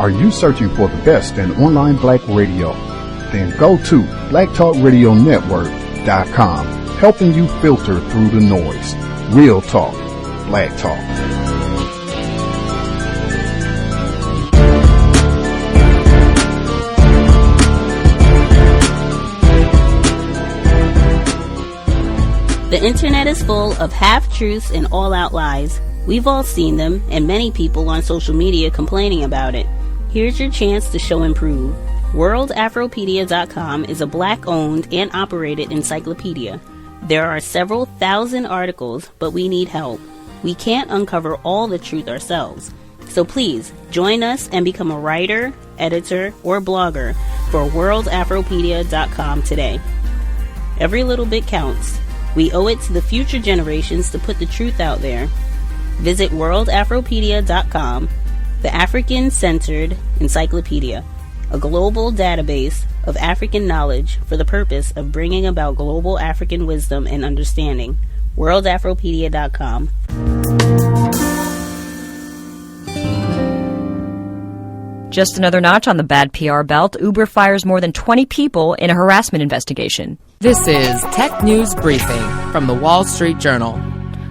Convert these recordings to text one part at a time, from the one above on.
Are you searching for the best in online black radio? Then go to blacktalkradionetwork.com, helping you filter through the noise. Real talk, black talk. The internet is full of half-truths and all-out lies. We've all seen them, and many people on social media complaining about it. Here's your chance to show and prove. WorldAfropedia.com is a black-owned and operated encyclopedia. There are several thousand articles, but we need help. We can't uncover all the truth ourselves. So please, join us and become a writer, editor, or blogger for WorldAfropedia.com today. Every little bit counts. We owe it to the future generations to put the truth out there. Visit WorldAfropedia.com, the African-centered encyclopedia, a global database of African knowledge for the purpose of bringing about global African wisdom and understanding. WorldAfropedia.com. Just another notch on the bad PR belt. Uber fires more than 20 people in a harassment investigation. This is Tech News Briefing from the Wall Street Journal.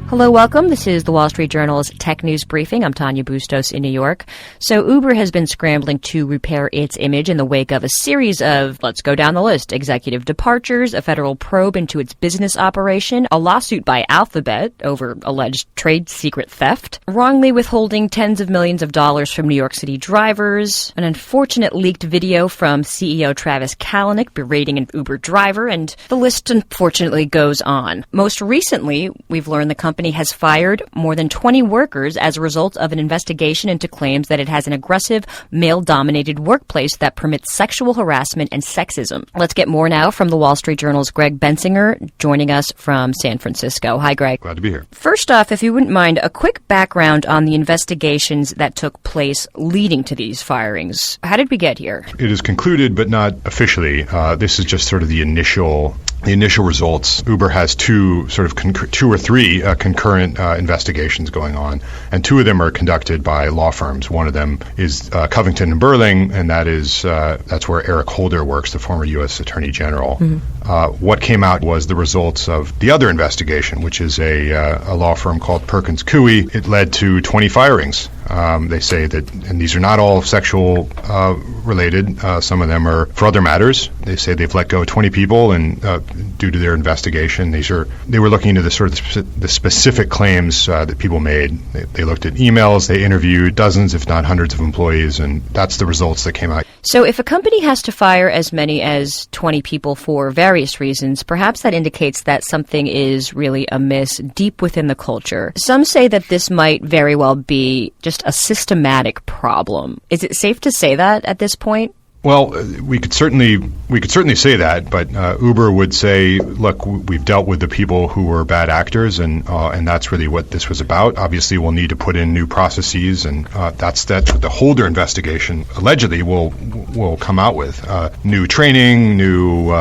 Hello, welcome. This is the Wall Street Journal's Tech News Briefing. I'm Tanya Bustos in New York. So Uber has been scrambling to repair its image in the wake of a series of, let's go down the list, executive departures, a federal probe into its business operation, a lawsuit by Alphabet over alleged trade secret theft, wrongly withholding tens of millions of dollars from New York City drivers, an unfortunate leaked video from CEO Travis Kalanick berating an Uber driver, and the list unfortunately goes on. Most recently, we've learned the company has fired more than 20 workers as a result of an investigation into claims that it has an aggressive, male-dominated workplace that permits sexual harassment and sexism. Let's get more now from the Wall Street Journal's Greg Bensinger, joining us from San Francisco. Hi, Greg. Glad to be here. First off, if you wouldn't mind, a quick background on the investigations that took place leading to these firings. How did we get here? It is concluded, but not officially. This is just sort of the initial results. Uber has two or three concurrent investigations going on, and two of them are conducted by law firms. One of them is Covington and Burling, and that's where Eric Holder works, the former U.S. Attorney General. Mm-hmm. What came out was the results of the other investigation, which is a law firm called Perkins Coie. It led to 20 firings. They say that, and these are not all sexual related. Some of them are for other matters. They say they've let go of 20 people, and due to their investigation, they were looking into the specific claims that people made. They looked at emails. They interviewed dozens, if not hundreds, of employees, and that's the results that came out. So if a company has to fire as many as 20 people for various reasons, perhaps that indicates that something is really amiss deep within the culture. Some say that this might very well be just a systematic problem. Is it safe to say that at this point? Well, we could certainly say that, but Uber would say, look, we've dealt with the people who were bad actors, and that's really what this was about. Obviously, we'll need to put in new processes, and that's what the Holder investigation allegedly will come out with. New training, new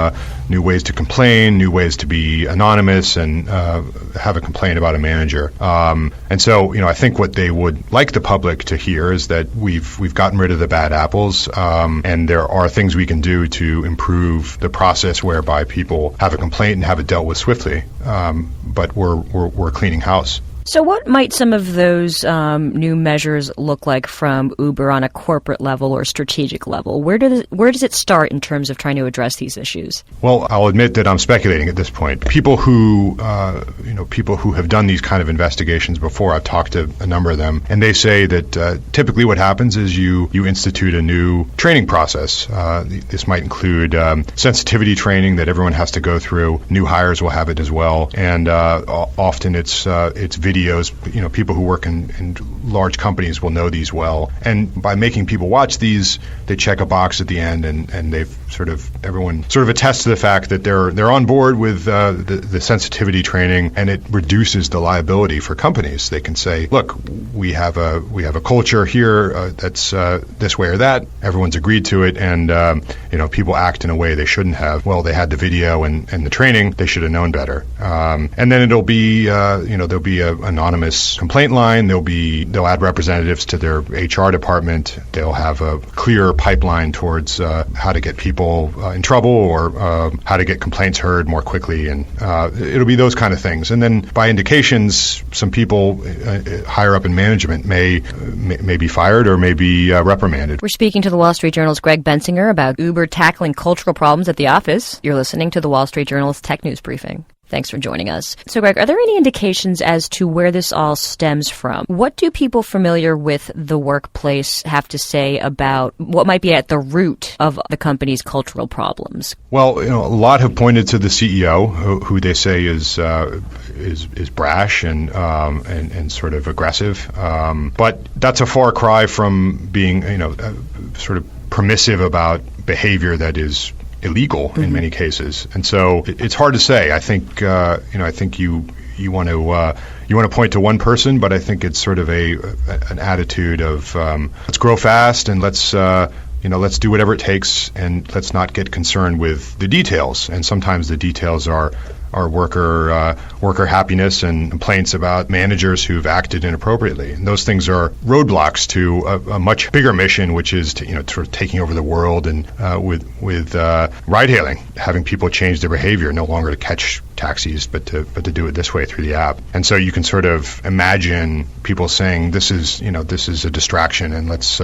ways to complain, new ways to be anonymous and have a complaint about a manager. And so, I think what they would like the public to hear is that we've gotten rid of the bad apples, and there are things we can do to improve the process whereby people have a complaint and have it dealt with swiftly. But we're cleaning house. So what might some of those new measures look like from Uber on a corporate level or strategic level? Where does it start in terms of trying to address these issues? Well, I'll admit that I'm speculating at this point. People who have done these kind of investigations before, I've talked to a number of them, and they say that typically what happens is you institute a new training process. This might include sensitivity training that everyone has to go through. New hires will have it as well, and often it's videos. People who work in large companies will know these well. And by making people watch these, they check a box at the end, and they've everyone attests to the fact that they're on board with the sensitivity training, and it reduces the liability for companies. They can say, look, we have a culture here that's this way or that. Everyone's agreed to it, and people act in a way they shouldn't have. Well, they had the video and the training. They should have known better. And then it'll be there'll be a anonymous complaint line. There'll be they'll add representatives to their HR department. They'll have a clear pipeline towards how to get people in trouble or how to get complaints heard more quickly, and it'll be those kind of things. And then by indications, some people higher up in management may be fired or may be reprimanded. We're speaking to the Wall Street Journal's Greg Bensinger about Uber tackling cultural problems at the office. You're listening to the Wall Street Journal's Tech News Briefing. Thanks for joining us. So, Greg, are there any indications as to where this all stems from? What do people familiar with the workplace have to say about what might be at the root of the company's cultural problems? Well, a lot have pointed to the CEO, who they say is brash and sort of aggressive. But that's a far cry from being, sort of permissive about behavior that is illegal in many cases, and so it's hard to say. I think I think you want to point to one person, but I think it's sort of an attitude of let's grow fast and let's do whatever it takes, and let's not get concerned with the details. And sometimes the details are worker happiness and complaints about managers who've acted inappropriately. And those things are roadblocks to a much bigger mission, which is to, sort of taking over the world and with ride-hailing, having people change their behavior, no longer to catch taxis, but to do it this way through the app. And so you can sort of imagine people saying, this is a distraction, and let's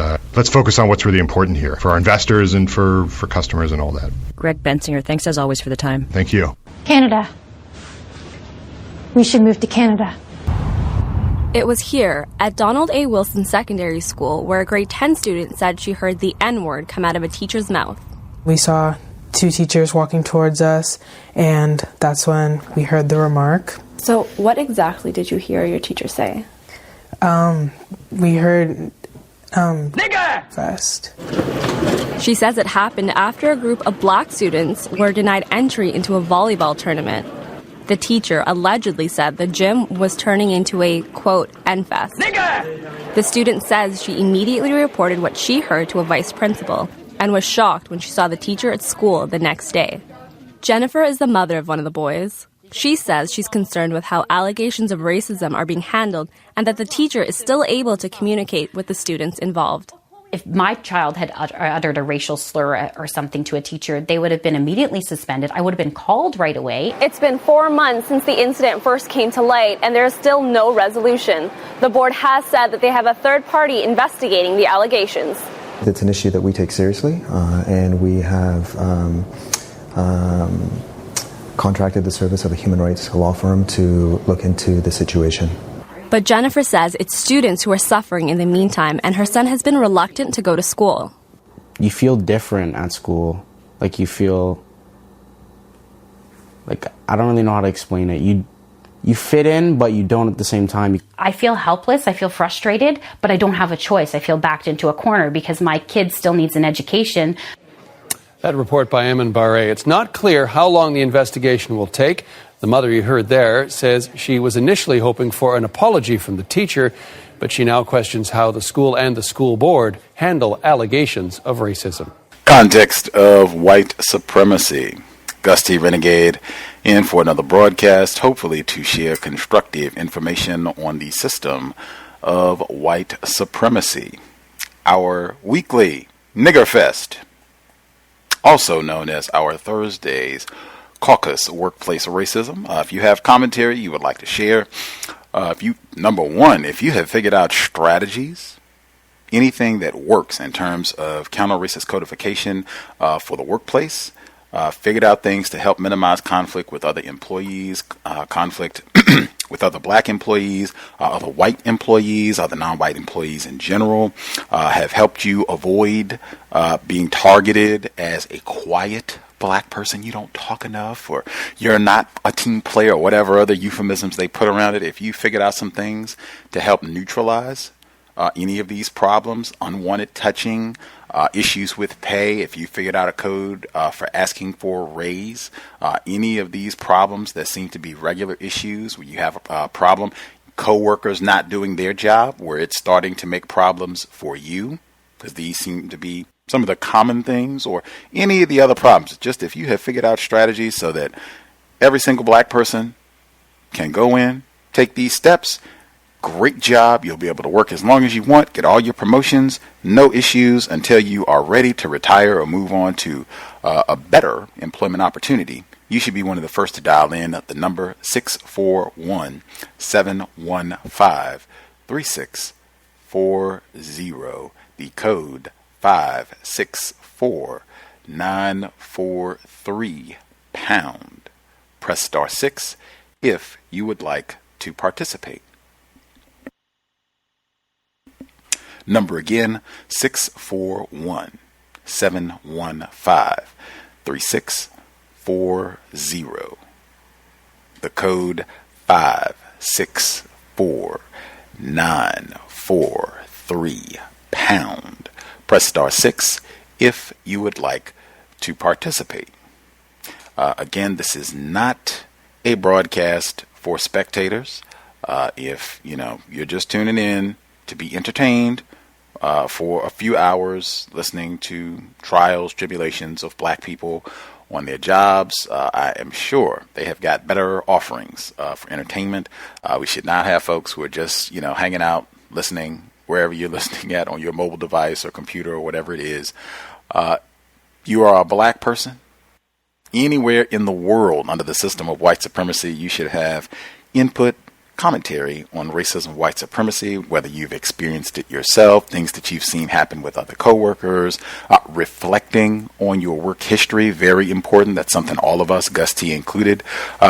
focus on what's really important here for our investors and for customers and all that. Greg Bensinger, thanks as always for the time. Thank you. Canada. We should move to Canada. It was here, at Donald A. Wilson Secondary School, where a grade 10 student said she heard the N-word come out of a teacher's mouth. We saw two teachers walking towards us, and that's when we heard the remark. So what exactly did you hear your teacher say? We heard, nigger! Fest. She says it happened after a group of black students were denied entry into a volleyball tournament. The teacher allegedly said the gym was turning into a, quote, N-fest. Nigger! The student says she immediately reported what she heard to a vice principal and was shocked when she saw the teacher at school the next day. Jennifer is the mother of one of the boys. She says she's concerned with how allegations of racism are being handled and that the teacher is still able to communicate with the students involved. If my child had uttered a racial slur or something to a teacher, they would have been immediately suspended. I would have been called right away. It's been 4 months since the incident first came to light, and there is still no resolution. The board has said that they have a third party investigating the allegations. It's an issue that we take seriously, and we have contracted the service of a human rights law firm to look into the situation. But Jennifer says it's students who are suffering in the meantime, and her son has been reluctant to go to school. You feel different at school. Like you feel, like, I don't really know how to explain it. You fit in, but you don't at the same time. I feel helpless, I feel frustrated, but I don't have a choice. I feel backed into a corner because my kid still needs an education. That report by Eamon Barre. It's not clear how long the investigation will take. The mother you heard there says she was initially hoping for an apology from the teacher, but she now questions how the school and the school board handle allegations of racism. Context of White Supremacy. Gus T Renegade in for another broadcast, hopefully to share constructive information on the system of white supremacy. Our weekly Nigger Fest, also known as our Thursdays Caucus Workplace Racism. If you have commentary you would like to share, number one, if you have figured out strategies, anything that works in terms of counter-racist codification for the workplace, figured out things to help minimize conflict with other employees, conflict with other black employees, other white employees, other non-white employees in general, have helped you avoid being targeted as a quiet black person, you don't talk enough, or you're not a team player, or whatever other euphemisms they put around it. If you figured out some things to help neutralize any of these problems, unwanted touching, issues with pay, if you figured out a code for asking for a raise, any of these problems that seem to be regular issues where you have a problem, co-workers not doing their job, where it's starting to make problems for you, because these seem to be some of the common things, or any of the other problems. Just if you have figured out strategies so that every single black person can go in, take these steps, great job. You'll be able to work as long as you want, get all your promotions, no issues until you are ready to retire or move on to a better employment opportunity. You should be one of the first to dial in at the number 641-715-3640, the code 564943 pound. Press star 6 if you would like to participate. Number again, 641-715-3640. The code 564943 pound. Press star 6 if you would like to participate. Again, this is not a broadcast for spectators. If you're just tuning in to be entertained for a few hours listening to trials, tribulations of black people on their jobs, I am sure they have got better offerings for entertainment. We should not have folks who are just hanging out, listening wherever you're listening at, on your mobile device or computer or whatever it is. You are a black person anywhere in the world under the system of white supremacy. You should have input, commentary on racism, white supremacy, whether you've experienced it yourself, things that you've seen happen with other coworkers, reflecting on your work history, very important. That's something all of us, Gus T included,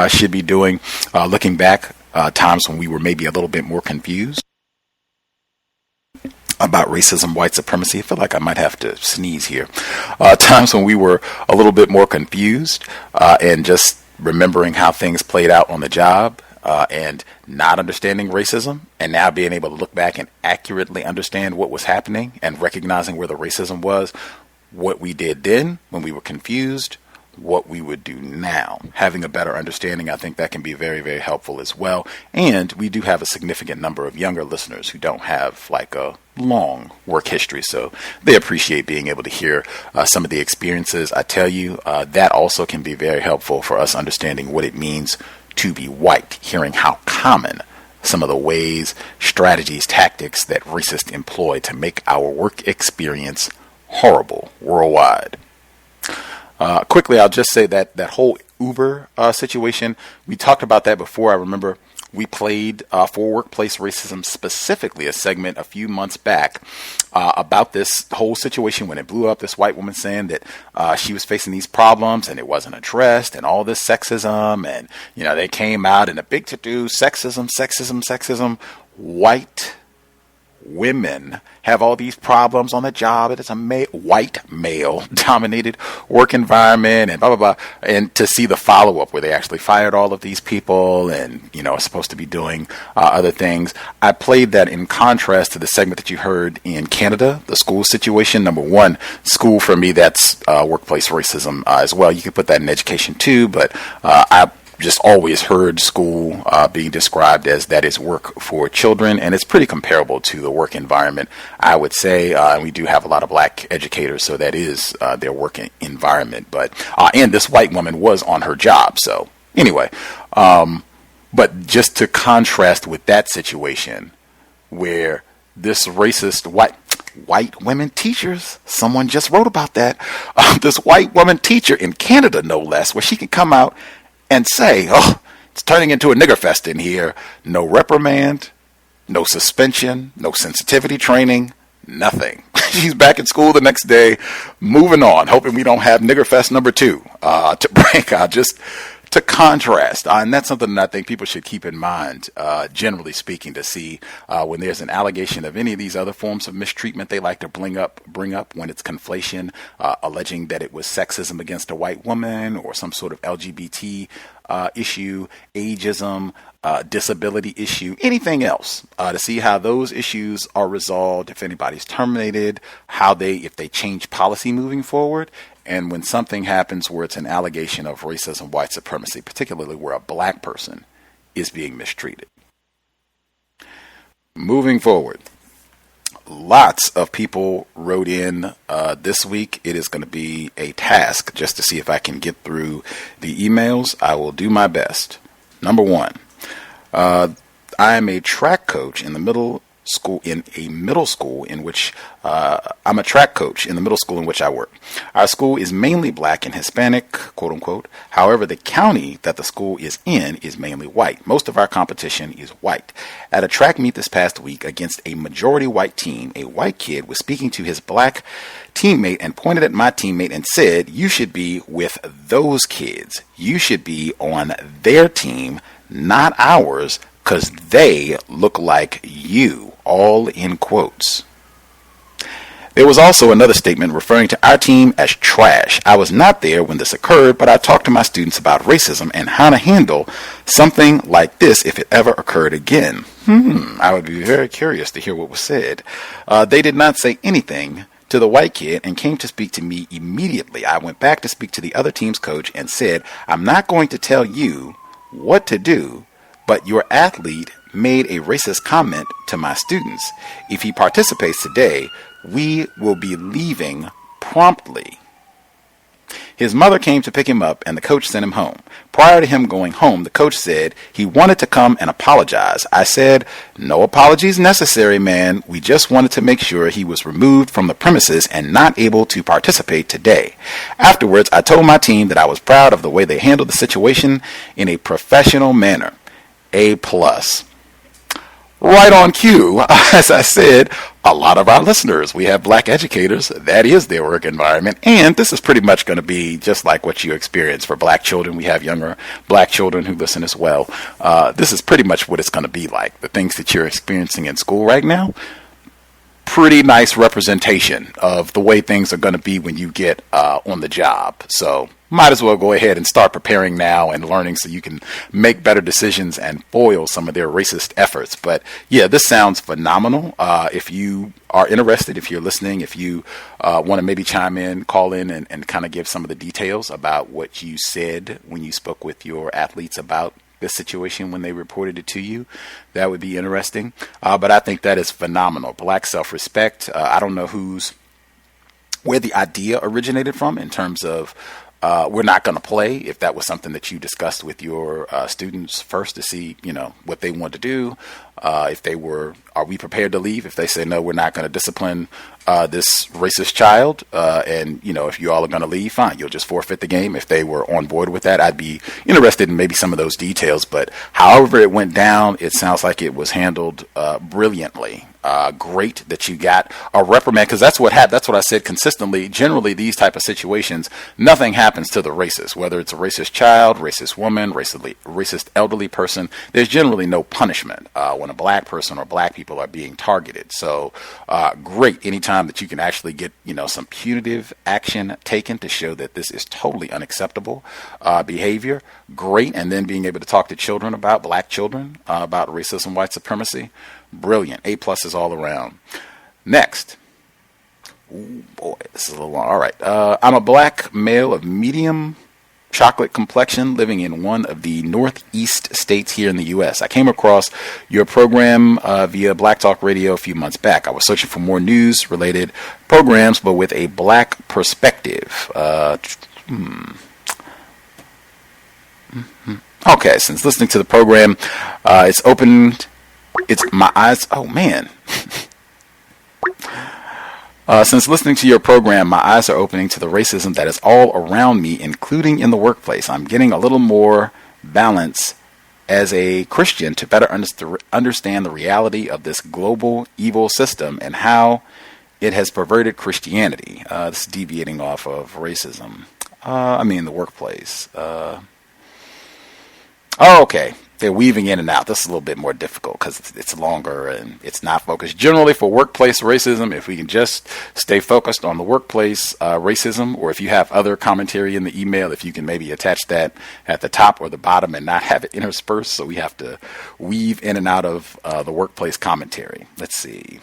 should be doing. Looking back, times when we were maybe a little bit more confused about racism, white supremacy. I feel like I might have to sneeze here. Times when we were a little bit more confused and just remembering how things played out on the job. And not understanding racism, and now being able to look back and accurately understand what was happening and recognizing where the racism was, what we did then when we were confused, what we would do now. Having a better understanding, I think that can be very, very helpful as well. And we do have a significant number of younger listeners who don't have like a long work history, so they appreciate being able to hear some of the experiences. I tell you, that also can be very helpful for us understanding what it means to be white, hearing how common some of the ways, strategies, tactics that racists employ to make our work experience horrible worldwide. Quickly, I'll just say that whole Uber situation, we talked about that before. I remember we played for workplace racism specifically a segment a few months back about this whole situation when it blew up. This white woman saying that she was facing these problems and it wasn't addressed, and all this sexism, and they came out in a big to-do, sexism. White women have all these problems on the job. It is a white male dominated work environment, and blah blah blah. And to see the follow up where they actually fired all of these people and are supposed to be doing other things. I played that in contrast to the segment that you heard in Canada, the school situation. Number one, school for me, that's workplace racism as well. You could put that in education too, but I just always heard school being described as that is work for children, and it's pretty comparable to the work environment, I would say. And we do have a lot of black educators, so that is their work environment. But and this white woman was on her job, so anyway. But just to contrast with that situation, where this racist white women teachers, someone just wrote about that. This white woman teacher in Canada, no less, where she can come out and say, it's turning into a nigger fest in here. No reprimand, no suspension, no sensitivity training, nothing. She's back in school the next day, moving on, hoping we don't have nigger fest number 2 to break out, just to contrast. And that's something that I think people should keep in mind, generally speaking, to see when there's an allegation of any of these other forms of mistreatment they like to bring up when it's conflation, alleging that it was sexism against a white woman or some sort of LGBT issue, ageism, disability issue, anything else, to see how those issues are resolved, if anybody's terminated, if they change policy moving forward. And when something happens where it's an allegation of racism, white supremacy, particularly where a black person is being mistreated. Moving forward, lots of people wrote in this week. It is going to be a task just to see if I can get through the emails. I will do my best. Number one, I am a track coach in the middle school in which I'm a track coach in the middle school in which I work. Our school is mainly black and Hispanic, quote unquote. However, the county that the school is in is mainly white. Most of our competition is white. At a track meet this past week against a majority white team, a white kid was speaking to his black teammate and pointed at my teammate and said, "You should be with those kids. You should be on their team, not ours, because they look like you," all in quotes. There was also another statement referring to our team as trash. I was not there when this occurred, but I talked to my students about racism and how to handle something like this if it ever occurred again. I would be very curious to hear what was said. They did not say anything to the white kid and came to speak to me immediately. I went back to speak to the other team's coach and said, "I'm not going to tell you what to do, but your athlete made a racist comment to my students. If he participates today, we will be leaving promptly." His mother came to pick him up and the coach sent him home. Prior to him going home, the coach said he wanted to come and apologize. I said, "No apologies necessary, man. We just wanted to make sure he was removed from the premises and not able to participate today." Afterwards, I told my team that I was proud of the way they handled the situation in a professional manner. A+. Right on cue. As I said, a lot of our listeners, we have black educators. That is their work environment. And this is pretty much going to be just like what you experience for black children. We have younger black children who listen as well. This is pretty much what it's going to be like. The things that you're experiencing in school right now, pretty nice representation of the way things are going to be when you get on the job. So might as well go ahead and start preparing now and learning so you can make better decisions and foil some of their racist efforts. But yeah, this sounds phenomenal. If you are interested, if you're listening, if you want to maybe chime in, call in and kind of give some of the details about what you said when you spoke with your athletes about this situation when they reported it to you, that would be interesting. But I think that is phenomenal. Black self-respect. I don't know where the idea originated from in terms of we're not going to play, if that was something that you discussed with your students first to see, what they want to do. If they were, are we prepared to leave? If they say, no, we're not going to discipline this racist child, and, if you all are going to leave, fine, you'll just forfeit the game. If they were on board with that, I'd be interested in maybe some of those details. But however it went down, it sounds like it was handled brilliantly. Great that you got a reprimand, because that's what happened. That's what I said consistently. Generally, these type of situations, nothing happens to the racist, whether it's a racist child, racist woman, racist elderly person. There's generally no punishment when a black person or black people are being targeted. So great anytime that you can actually get some punitive action taken to show that this is totally unacceptable behavior. Great. And then being able to talk to children about black children about racism, white supremacy. Brilliant. A+ is all around. Next. Ooh, boy, this is a little long. All right. I'm a black male of medium chocolate complexion living in one of the northeast states here in the U.S. I came across your program via Black Talk Radio a few months back. I was searching for more news-related programs, but with a black perspective. Okay, since listening to the program, it's opened... It's my eyes. Oh, man. Since listening to your program, my eyes are opening to the racism that is all around me, including in the workplace. I'm getting a little more balance as a Christian to better understand the reality of this global evil system and how it has perverted Christianity. This is deviating off of racism. The workplace. Okay. They're weaving in and out. This is a little bit more difficult because it's longer and it's not focused. Generally, for workplace racism, if we can just stay focused on the workplace racism, or if you have other commentary in the email, if you can maybe attach that at the top or the bottom and not have it interspersed, so we have to weave in and out of the workplace commentary. Let's see.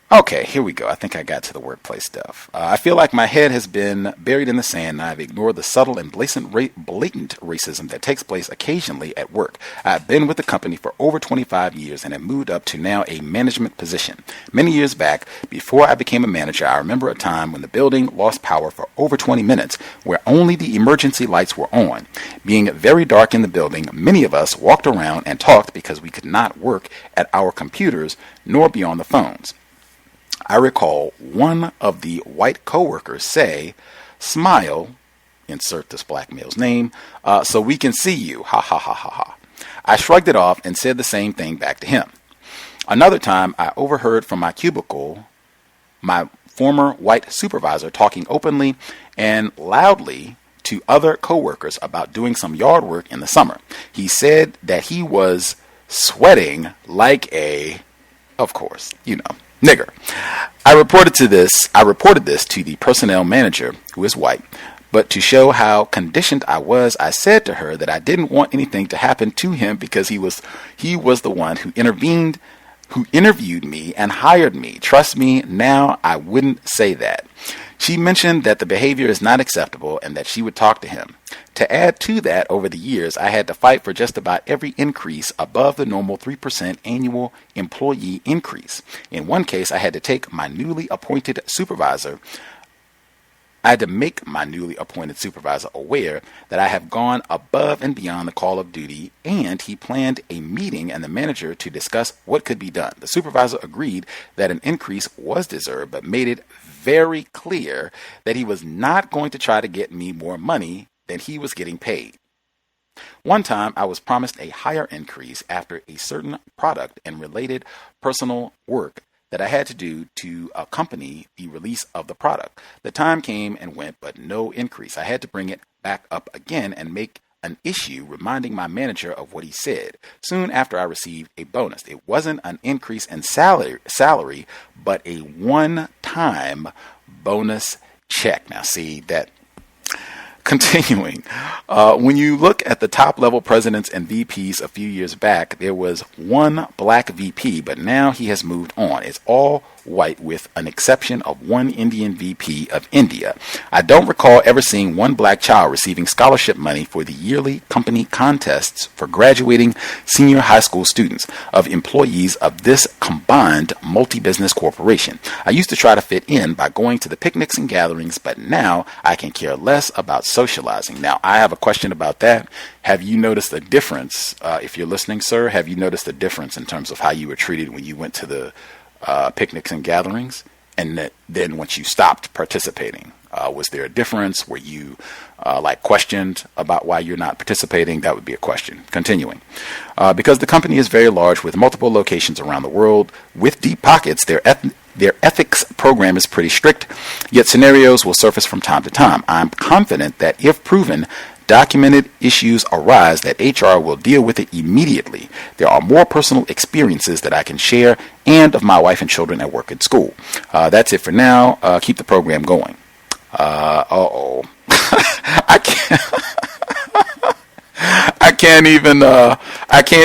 Okay, here we go. I think I got to the workplace stuff. I feel like my head has been buried in the sand and I've ignored the subtle and blatant racism that takes place occasionally at work. I've been with the company for over 25 years and have moved up to now a management position. Many years back, before I became a manager, I remember a time when the building lost power for over 20 minutes, where only the emergency lights were on. Being very dark in the building, many of us walked around and talked because we could not work at our computers nor be on the phones. I recall one of the white coworkers say, "Smile," insert this black male's name, "so we can see you, ha ha ha ha ha." I shrugged it off and said the same thing back to him. Another time, I overheard from my cubicle my former white supervisor talking openly and loudly to other coworkers about doing some yard work in the summer. He said that he was sweating like a, of course, nigger. I reported this to the personnel manager, who is white, but to show how conditioned I was, I said to her that I didn't want anything to happen to him because he was the one who interviewed me and hired me. Trust me, now I wouldn't say that. She mentioned that the behavior is not acceptable and that she would talk to him. To add to that, over the years, I had to fight for just about every increase above the normal 3% annual employee increase. In one case, I had to make my newly appointed supervisor aware that I have gone above and beyond the call of duty, and he planned a meeting and the manager to discuss what could be done. The supervisor agreed that an increase was deserved, but made it very clear that he was not going to try to get me more money than he was getting paid. One time, I was promised a higher increase after a certain product and related personal work that I had to do to accompany the release of the product. The time came and went, but no increase. I had to bring it back up again and make an issue reminding my manager of what he said. Soon after, I received a bonus. It wasn't an increase in salary, but a one-time bonus check. Now, see that. Continuing, when you look at the top level presidents and VPs a few years back, there was one black VP, but now he has moved on. It's all white with an exception of one Indian VP of India. I don't recall ever seeing one black child receiving scholarship money for the yearly company contests for graduating senior high school students of employees of this combined multi-business corporation. I used to try to fit in by going to the picnics and gatherings, but now I can care less about socializing. Now, I have a question about that. Have you noticed a difference, if you're listening, sir, have you noticed a difference in terms of how you were treated when you went to the picnics and gatherings, and then once you stopped participating? Was there a difference? Were you questioned about why you're not participating? That would be a question. Continuing. Because the company is very large with multiple locations around the world with deep pockets, their ethics program is pretty strict, yet scenarios will surface from time to time. I'm confident that if proven, documented issues arise, that HR will deal with it immediately. There are more personal experiences that I can share, and of my wife and children at work and school. That's it for now. Keep the program going. I can't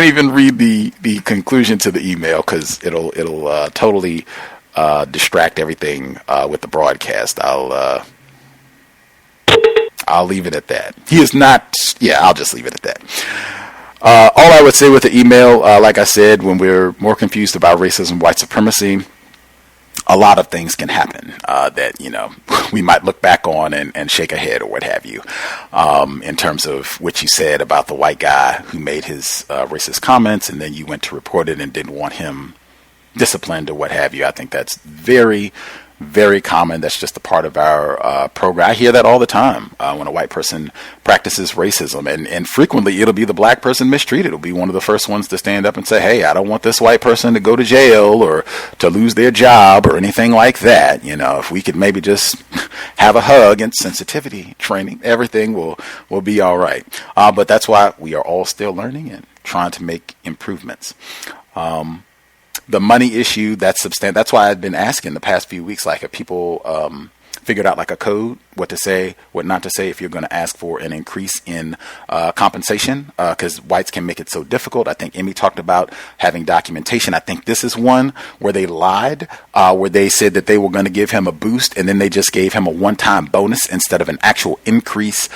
even read the conclusion to the email because it'll totally distract everything with the broadcast. I'll leave it at that. He is not. Yeah, I'll just leave it at that. All I would say with the email, like I said, when we're more confused about racism, white supremacy, a lot of things can happen that we might look back on and shake a head or what have you. In terms of what you said about the white guy who made his racist comments, and then you went to report it and didn't want him disciplined or what have you. I think that's very, very common. That's just a part of our program. I hear that all the time when a white person practices racism, and frequently it'll be the black person mistreated. It'll be one of the first ones to stand up and say, hey, I don't want this white person to go to jail or to lose their job or anything like that. If we could maybe just have a hug and sensitivity training, everything will be all right. But that's why we are all still learning and trying to make improvements. The money issue, that's substantial. That's why I've been asking the past few weeks, if people figured out like a code, what to say, what not to say if you're going to ask for an increase in compensation, because whites can make it so difficult. I think Emmy talked about having documentation. I think this is one where they lied, where they said that they were going to give him a boost, and then they just gave him a one-time bonus instead of an actual increase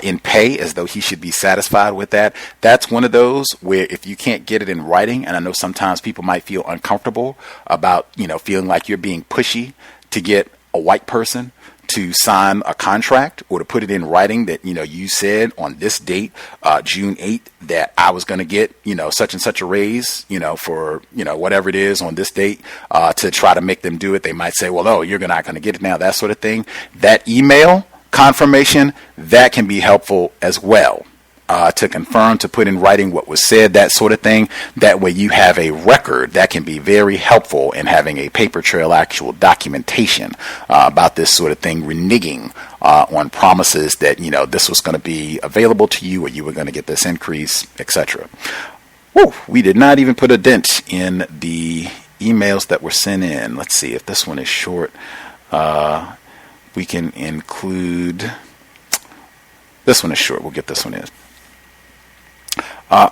in pay, as though he should be satisfied with that. That's one of those where if you can't get it in writing, and I know sometimes people might feel uncomfortable about, feeling like you're being pushy to get a white person to sign a contract or to put it in writing that, you said on this date, June 8th, that I was going to get, such and such a raise, for, whatever it is on this date, to try to make them do it. They might say, well, oh, you're not going to get it now, that sort of thing. That email confirmation, that can be helpful as well. To confirm, to put in writing what was said, that sort of thing. That way you have a record that can be very helpful in having a paper trail, actual documentation about this sort of thing, reneging on promises that, this was going to be available to you or you were going to get this increase, etc. Woo, we did not even put a dent in the emails that were sent in. Let's see if this one is short. We can include, this one is short. We'll get this one in.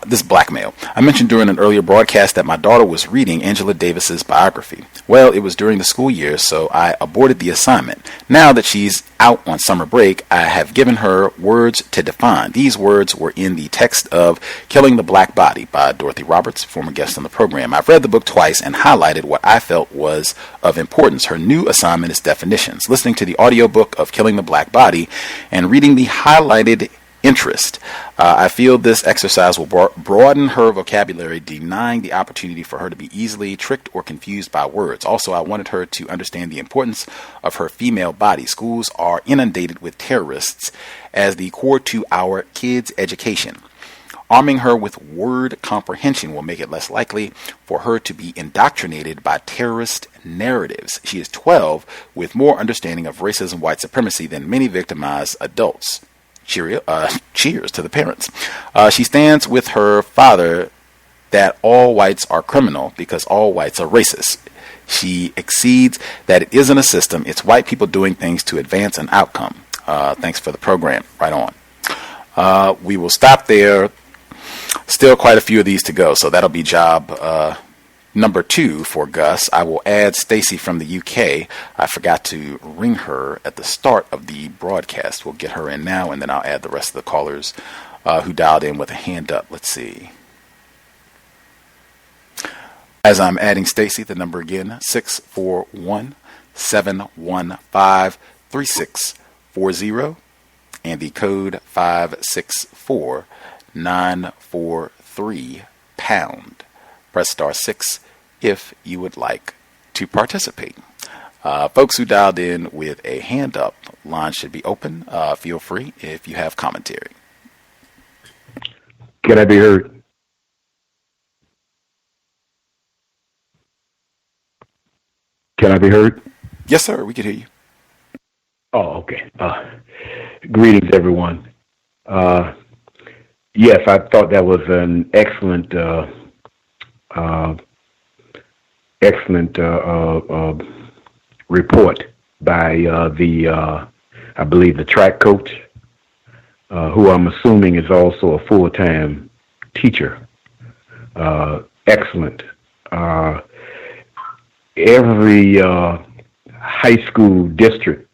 This blackmail. I mentioned during an earlier broadcast that my daughter was reading Angela Davis's biography. Well, it was during the school year, so I aborted the assignment. Now that she's out on summer break, I have given her words to define. These words were in the text of Killing the Black Body by Dorothy Roberts, former guest on the program. I've read the book twice and highlighted what I felt was of importance. Her new assignment is definitions. Listening to the audiobook of Killing the Black Body and reading the highlighted interest. I feel this exercise will broaden her vocabulary, denying the opportunity for her to be easily tricked or confused by words. Also, I wanted her to understand the importance of her female body. Schools are inundated with terrorists as the core to our kids' education. Arming her with word comprehension will make it less likely for her to be indoctrinated by terrorist narratives. She is 12 with more understanding of racism, white supremacy than many victimized adults. Cheers to the parents. She stands with her father that all whites are criminal because all whites are racist. She exceeds that it isn't a system. It's white people doing things to advance an outcome. Thanks for the program. Right on. We will stop there. Still quite a few of these to go, so that'll be job number 2 for Gus. I will add Stacy from the UK. I forgot to ring her at the start of the broadcast. We'll get her in now, and then I'll add the rest of the callers who dialed in with a hand up. Let's see. As I'm adding Stacy, the number again, 641-715-3640, and the code 564-943#. Press star 6 if you would like to participate. Folks who dialed in with a hand up, line should be open. Feel free if you have commentary. Can I be heard? Can I be heard? Yes, sir. We can hear you. Oh, okay. Greetings, everyone. Yes, I thought that was an excellent report by I believe the track coach, who I'm assuming is also a full-time teacher. Excellent. Every high school district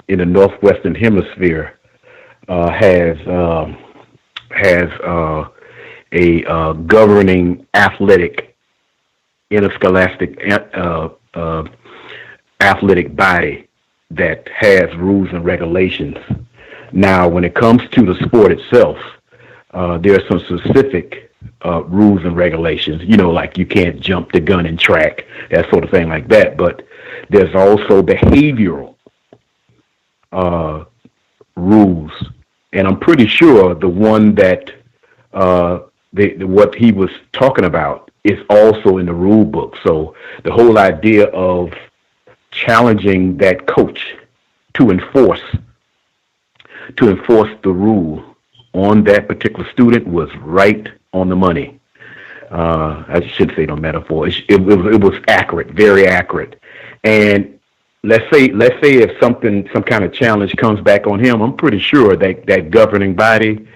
in the Northwestern Hemisphere has a governing athletic, interscholastic athletic body that has rules and regulations. Now, when it comes to the sport itself, there are some specific rules and regulations, like you can't jump the gun in track, that sort of thing like that. But there's also behavioral rules. And I'm pretty sure the one that what he was talking about is also in the rule book. So the whole idea of challenging that coach to enforce the rule on that particular student was right on the money. I should say no metaphor. It was accurate, very accurate. And let's say if some kind of challenge comes back on him, I'm pretty sure that governing body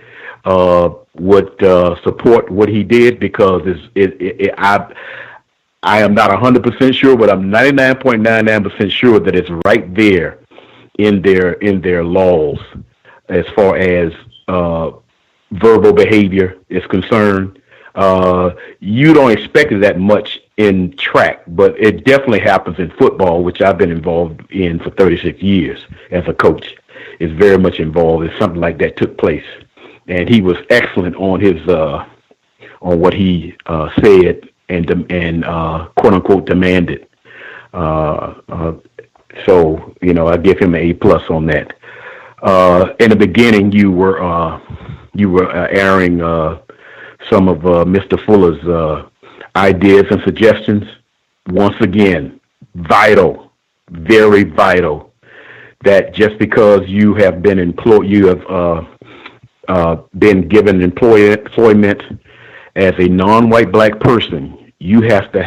would support what he did, because I am not 100% sure, but I'm 99.99% sure that it's right there in their laws as far as verbal behavior is concerned. You don't expect it that much in track, but it definitely happens in football, which I've been involved in for 36 years as a coach. Is very much involved if something like that took place. And he was excellent on his on what he said and quote unquote demanded. So I give him an A+ on that. In the beginning, you were airing some of Mr. Fuller's ideas and suggestions. Once again, vital, very vital, that just because you have been been given employment as a non-white black person, you have to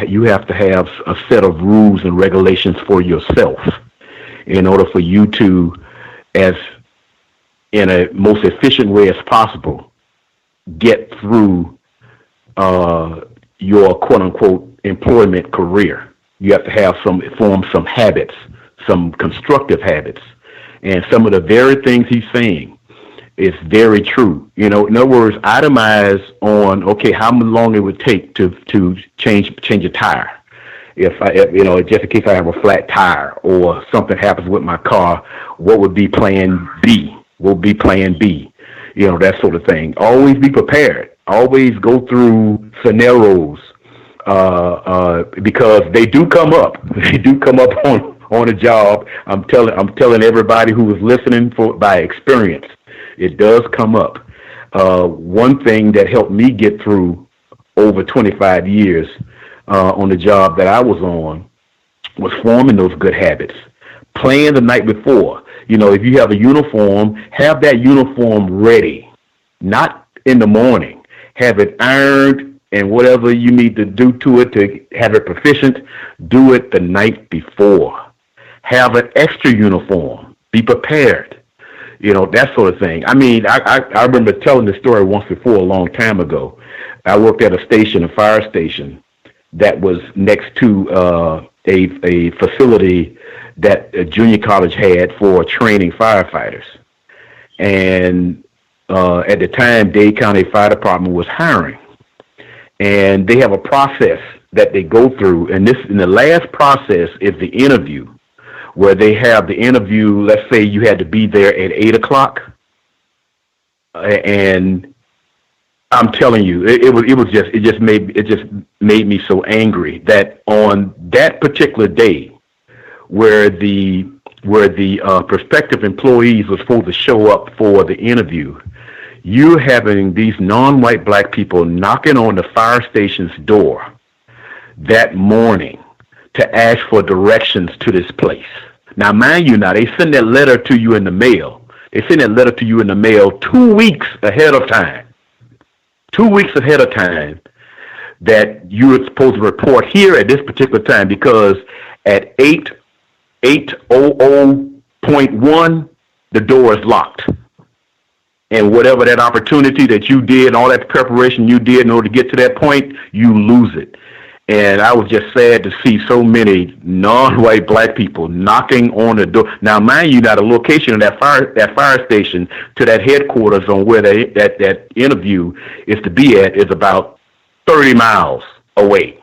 have a set of rules and regulations for yourself in order for you to, as in a most efficient way as possible, get through your quote unquote employment career. You have to form some habits, some constructive habits. And some of the very things he's saying is very true. In other words, itemize on, okay, how long it would take to change a tire. If just in case I have a flat tire or something happens with my car, what would be plan B? What would be plan B? That sort of thing. Always be prepared. Always go through scenarios, because they do come up. They do come up on a job. I'm telling everybody who is listening by experience, it does come up. One thing that helped me get through over 25 years on the job that I was on was forming those good habits. Plan the night before. If you have a uniform, have that uniform ready, not in the morning. Have it ironed, and whatever you need to do to it to have it proficient, do it the night before. Have an extra uniform. Be prepared. That sort of thing. I mean, I remember telling this story once before a long time ago. I worked at a fire station, that was next to a facility that a junior college had for training firefighters. And at the time, Dade County Fire Department was hiring. And they have a process that they go through. And the last process is the interview, where they have the interview. Let's say you had to be there at 8:00. And I'm telling you, it just made me so angry that on that particular day, where the prospective employees were supposed to show up for the interview, you're having these non-white black people knocking on the fire station's door that morning to ask for directions to this place. Now, mind you, they send that letter to you in the mail. They send that letter to you in the mail 2 weeks ahead of time. 2 weeks ahead of time, that you were supposed to report here at this particular time, because at 8:00.1, the door is locked. And whatever that opportunity that you did, all that preparation you did in order to get to that point, you lose it. And I was just sad to see so many non-white black people knocking on the door. Now, mind you, the location of that fire station to that headquarters on where that interview is to be at is about 30 miles away.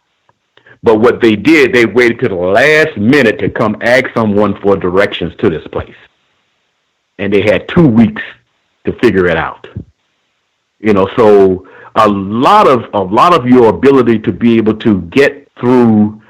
But what they did, they waited to the last minute to come ask someone for directions to this place. And they had 2 weeks to figure it out. So a lot of your ability to be able to get through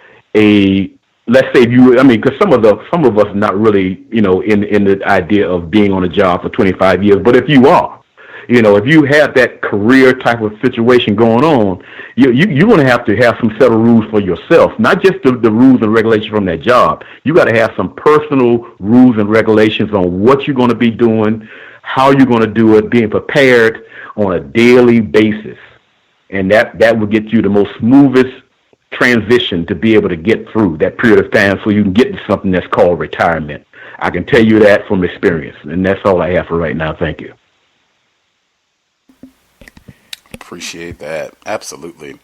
let's say because some of us are not really, in the idea of being on a job for 25 years, but if you are, if you have that career type of situation going on, you're going to have some set of rules for yourself, not just the rules and regulations from that job. You got to have some personal rules and regulations on what you're going to be doing, how you're going to do it, being prepared on a daily basis. And that will get you the most smoothest transition to be able to get through that period of time so you can get to something that's called retirement. I can tell you that from experience, and that's all I have for right now. Thank you. Appreciate that. Absolutely.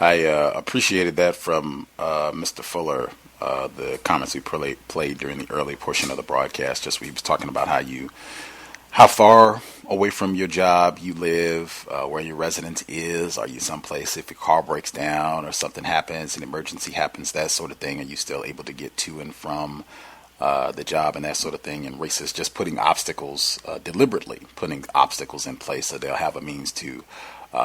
I appreciated that from Mr. Fuller, the comments we played during the early portion of the broadcast, just where he was talking about how far away from your job you live, where your residence is. Are you someplace, if your car breaks down or something happens, an emergency happens, that sort of thing, are you still able to get to and from the job and that sort of thing? And racists just putting obstacles, deliberately putting obstacles in place so they'll have a means to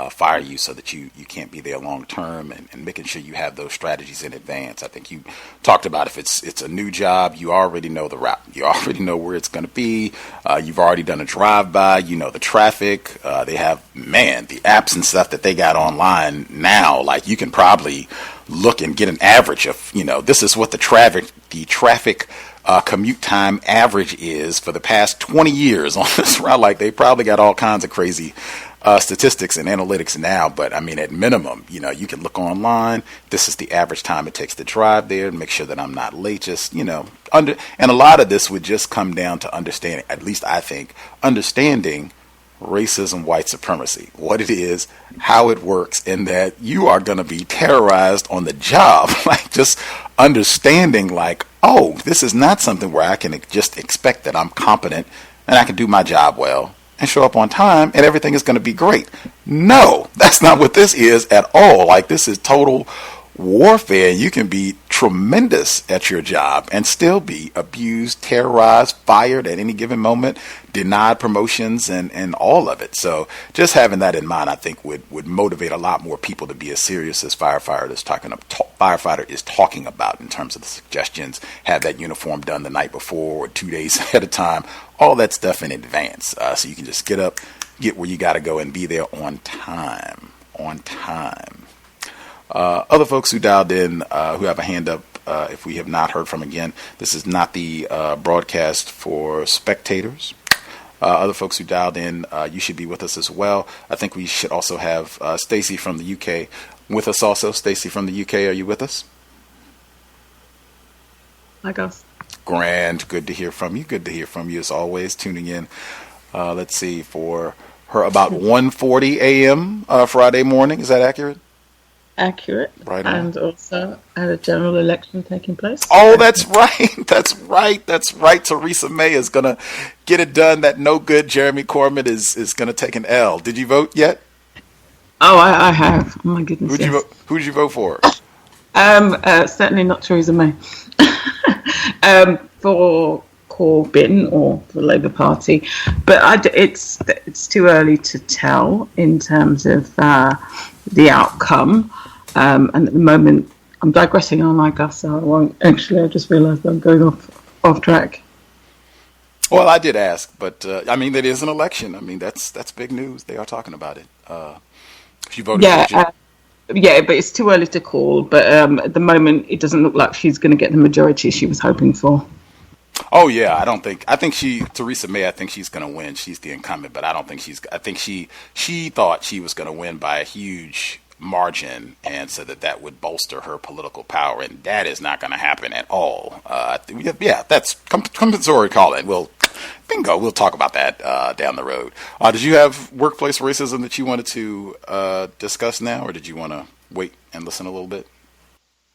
fire you so that you can't be there long term, and making sure you have those strategies in advance. I think you talked about if it's a new job, you already know the route. You already know where it's going to be. You've already done a drive-by. You know the traffic. They have, the apps and stuff that they got online now. Like, you can probably look and get an average of, this is what the traffic commute time average is for the past 20 years on this route. Like, they probably got all kinds of crazy statistics and analytics now, but at minimum, you can look online. This is the average time it takes to drive there, and make sure that I'm not late. Just, and a lot of this would just come down to understanding, at least I think, understanding racism, white supremacy, what it is, how it works, and that you are going to be terrorized on the job. Like, just understanding, like, oh, this is not something where I can just expect that I'm competent and I can do my job well and show up on time and everything is going to be great. No, that's not what this is at all. Like, this is total warfare. You can be tremendous at your job and still be abused, terrorized, fired at any given moment, denied promotions, and all of it. So just having that in mind, I think would motivate a lot more people to be as serious as firefighter is talking about in terms of the suggestions. Have that uniform done the night before or 2 days ahead of time. All that stuff in advance, so you can just get up, get where you got to go, and be there on time. Other folks who dialed in, who have a hand up, if we have not heard from again, this is not the broadcast for spectators. Other folks who dialed in, you should be with us as well. I think we should also have Stacy from the UK with us also. Stacy from the UK, are you with us? Hi, Gus. Grand. Good to hear from you. Good to hear from you as always. Tuning in, let's see, for her about 1:40 a.m. Friday morning. Is that accurate? Accurate. Right on. And also a general election taking place. Oh, that's right. That's right. Theresa May is going to get it done. That no good Jeremy Corbyn is going to take an L. Did you vote yet? Oh, I have. Oh, my goodness. Who'd you vote for? Certainly not Theresa May. For Corbyn or the Labour Party, but it's too early to tell in terms of the outcome. And at the moment, I'm digressing on, I guess, so I won't. Actually, I just realised I'm going off track. Well, I did ask, but it is an election. That's big news. They are talking about it. She voted. Yeah, but it's too early to call. But at the moment, it doesn't look like she's going to get the majority she was hoping for. Oh yeah, I think Theresa May, I think she's going to win. She's the incumbent, but I think she thought she was going to win by a huge margin, and so that would bolster her political power, and that is not going to happen at all. That's compensatory calling. Bingo. We'll talk about that down the road. Did you have workplace racism that you wanted to discuss now, or did you want to wait and listen a little bit?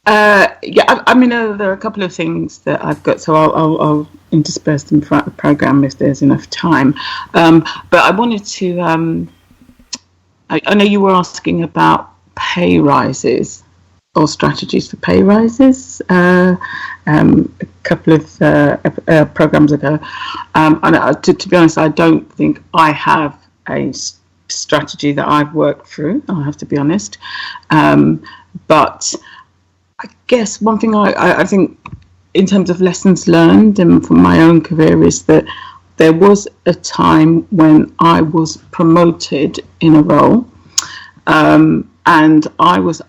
There are a couple of things that I've got, so I'll intersperse them throughout the program if there's enough time. But I wanted to, I know you were asking about pay rises or strategies for pay rises a couple of programs ago. And to be honest, I don't think I have a strategy that I've worked through, I have to be honest. But I guess one thing I think in terms of lessons learned and from my own career is that there was a time when I was promoted in a role and I was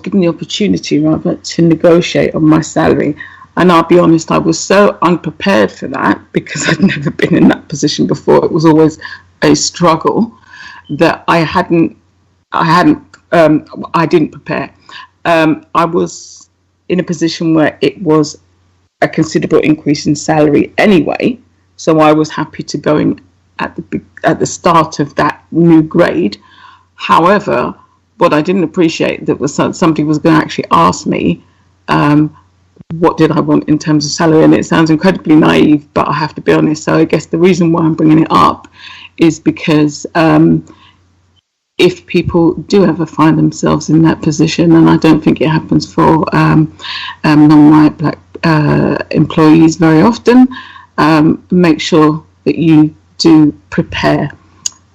given the opportunity rather to negotiate on my salary. And I'll be honest, I was so unprepared for that because I'd never been in that position before. It was always a struggle that I hadn't I didn't prepare. I was in a position where it was a considerable increase in salary anyway, so I was happy to go in at the start of that new grade. However, what I didn't appreciate that was somebody was going to actually ask me what did I want in terms of salary, and it sounds incredibly naive, but I have to be honest. So I guess the reason why I'm bringing it up is because if people do ever find themselves in that position, and I don't think it happens for non-white black employees very often, make sure that you do prepare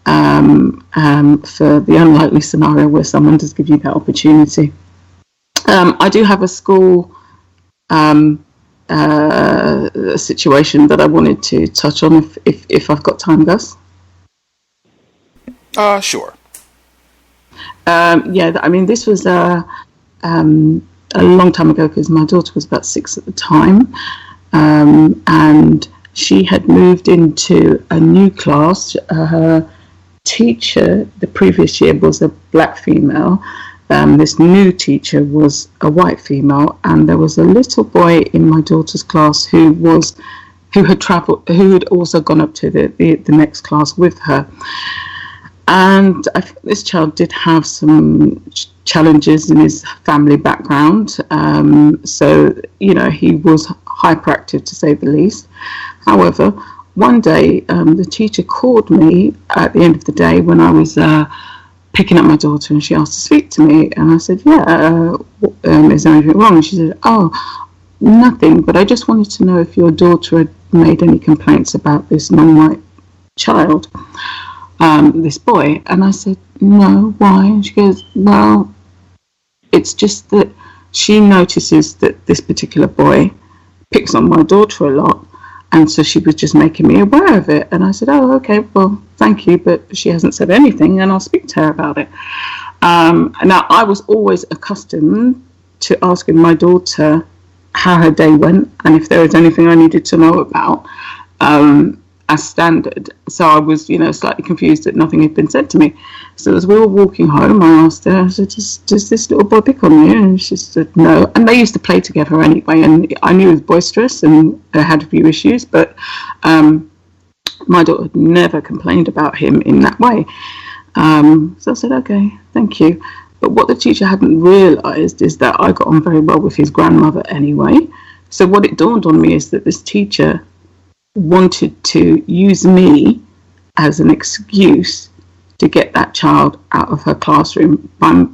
for the unlikely scenario where someone does give you that opportunity. I do have a school situation that I wanted to touch on if I've got time, Gus. Sure. This was a long time ago because my daughter was about 6 at the time, and she had moved into a new class. Her teacher the previous year was a black female. This new teacher was a white female, and there was a little boy in my daughter's class who had also gone up to the next class with her. And I think this child did have some challenges in his family background. So, he was hyperactive to say the least. However, one day the teacher called me at the end of the day when I was picking up my daughter, and she asked to speak to me. And I said, is there anything wrong? And she said, nothing, but I just wanted to know if your daughter had made any complaints about this non-white child. This boy. And I said, no, why? And she goes, well, it's just that she notices that this particular boy picks on my daughter a lot, and so she was just making me aware of it. And I said, okay, well, thank you, but she hasn't said anything, and I'll speak to her about it. Now, I was always accustomed to asking my daughter how her day went and if there was anything I needed to know about, as standard. So I was, slightly confused that nothing had been said to me. So as we were walking home, I asked her, I said, does this little boy pick on you? And she said, no. And they used to play together anyway, and I knew he was boisterous and had a few issues, but my daughter had never complained about him in that way. So I said, okay, thank you. But what the teacher hadn't realised is that I got on very well with his grandmother anyway. So what it dawned on me is that this teacher wanted to use me as an excuse to get that child out of her classroom by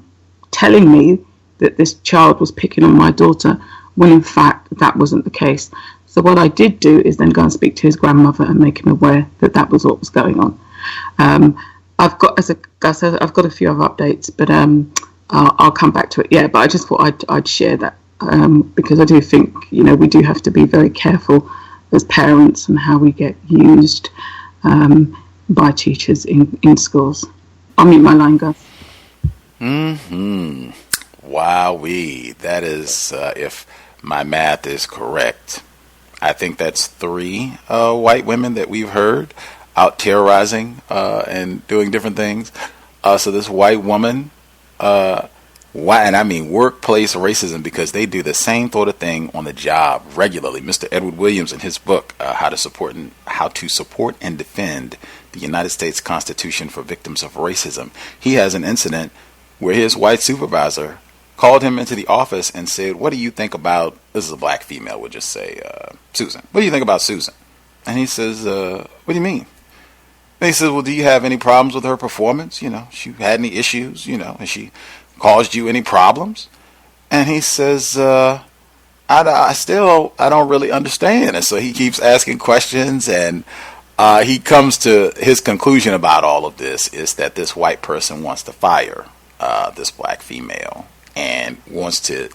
telling me that this child was picking on my daughter, when in fact that wasn't the case. So what I did do is then go and speak to his grandmother and make him aware that that was what was going on. I've got a few other updates, but I'll come back to it. Yeah, but I just thought I'd share that because I do think we do have to be very careful as parents and how we get used by teachers in schools. I'll mute my line, Gus. Wowee. That is, if my math is correct, I think that's 3 white women that we've heard out terrorizing and doing different things. So this white woman, and I mean workplace racism, because they do the same sort of thing on the job regularly. Mr. Edward Williams, in his book, How to Support and Defend the United States Constitution for Victims of Racism, he has an incident where his white supervisor called him into the office and said, what do you think about, this is a black female, we'll just say Susan. What do you think about Susan? And he says, what do you mean? And he says, well, do you have any problems with her performance? She had any issues, and she caused you any problems? And he says, I don't really understand. And so he keeps asking questions, and he comes to his conclusion about all of this is that this white person wants to fire this black female and wants to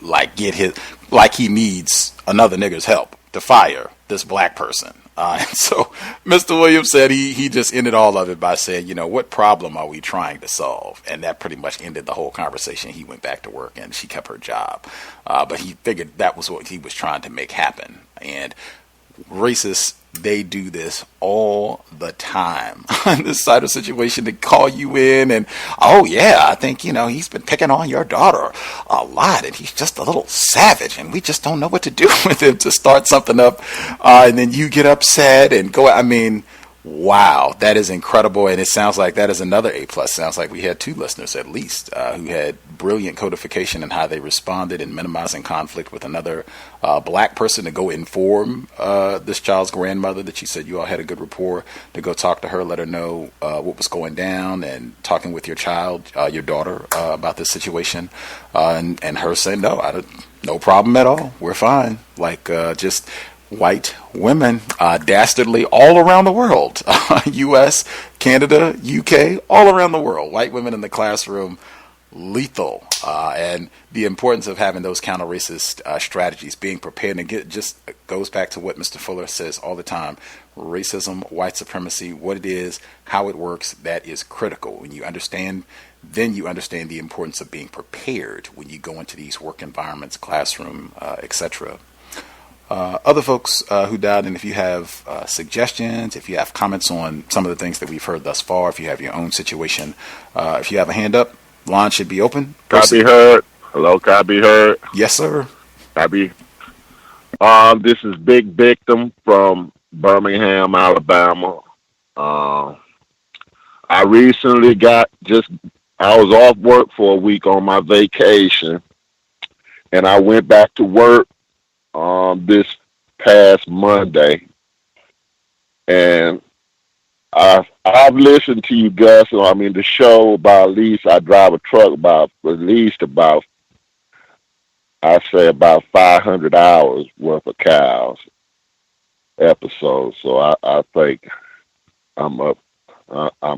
he needs another nigger's help to fire this black person. And so Mr. Williams said he just ended all of it by saying, what problem are we trying to solve? And that pretty much ended the whole conversation. He went back to work and she kept her job. But he figured that was what he was trying to make happen. And racist they do this all the time. This side of situation, to call you in and, oh yeah, I think, he's been picking on your daughter a lot and he's just a little savage and we just don't know what to do with him, to start something up. And then you get upset and go, wow, that is incredible. And it sounds like that is another A+. Sounds like we had 2 listeners at least who had brilliant codification in how they responded in minimizing conflict with another black person to go inform this child's grandmother that you said you all had a good rapport, to go talk to her, let her know what was going down, and talking with your child, your daughter, about this situation, and her saying, no problem at all. We're fine. Just white women, dastardly, all around the world, U.S., Canada, UK, all around the world. White women in the classroom, lethal, and the importance of having those counter-racist strategies, being prepared. And just goes back to what Mr. Fuller says all the time: racism, white supremacy, what it is, how it works. That is critical. When you understand, then you understand the importance of being prepared when you go into these work environments, classroom, etc. Other folks who dialed in, if you have suggestions, if you have comments on some of the things that we've heard thus far, if you have your own situation, if you have a hand up, line should be open. Can I be heard? Hello, can I be heard? Yes, sir. Can I be? This is Big Victim from Birmingham, Alabama. I recently I was off work for a week on my vacation, and I went back to work this past Monday, and I've listened to you, Gus. The show about, at least I drive a truck about 500 hours worth of cows episodes. So I think I'm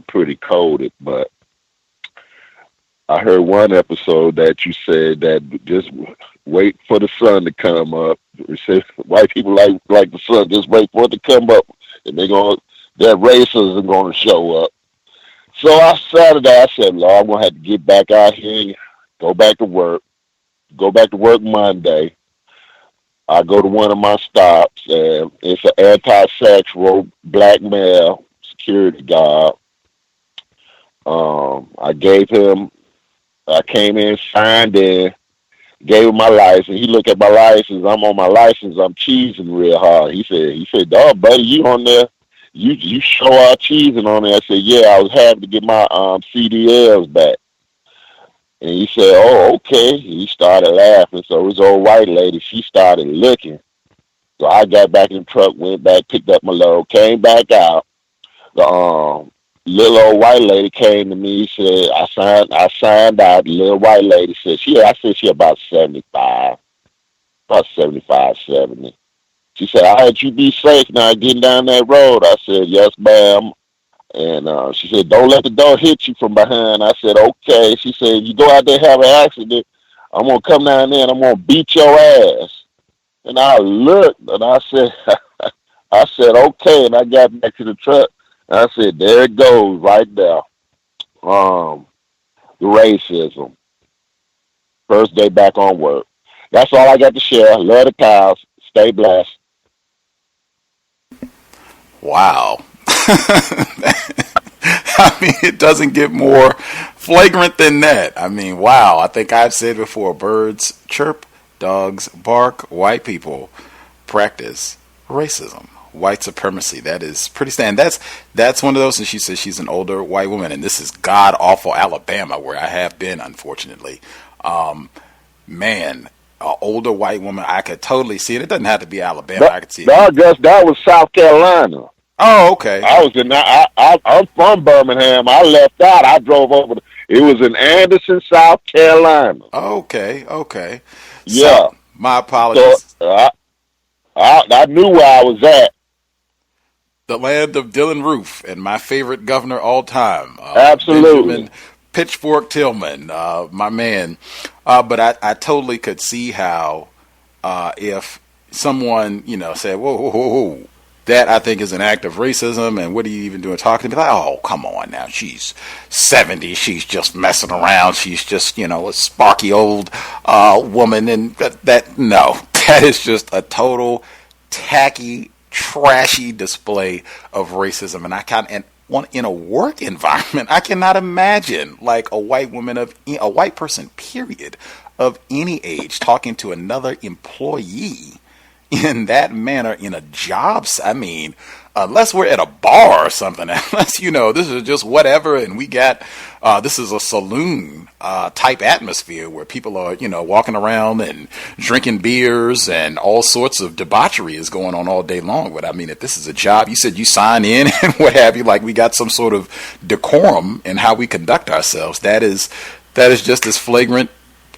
pretty coded, but I heard one episode that you said that just wait for the sun to come up. You said white people like the sun, just wait for it to come up, and that racism going to show up. So Saturday I said, Lord, I'm going to have to get back out here and go back to work. Go back to work Monday. I go to one of my stops, and it's an anti-sexual black male security guard. I came in, signed in, gave him my license. He looked at my license. I'm on my license. I'm cheesing real hard. He said, dog, buddy, you on there? You show our cheesing on there. I said, yeah, I was happy to get my CDLs back. And he said, oh, okay. He started laughing. So his old white lady, she started looking. So I got back in the truck, went back, picked up my load, came back out. The little old white lady came to me. Said, I signed out. The little white lady said, I said she about 75, 70. She said, I heard you be safe now getting down that road. I said, yes, ma'am. And she said, don't let the door hit you from behind. I said, okay. She said, you go out there and have an accident, I'm going to come down there and I'm going to beat your ass. And I looked and I said, okay. And I got back to the truck. And I said, there it goes right there. The racism. First day back on work. That's all I got to share. Love the cows. Stay blessed. Wow. It doesn't get more flagrant than that. Wow. I think I've said before, birds chirp, dogs bark, white people practice racism, white supremacy. That is pretty standard. That's one of those, and she says she's an older white woman, and this is god-awful Alabama, where I have been, unfortunately. An older white woman, I could totally see it. It doesn't have to be Alabama. I could see it. No, Gus, that was South Carolina. Oh, okay. I'm from Birmingham. I left out. I drove over. It was in Anderson, South Carolina. Okay. Yeah. So, my apologies. So, I knew where I was at. The land of Dylan Roof and my favorite governor all time. Absolutely. Benjamin Pitchfork Tillman, my man. But I totally could see how if someone, said, whoa, that I think is an act of racism, and what are you even doing talking to me? Like, oh, come on now, she's 70, she's just messing around, she's just, a sparky old woman, and that is just a total tacky trashy display of racism. And in a work environment, I cannot imagine like a white person, period, of any age talking to another employee in that manner in a job. I mean, unless we're at a bar or something, unless, this is just whatever, and we got, this is a saloon type atmosphere where people are, walking around and drinking beers and all sorts of debauchery is going on all day long. But I mean, if this is a job, you said you sign in and what have you, like we got some sort of decorum in how we conduct ourselves. That is just as flagrant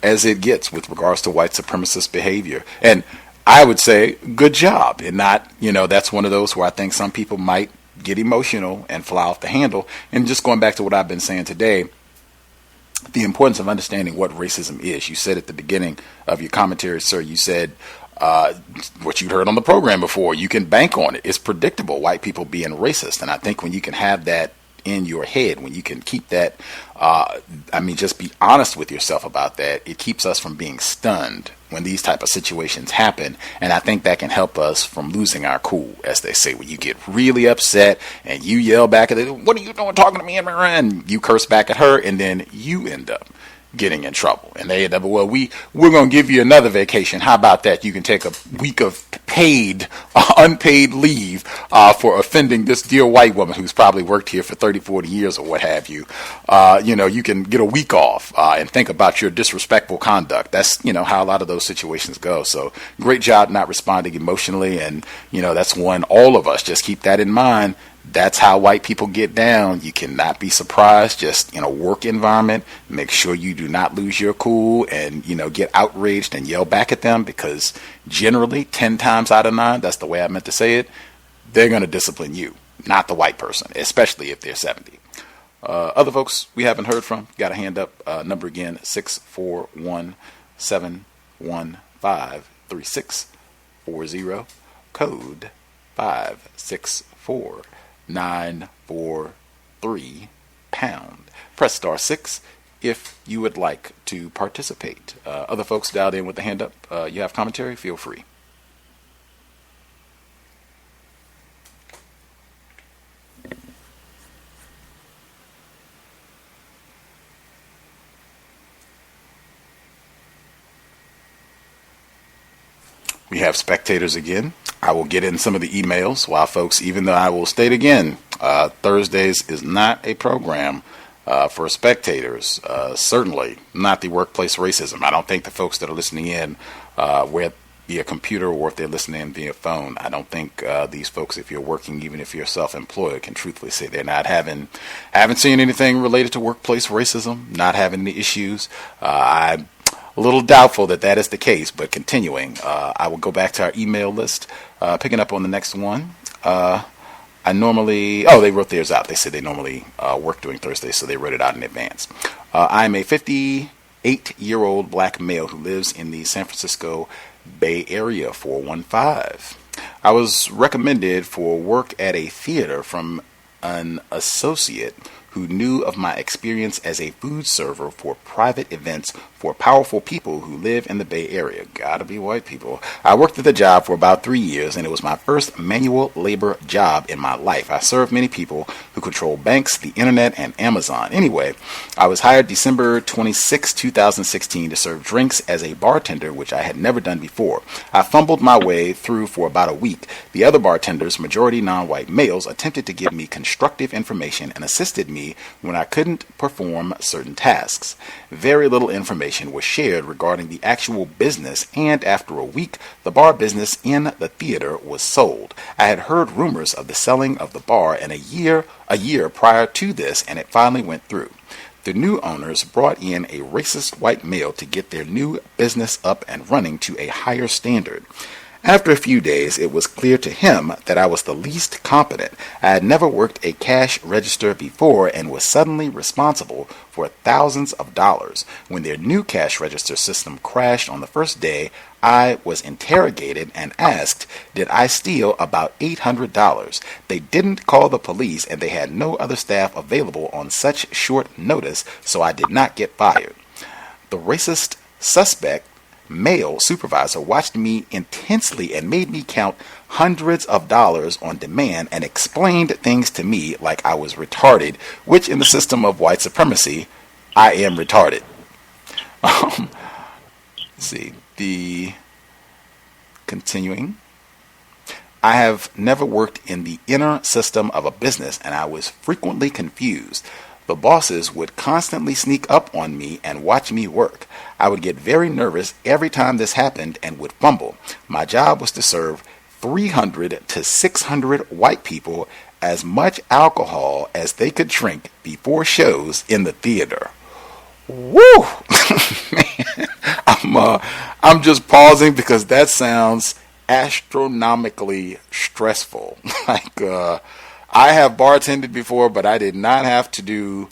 as it gets with regards to white supremacist behavior. And I would say good job, and not, that's one of those where I think some people might get emotional and fly off the handle. And just going back to what I've been saying today, the importance of understanding what racism is. You said at the beginning of your commentary, sir, you said what you'd heard on the program before, you can bank on it. It's predictable, white people being racist. And I think when you can have that in your head, when you can keep that, just be honest with yourself about that, it keeps us from being stunned when these type of situations happen. And I think that can help us from losing our cool, as they say, when you get really upset and you yell back at it, what are you doing talking to me? And you curse back at her, and then you end up getting in trouble. And they end up, well, we're going to give you another vacation. How about that? You can take a week of unpaid leave for offending this dear white woman who's probably worked here for 30, 40 years or what have you. You can get a week off and think about your disrespectful conduct. That's, how a lot of those situations go. So great job not responding emotionally. And, that's one, all of us just keep that in mind. That's how white people get down. You cannot be surprised. Just in a work environment, make sure you do not lose your cool and, get outraged and yell back at them, because generally 10 times out of 9, that's the way I meant to say it, they're going to discipline you, not the white person, especially if they're 70. Other folks we haven't heard from, got a hand up. Number again, 641-715-3640, code 564-943 pound. Press star 6 if you would like to participate. Other folks dialed in with the hand up, you have commentary, feel free. We have spectators again. I will get in some of the emails while folks, even though I will state again, Thursdays is not a program for spectators. Certainly not the workplace racism. I don't think the folks that are listening in via computer, or if they're listening in via phone, I don't think these folks, if you're working, even if you're self-employed, can truthfully say they're not haven't seen anything related to workplace racism, not having any issues. I'm a little doubtful that is the case, but continuing, I will go back to our email list, picking up on the next one. They wrote theirs out. They said they normally work during Thursdays, so they wrote it out in advance. I'm a 58-year-old black male who lives in the San Francisco Bay Area, 415. I was recommended for work at a theater from an associate who knew of my experience as a food server for private events for powerful people who live in the Bay Area. Gotta be white people. I worked at the job for about 3 years, and it was my first manual labor job in my life. I served many people who control banks, the internet, and Amazon. Anyway, I was hired December 26, 2016 to serve drinks as a bartender, which I had never done before. I fumbled my way through for about a week. The other bartenders, majority non-white males, attempted to give me constructive information and assisted me when I couldn't perform certain tasks. Very little information was shared regarding the actual business, and after a week, the bar business in the theater was sold. I had heard rumors of the selling of the bar in a year prior to this, and it finally went through. The new owners brought in a racist white male to get their new business up and running to a higher standard. After a few days, it was clear to him that I was the least competent. I had never worked a cash register before and was suddenly responsible for thousands of dollars. When their new cash register system crashed on the first day, I was interrogated and asked, did I steal about $800? They didn't call the police, and they had no other staff available on such short notice, so I did not get fired. The racist suspect male supervisor watched me intensely and made me count hundreds of dollars on demand and explained things to me like I was retarded, which in the system of white supremacy, I am retarded. Let's see, continuing. I have never worked in the inner system of a business, and I was frequently confused. The bosses would constantly sneak up on me and watch me work. I would get very nervous every time this happened and would fumble. My job was to serve 300 to 600 white people as much alcohol as they could drink before shows in the theater. Woo! Man, I'm just pausing because that sounds astronomically stressful. I have bartended before, but I did not have to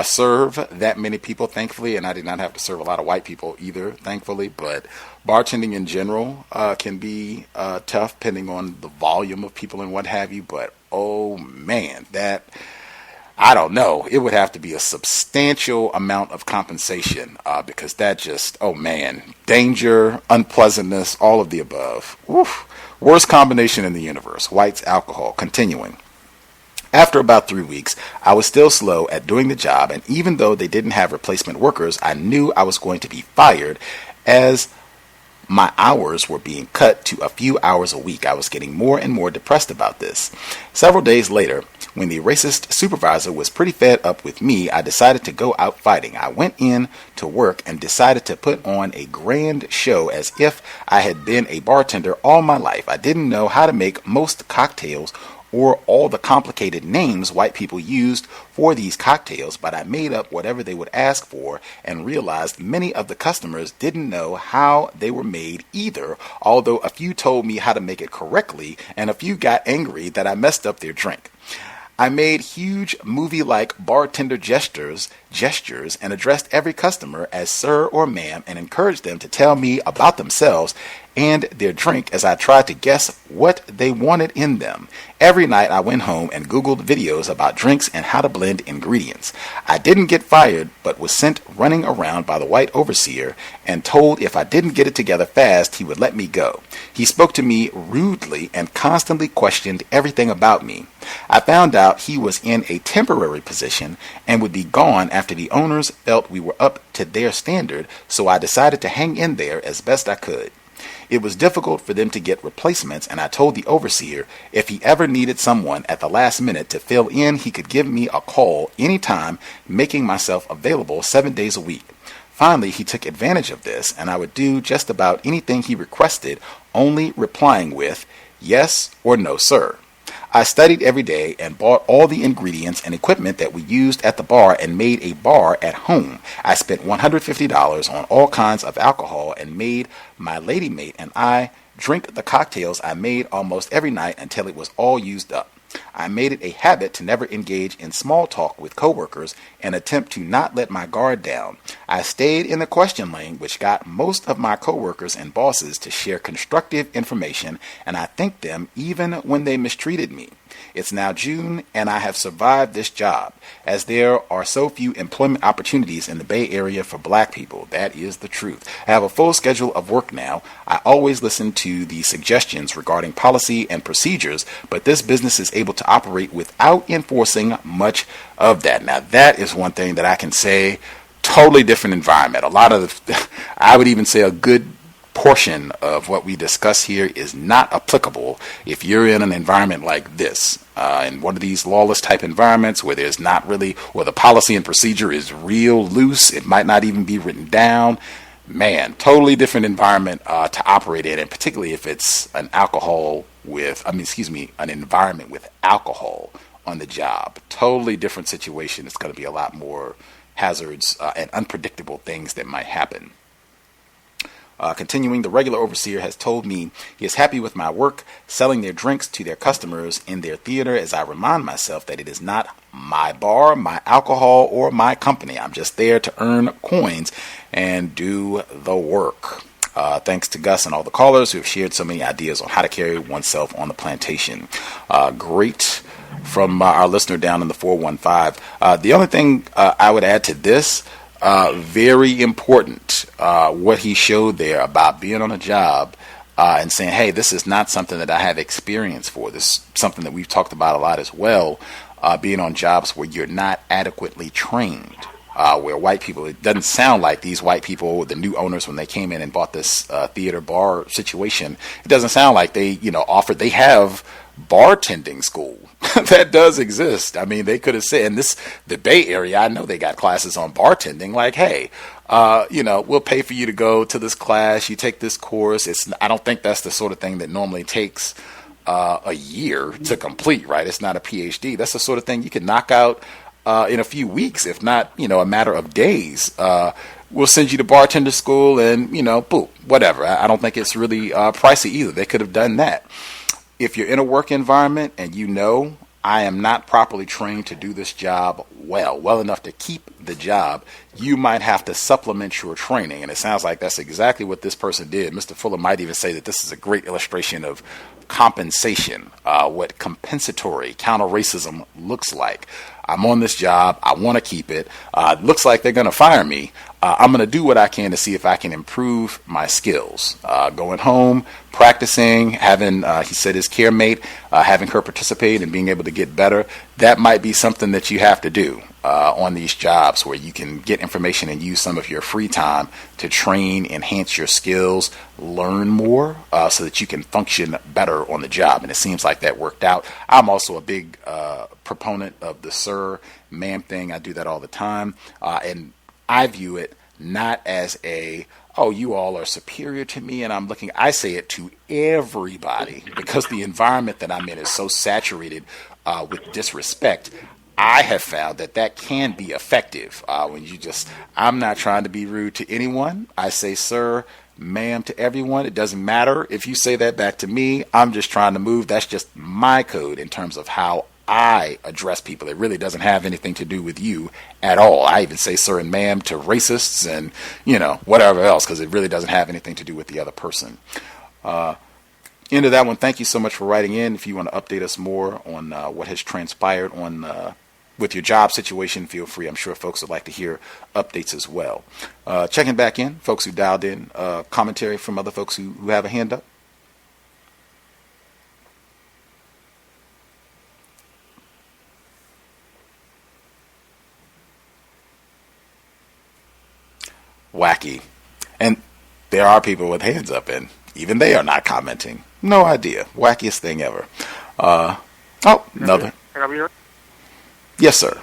serve that many people, thankfully, and I did not have to serve a lot of white people either, thankfully. But bartending in general can be tough, depending on the volume of people and what have you. But oh man, I don't know. It would have to be a substantial amount of compensation because that just, oh man, danger, unpleasantness, all of the above. Oof. Worst combination in the universe, whites, alcohol. Continuing. After about 3 weeks, I was still slow at doing the job, and even though they didn't have replacement workers, I knew I was going to be fired as my hours were being cut to a few hours a week. I was getting more and more depressed about this. Several days later, when the racist supervisor was pretty fed up with me, I decided to go out fighting. I went in to work and decided to put on a grand show as if I had been a bartender all my life. I didn't know how to make most cocktails or all the complicated names white people used for these cocktails, but I made up whatever they would ask for and realized many of the customers didn't know how they were made either, although a few told me how to make it correctly and a few got angry that I messed up their drink. I made huge movie-like bartender gestures and addressed every customer as sir or ma'am and encouraged them to tell me about themselves and their drink as I tried to guess what they wanted in them. Every night I went home and Googled videos about drinks and how to blend ingredients. I didn't get fired, but was sent running around by the white overseer and told if I didn't get it together fast, he would let me go. He spoke to me rudely and constantly questioned everything about me. I found out he was in a temporary position and would be gone after the owners felt we were up to their standard, so I decided to hang in there as best I could. It was difficult for them to get replacements, and I told the overseer if he ever needed someone at the last minute to fill in, he could give me a call anytime, making myself available 7 days a week. Finally, he took advantage of this, and I would do just about anything he requested, only replying with, "Yes" or "No, sir." I studied every day and bought all the ingredients and equipment that we used at the bar and made a bar at home. I spent $150 on all kinds of alcohol and made my lady mate and I drink the cocktails I made almost every night until it was all used up. I made it a habit to never engage in small talk with coworkers and attempt to not let my guard down. I stayed in the question lane, which got most of my coworkers and bosses to share constructive information, and I thanked them even when they mistreated me. It's now June, and I have survived this job, as there are so few employment opportunities in the Bay Area for black people. That is the truth. I have a full schedule of work now. I always listen to the suggestions regarding policy and procedures, but this business is able to operate without enforcing much of that. Now, that is one thing that I can say, totally different environment. I would even say a good portion of what we discuss here is not applicable if you're in an environment like this, in one of these lawless type environments where there's not really, or the policy and procedure is real loose. It might not even be written down. Man, totally different environment to operate in, and particularly if it's an environment with alcohol on the job. Totally different situation. It's going to be a lot more hazards and unpredictable things that might happen. Continuing, the regular overseer has told me he is happy with my work, selling their drinks to their customers in their theater, as I remind myself that it is not my bar, my alcohol, or my company. I'm just there to earn coins and do the work. Thanks to Gus and all the callers who have shared so many ideas on how to carry oneself on the plantation. Great from our listener down in the 415. The only thing I would add to this, Very important what he showed there about being on a job and saying, hey, this is not something that I have experience for. This is something that we've talked about a lot as well, being on jobs where you're not adequately trained. Where white people, it doesn't sound like these white people, the new owners, when they came in and bought this theater bar situation, it doesn't sound like they, they have bartending school. That does exist. I mean, they could have said, in the Bay Area, I know they got classes on bartending, like, hey, we'll pay for you to go to this class, you take this course. I don't think that's the sort of thing that normally takes a year to complete, right? It's not a PhD. That's the sort of thing you can knock out in a few weeks, if not, a matter of days. We'll send you to bartender school and, boom, whatever. I don't think it's really pricey either. They could have done that. If you're in a work environment and I am not properly trained to do this job well enough to keep the job, you might have to supplement your training. And it sounds like that's exactly what this person did. Mr. Fuller might even say that this is a great illustration of compensation, what compensatory counter-racism looks like. I'm on this job. I want to keep it. Looks like they're going to fire me. I'm going to do what I can to see if I can improve my skills. Going home, practicing, having, he said, his care mate, having her participate and being able to get better. That might be something that you have to do on these jobs, where you can get information and use some of your free time to train, enhance your skills, learn more, so that you can function better on the job. And it seems like that worked out. I'm also a big proponent of the sir, ma'am thing. I do that all the time. And I view it not as you all are superior to me and I'm looking. I say it to everybody, because the environment that I'm in is so saturated with disrespect. I have found that can be effective when I'm not trying to be rude to anyone. I say sir, ma'am to everyone. It doesn't matter if you say that back to me. I'm just trying to move. That's just my code in terms of how I address people. It really doesn't have anything to do with you at all. I even say sir and ma'am to racists and, whatever else, because it really doesn't have anything to do with the other person. End of that one. Thank you so much for writing in. If you want to update us more on what has transpired with your job situation, feel free. I'm sure folks would like to hear updates as well. Checking back in, folks who dialed in, commentary from other folks who have a hand up. Wacky. And there are people with hands up, and even they are not commenting. No idea. Wackiest thing ever. Another. Can I be heard? Yes, sir.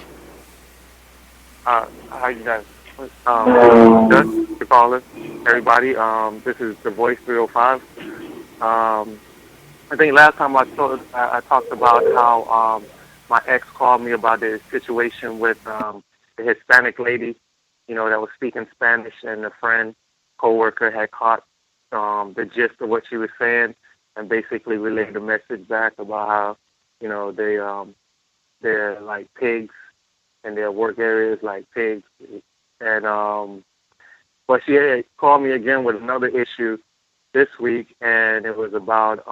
How you guys? Gus, the caller, everybody. This is the Voice 305. I think last time I talked about how my ex called me about the situation with the Hispanic lady, that was speaking Spanish, and a coworker had caught the gist of what she was saying, and basically relayed the message back about how, they're like pigs, and their work areas like pigs. And but she had called me again with another issue this week, and it was about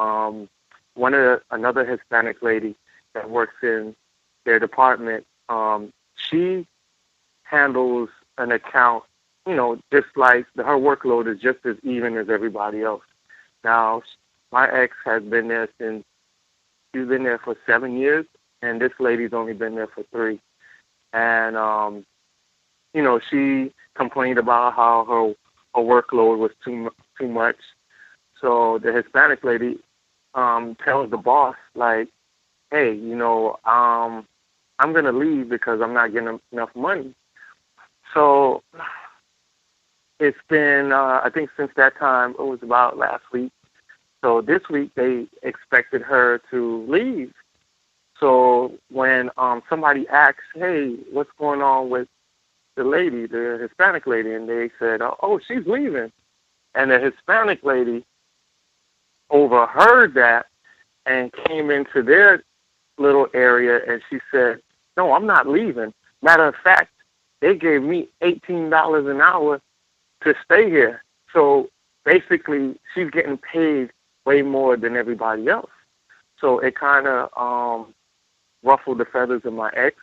another Hispanic lady that works in their department. She handles an account, just like her workload is just as even as everybody else. Now, my ex has been there she's been there for 7 years, and this lady's only been there for 3. And, she complained about how her workload was too much. So the Hispanic lady tells the boss, like, hey, I'm going to leave because I'm not getting enough money. So it's been, I think since that time, it was about last week. So this week they expected her to leave. So when somebody asks, hey, what's going on with the lady, the Hispanic lady, and they said, oh, she's leaving. And the Hispanic lady overheard that and came into their little area, and she said, no, I'm not leaving. Matter of fact, they gave me $18 an hour to stay here. So basically, she's getting paid way more than everybody else. So it kind of ruffled the feathers of my ex.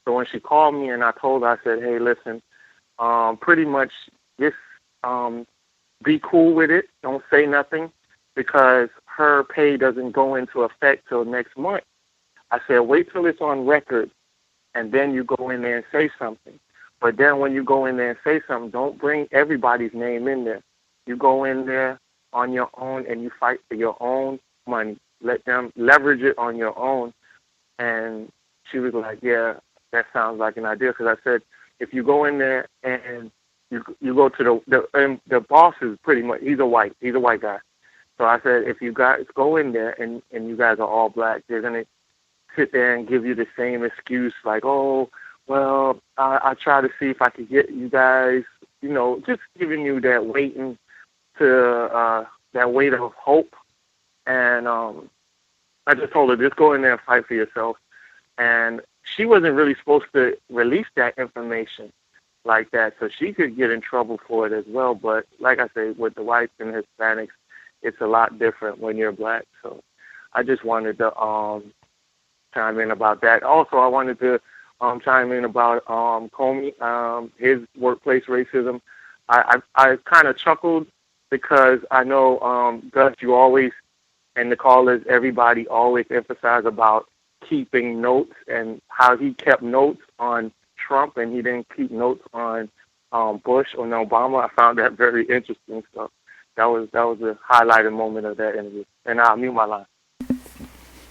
So when she called me and I told her, I said, hey, listen, pretty much just be cool with it. Don't say nothing because her pay doesn't go into effect till next month. I said, wait till it's on record, and then you go in there and say something. But then when you go in there and say something, don't bring everybody's name in there. You go in there on your own and you fight for your own money. Let them leverage it on your own. And she was like, yeah, that sounds like an idea. Because I said, if you go in there and you go to the boss is pretty much, he's a white guy. So I said, if you guys go in there and you guys are all black, they're going to sit there and give you the same excuse like, oh, well, I try to see if I could get you guys, just giving you that waiting to that weight of hope. And I just told her, just go in there and fight for yourself. And she wasn't really supposed to release that information like that, so she could get in trouble for it as well. But like I say, with the whites and Hispanics, it's a lot different when you're black. So I just wanted to chime in about that. Also, I wanted to chime in about Comey, his workplace racism. I kind of chuckled because I know, Gus, you always, and the callers, everybody always emphasize about keeping notes and how he kept notes on Trump and he didn't keep notes on Bush or Obama. I found that very interesting. So that was a highlighted moment of that interview. And I'll mute my line.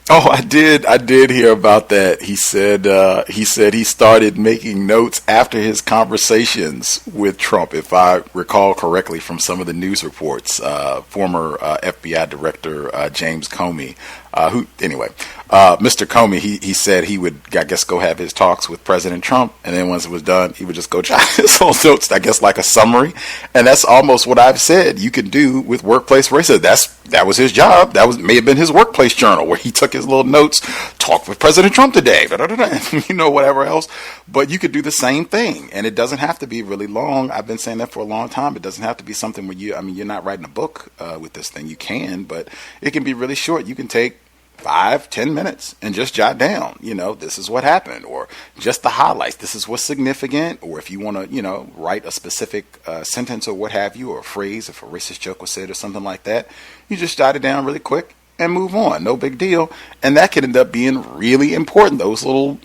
Oh, I did hear about that. He said he started making notes after his conversations with Trump, if I recall correctly from some of the news reports. Former FBI Director James Comey, Mr. Comey, he said he would, I guess, go have his talks with President Trump, and then once it was done, he would just go jot his whole notes, I guess, like a summary. And that's almost what I've said you can do with workplace racism. That was his job. May have been his workplace journal where he took his little notes, talked with President Trump today, whatever else. But you could do the same thing, and it doesn't have to be really long. I've been saying that for a long time. It doesn't have to be something where you're not writing a book with this thing. You can, but it can be really short. You can take 5-10 minutes and just jot down, this is what happened, or just the highlights. This is what's significant. Or if you want to, write a specific sentence or what have you, or a phrase, if a racist joke was said or something like that, you just jot it down really quick and move on. No big deal. And that could end up being really important. Those little,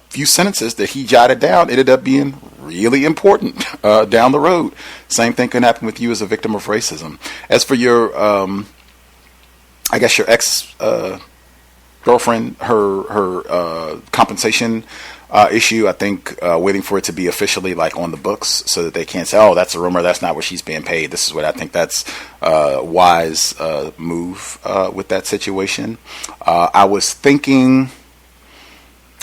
few sentences that he jotted down ended up being really important down the road. Same thing can happen with you as a victim of racism. As for your, I guess your ex girlfriend, her compensation issue, I think waiting for it to be officially like on the books so that they can't say, oh, that's a rumor, that's not what she's being paid. This is what I think that's a wise move with that situation. I was thinking,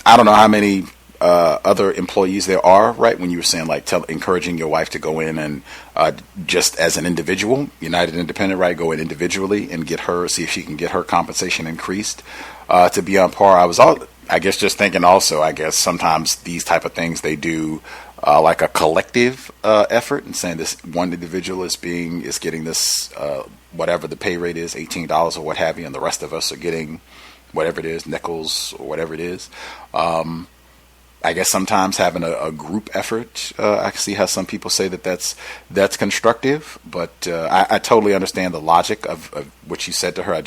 I don't know how many other employees there are, right? When you were saying like encouraging your wife to go in and just as an individual, United Independent, right? Go in individually and see if she can get her compensation increased to be on par. I was just thinking also, I guess sometimes these type of things they do like a collective effort, and saying this one individual is getting this whatever the pay rate is, $18 or what have you, and the rest of us are getting whatever it is, nickels or whatever it is. I guess sometimes having a group effort, I can see how some people say that's constructive, but I totally understand the logic of what you said to her.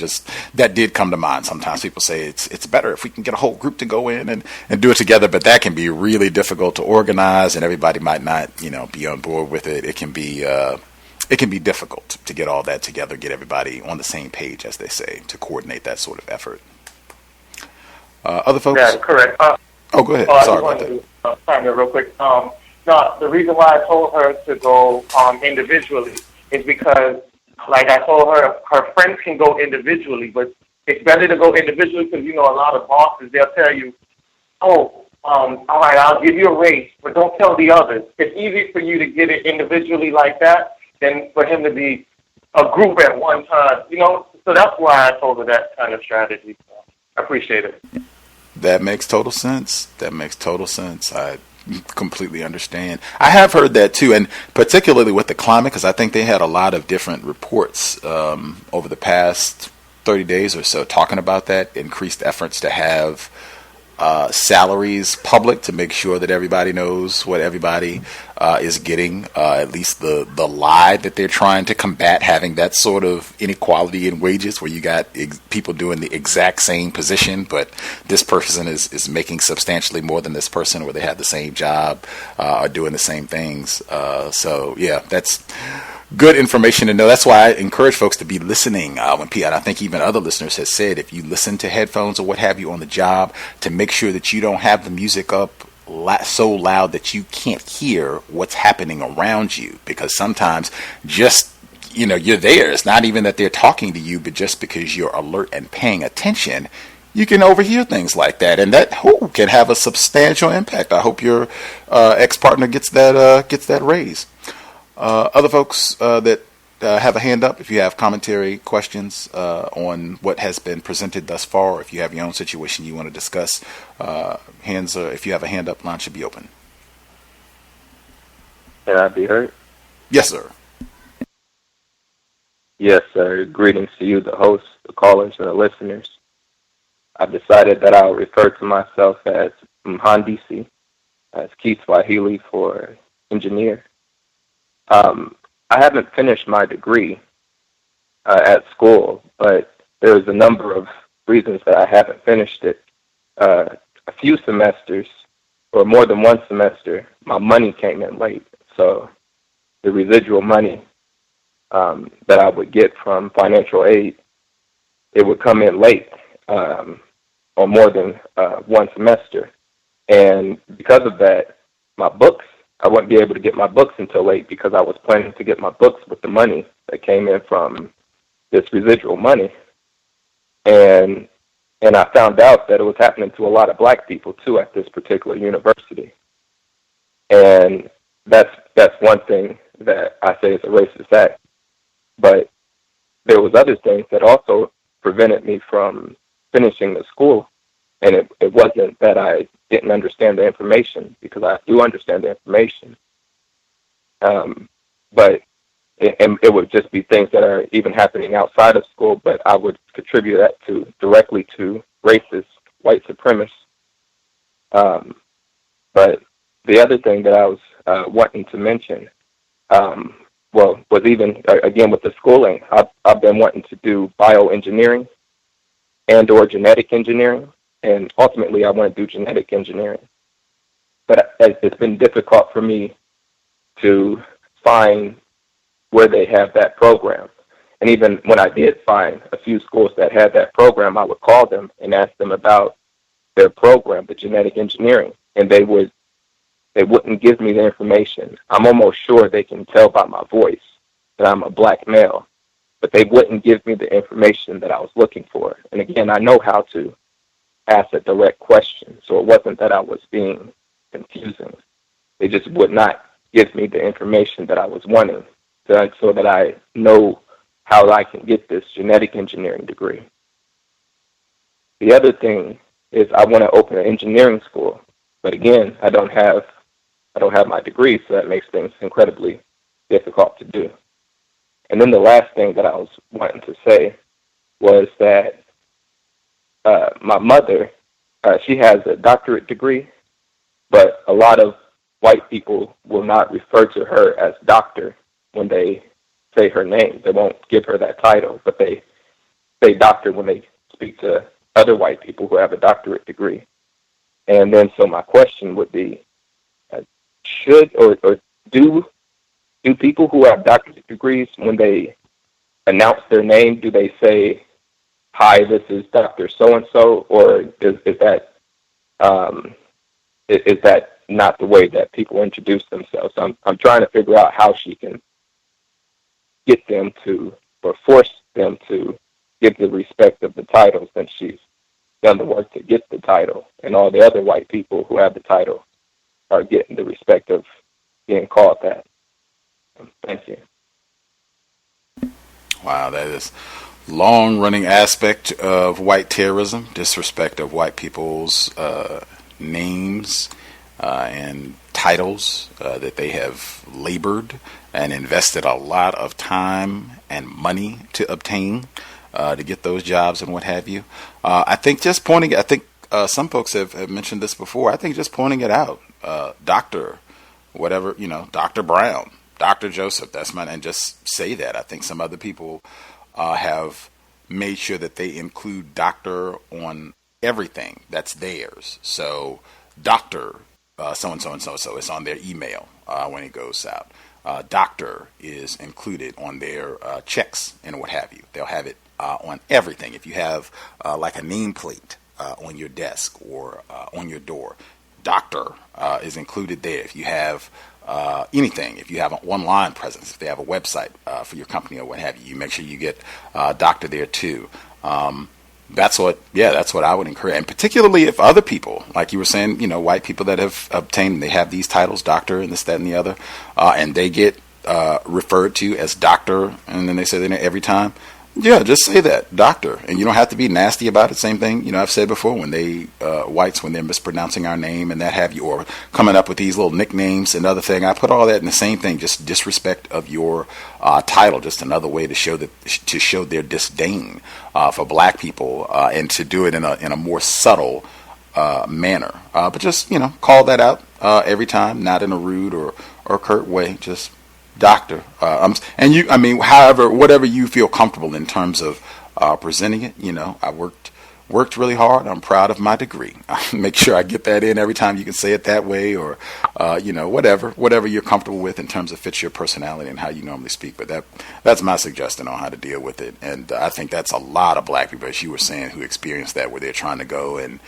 That did come to mind. Sometimes people say it's better if we can get a whole group to go in and do it together, but that can be really difficult to organize, and everybody might not, be on board with it. It can be difficult to get all that together, get everybody on the same page, as they say, to coordinate that sort of effort. Other folks? Yeah, correct. Oh, go ahead. Sorry about that. Chime in real quick. No, the reason why I told her to go individually is because, like I told her, her friends can go individually, but it's better to go individually because, a lot of bosses, they'll tell you, all right, I'll give you a raise, but don't tell the others. It's easy for you to get it individually like that than for him to be a group at one time, So that's why I told her that kind of strategy. So I appreciate it. That makes total sense. I completely understand. I have heard that too, and particularly with the climate, because I think they had a lot of different reports over the past 30 days or so talking about that, increased efforts to have salaries public to make sure that everybody knows what everybody is getting, at least the lie that they're trying to combat, having that sort of inequality in wages where you got people doing the exact same position, but this person is making substantially more than this person, where they have the same job, are doing the same things. So yeah, that's good information to know. That's why I encourage folks to be listening when and I think even other listeners have said, if you listen to headphones or what have you on the job, to make sure that you don't have the music up so loud that you can't hear what's happening around you, because sometimes just you're there. It's not even that they're talking to you, but just because you're alert and paying attention, you can overhear things like that, and that can have a substantial impact. I hope your ex-partner gets that raise. Other folks that have a hand up, if you have commentary, questions on what has been presented thus far, or if you have your own situation you want to discuss, if you have a hand up, line should be open. Can I be heard? Yes, sir. Yes, sir. Greetings to you, the host, the callers, and the listeners. I've decided that I'll refer to myself as Mhandisi, as Kiswahili for engineer. I haven't finished my degree at school, but there's a number of reasons that I haven't finished it. A few semesters, or more than one semester, my money came in late. So the residual money that I would get from financial aid, it would come in late on more than one semester. And because of that, my books, I wouldn't be able to get my books until late, because I was planning to get my books with the money that came in from this residual money. And I found out that it was happening to a lot of black people too at this particular university. And that's one thing that I say is a racist act. But there was other things that also prevented me from finishing the school. And it wasn't that I didn't understand the information, because I do understand the information. But it would just be things that are even happening outside of school, but I would contribute that directly to racist white supremacists. But the other thing that I was wanting to mention, was even, again, with the schooling, I've been wanting to do bioengineering and or genetic engineering. And ultimately, I want to do genetic engineering. But it's been difficult for me to find where they have that program. And even when I did find a few schools that had that program, I would call them and ask them about their program, the genetic engineering, and they wouldn't give me the information. I'm almost sure they can tell by my voice that I'm a black male, but they wouldn't give me the information that I was looking for. And again, I know how to ask a direct question, so it wasn't that I was being confusing. They just would not give me the information that I was wanting, so that I know how I can get this genetic engineering degree. The other thing is I want to open an engineering school, but again, I don't have my degree, so that makes things incredibly difficult to do. And then the last thing that I was wanting to say was that my mother, she has a doctorate degree, but a lot of white people will not refer to her as doctor when they say her name. They won't give her that title, but they say doctor when they speak to other white people who have a doctorate degree. And then so my question would be, should or do people who have doctorate degrees, when they announce their name, do they say, "Hi, this is Dr. So-and-so," or is that not the way that people introduce themselves? I'm trying to figure out how she can get them to, or force them to, give the respect of the title, since she's done the work to get the title, and all the other white people who have the title are getting the respect of being called that. Thank you. Wow, that is long-running aspect of white terrorism, disrespect of white people's names and titles that they have labored and invested a lot of time and money to obtain, to get those jobs and what have you. I think just pointing, some folks have mentioned this before. I think just pointing it out, Doctor, whatever, Dr. Brown, Dr. Joseph, that's mine, and just say that. I think some other people have made sure that they include doctor on everything that's theirs. So doctor, so and so and so, so it's on their email when it goes out. Doctor is included on their checks and what have you. They'll have it on everything. If you have like a nameplate on your desk or on your door, doctor is included there. If you have anything, if you have an online presence, if they have a website for your company or what have you, you make sure you get doctor there too. That's what I would encourage. And particularly if other people, like you were saying, white people that have obtained, they have these titles, doctor and this, that, and the other, and they get referred to as doctor, and then they say that every time. Yeah, just say that, doctor, and you don't have to be nasty about it. Same thing, I've said before, when whites, when they're mispronouncing our name and that have you, or coming up with these little nicknames and other thing, I put all that in the same thing, just disrespect of your title, just another way to show their disdain for black people, and to do it in a more subtle manner. But just, call that out every time, not in a rude or curt way, just doctor, and you, however, whatever you feel comfortable in terms of presenting it. I worked really hard. I'm proud of my degree. Make sure I get that in every time. You can say it that way, or whatever you're comfortable with in terms of fits your personality and how you normally speak. But that's my suggestion on how to deal with it. And I think that's a lot of black people, as you were saying, who experience that, where they're trying to go and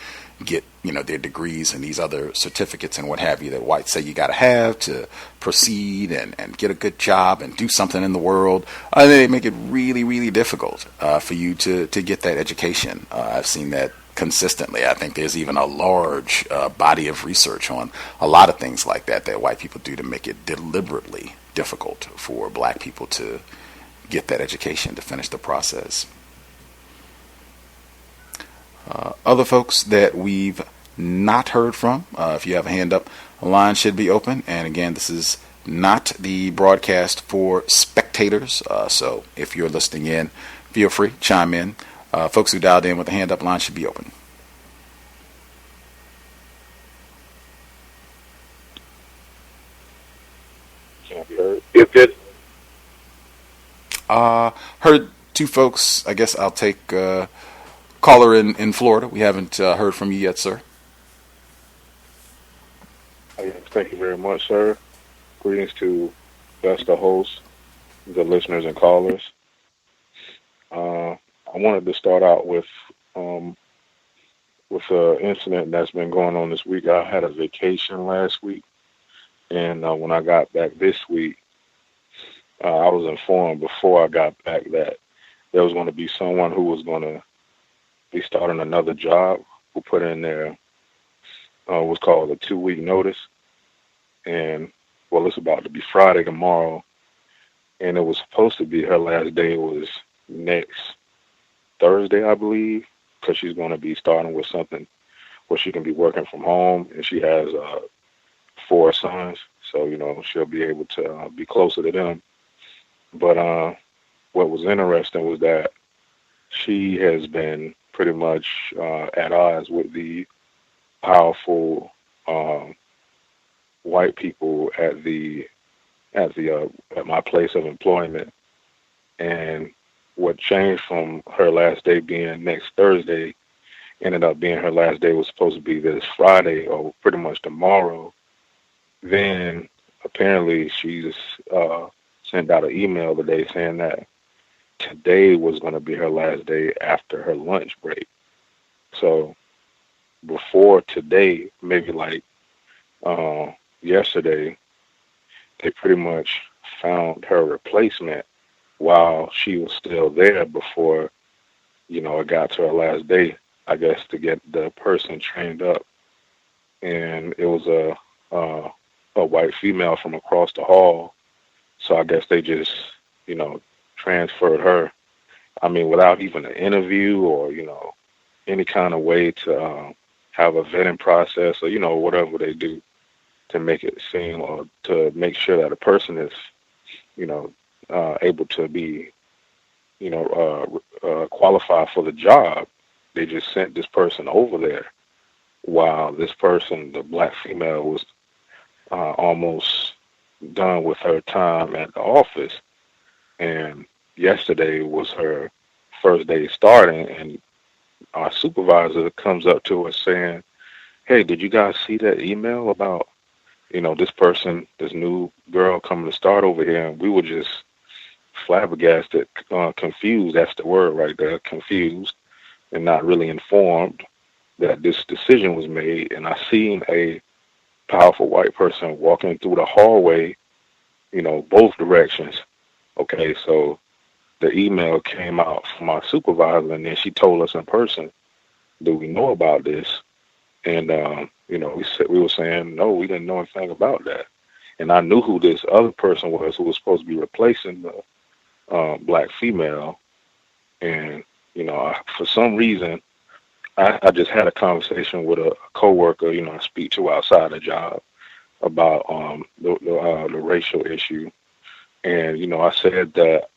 get their degrees and these other certificates and what have you that whites say you got to have to proceed and get a good job and do something in the world. They make it really, really difficult for you to get that education. I've seen that consistently. I think there's even a large body of research on a lot of things like that white people do to make it deliberately difficult for black people to get that education, to finish the process. Other folks that we've not heard from, if you have a hand up, the line should be open. And again, this is not the broadcast for spectators. So if you're listening in, feel free, chime in. Folks who dialed in with a hand up, line should be open. Can't be heard. If it heard two folks. I guess I'll take caller in Florida. We haven't heard from you yet, sir. Thank you very much, sir. Greetings to Gus, the host, the listeners and callers. I wanted to start out with an incident that's been going on this week. I had a vacation last week, and when I got back this week, I was informed before I got back that there was going to be someone who was going to be starting another job, who put in their what's called a 2-week notice. And well, it's about to be Friday tomorrow, and it was supposed to be her last day was next Thursday, I believe, because she's going to be starting with something where she can be working from home, and she has 4 sons, so she'll be able to be closer to them. But what was interesting was that she has been pretty much at odds with the powerful white people at my place of employment. And what changed from her last day being next Thursday ended up being her last day was supposed to be this Friday, or pretty much tomorrow. Then apparently she just sent out an email today saying that today was going to be her last day after her lunch break. So before today, maybe like yesterday, they pretty much found her replacement while she was still there before, it got to her last day, I guess, to get the person trained up. And it was a white female from across the hall. So I guess they just, transferred her, without even an interview or, any kind of way to have a vetting process or, whatever they do to make it seem or to make sure that a person is, able to be, qualified for the job. They just sent this person over there while this person, the black female, was almost done with her time at the office. And yesterday was her first day starting, and our supervisor comes up to us saying, "Hey, did you guys see that email about, this person, this new girl coming to start over here?" And we were just flabbergasted, confused. That's the word right there, confused, and not really informed that this decision was made. And I seen a powerful white person walking through the hallway, both directions. Okay, so the email came out from our supervisor, and then she told us in person, "Do we know about this?" And we were saying, "No, we didn't know anything about that." And I knew who this other person was, who was supposed to be replacing the black female. And for some reason, I just had a conversation with a coworker, I speak to outside the job, about the racial issue. And I said that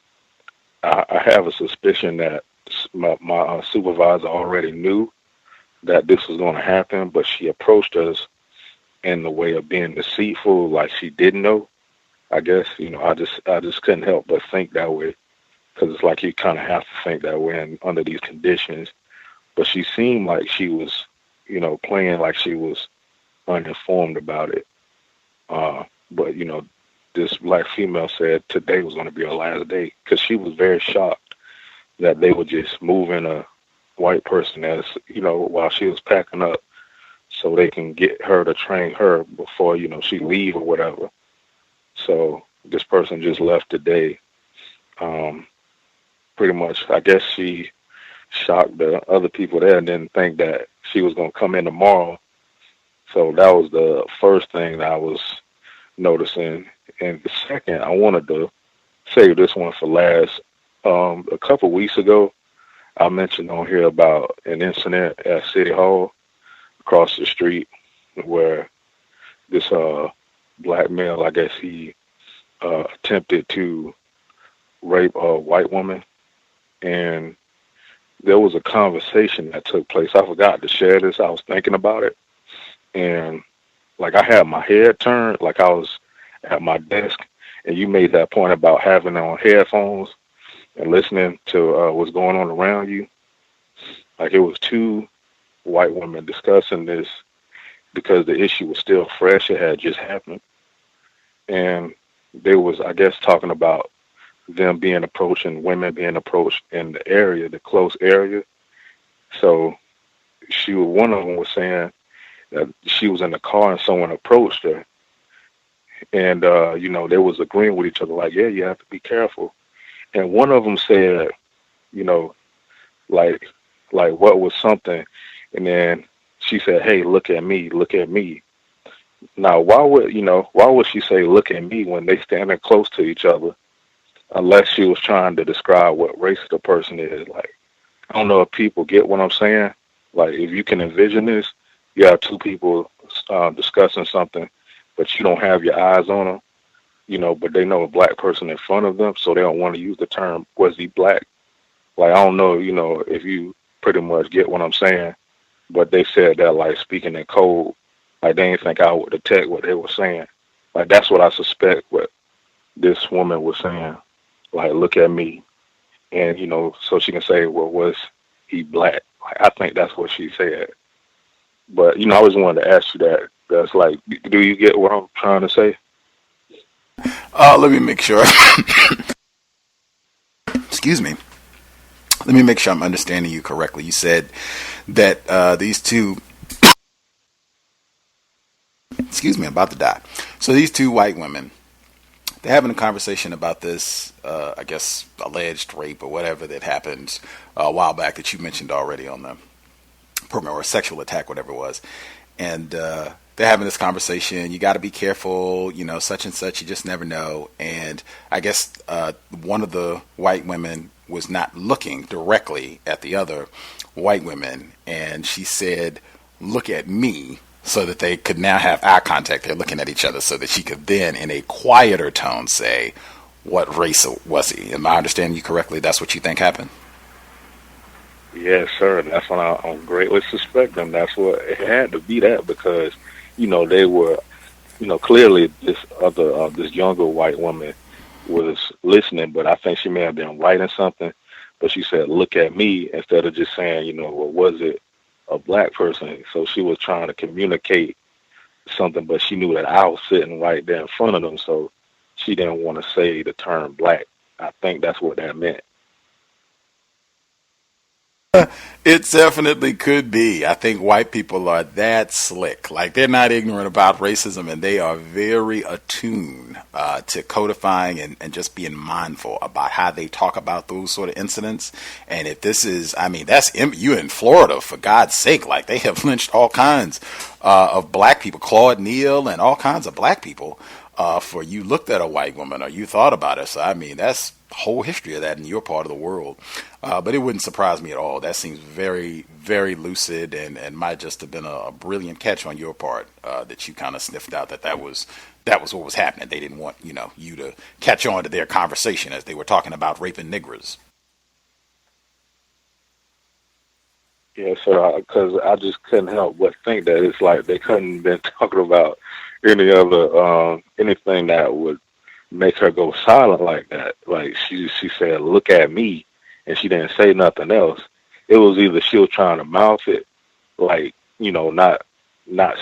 I have a suspicion that my supervisor already knew that this was going to happen, but she approached us in the way of being deceitful, like she didn't know. I guess I just couldn't help but think that way, because it's like you kind of have to think that way under these conditions. But she seemed like she was, playing like she was uninformed about it. But this black female said today was going to be her last day, because she was very shocked that they were just moving a white person as, while she was packing up, so they can get her to train her before, she leave or whatever. So this person just left today. Pretty much, I guess she shocked the other people there and didn't think that she was going to come in tomorrow. So that was the first thing that I was noticing. And the second, I wanted to save this one for last. A couple weeks ago, I mentioned on here about an incident at City Hall across the street where this black male, I guess he attempted to rape a white woman. And there was a conversation that took place. I forgot to share this. I was thinking about it. And like I had my head turned, like I was at my desk. And you made that point about having on headphones and listening to what's going on around you. Like it was two white women discussing this because the issue was still fresh. It had just happened. And they was, I guess, talking about them being approached and women being approached in the area, the close area. So one of them was saying that she was in the car and someone approached her. And, they was agreeing with each other, like, yeah, you have to be careful. And one of them said, like what was something? And then she said, "Hey, look at me, look at me." Now, why would she say, "Look at me," when they standing close to each other? Unless she was trying to describe what race the person is. Like, I don't know if people get what I'm saying. Like, if you can envision this, you have two people discussing something, but you don't have your eyes on them, but they know a black person in front of them, so they don't want to use the term, "Was he black?" Like, I don't know, if you pretty much get what I'm saying, but they said that, like, speaking in code, like, they didn't think I would detect what they were saying. Like, that's what I suspect what this woman was saying. Like, look at me. And, so she can say, well, was he black? Like, I think that's what she said. But, I always wanted to ask you that. That's like, do you get what I'm trying to say? Let me make sure. Excuse me. Let me make sure I'm understanding you correctly. You said that these two... Excuse me, I'm about to die. So these two white women, they're having a conversation about this, I guess, alleged rape or whatever that happened a while back that you mentioned already on the program, or sexual attack, whatever it was. And they're having this conversation. You got to be careful, such and such. You just never know. And I guess one of the white women was not looking directly at the other white women. And she said, "Look at me," so that they could now have eye contact. They're looking at each other so that she could then, in a quieter tone, say, "What race was he?" Am I understanding you correctly? That's what you think happened? Yes, sir. That's when I'm greatly suspecting. That's what it had to be, that because, they were, clearly this younger white woman was listening, but I think she may have been writing something. But she said, "Look at me," instead of just saying, well, was it a black person? So she was trying to communicate something, but she knew that I was sitting right there in front of them, so she didn't want to say the term black. I think that's what that meant. It definitely could be. I think white people are that slick. Like, they're not ignorant about racism, and they are very attuned to codifying and just being mindful about how they talk about those sort of incidents. And if this is, that's you in Florida, for God's sake. Like, they have lynched all kinds of black people, Claude Neal and all kinds of black people for you looked at a white woman or you thought about her. So, that's whole history of that in your part of the world. But it wouldn't surprise me at all. That seems very, very lucid and might just have been a brilliant catch on your part that you kind of sniffed out that was what was happening. They didn't want, you to catch on to their conversation as they were talking about raping niggers. Yeah, sir, because I just couldn't help but think that it's like they couldn't have been talking about any other, anything that would make her go silent like that. Like she said, "Look at me," and she didn't say nothing else. It was either she was trying to mouth it, like, not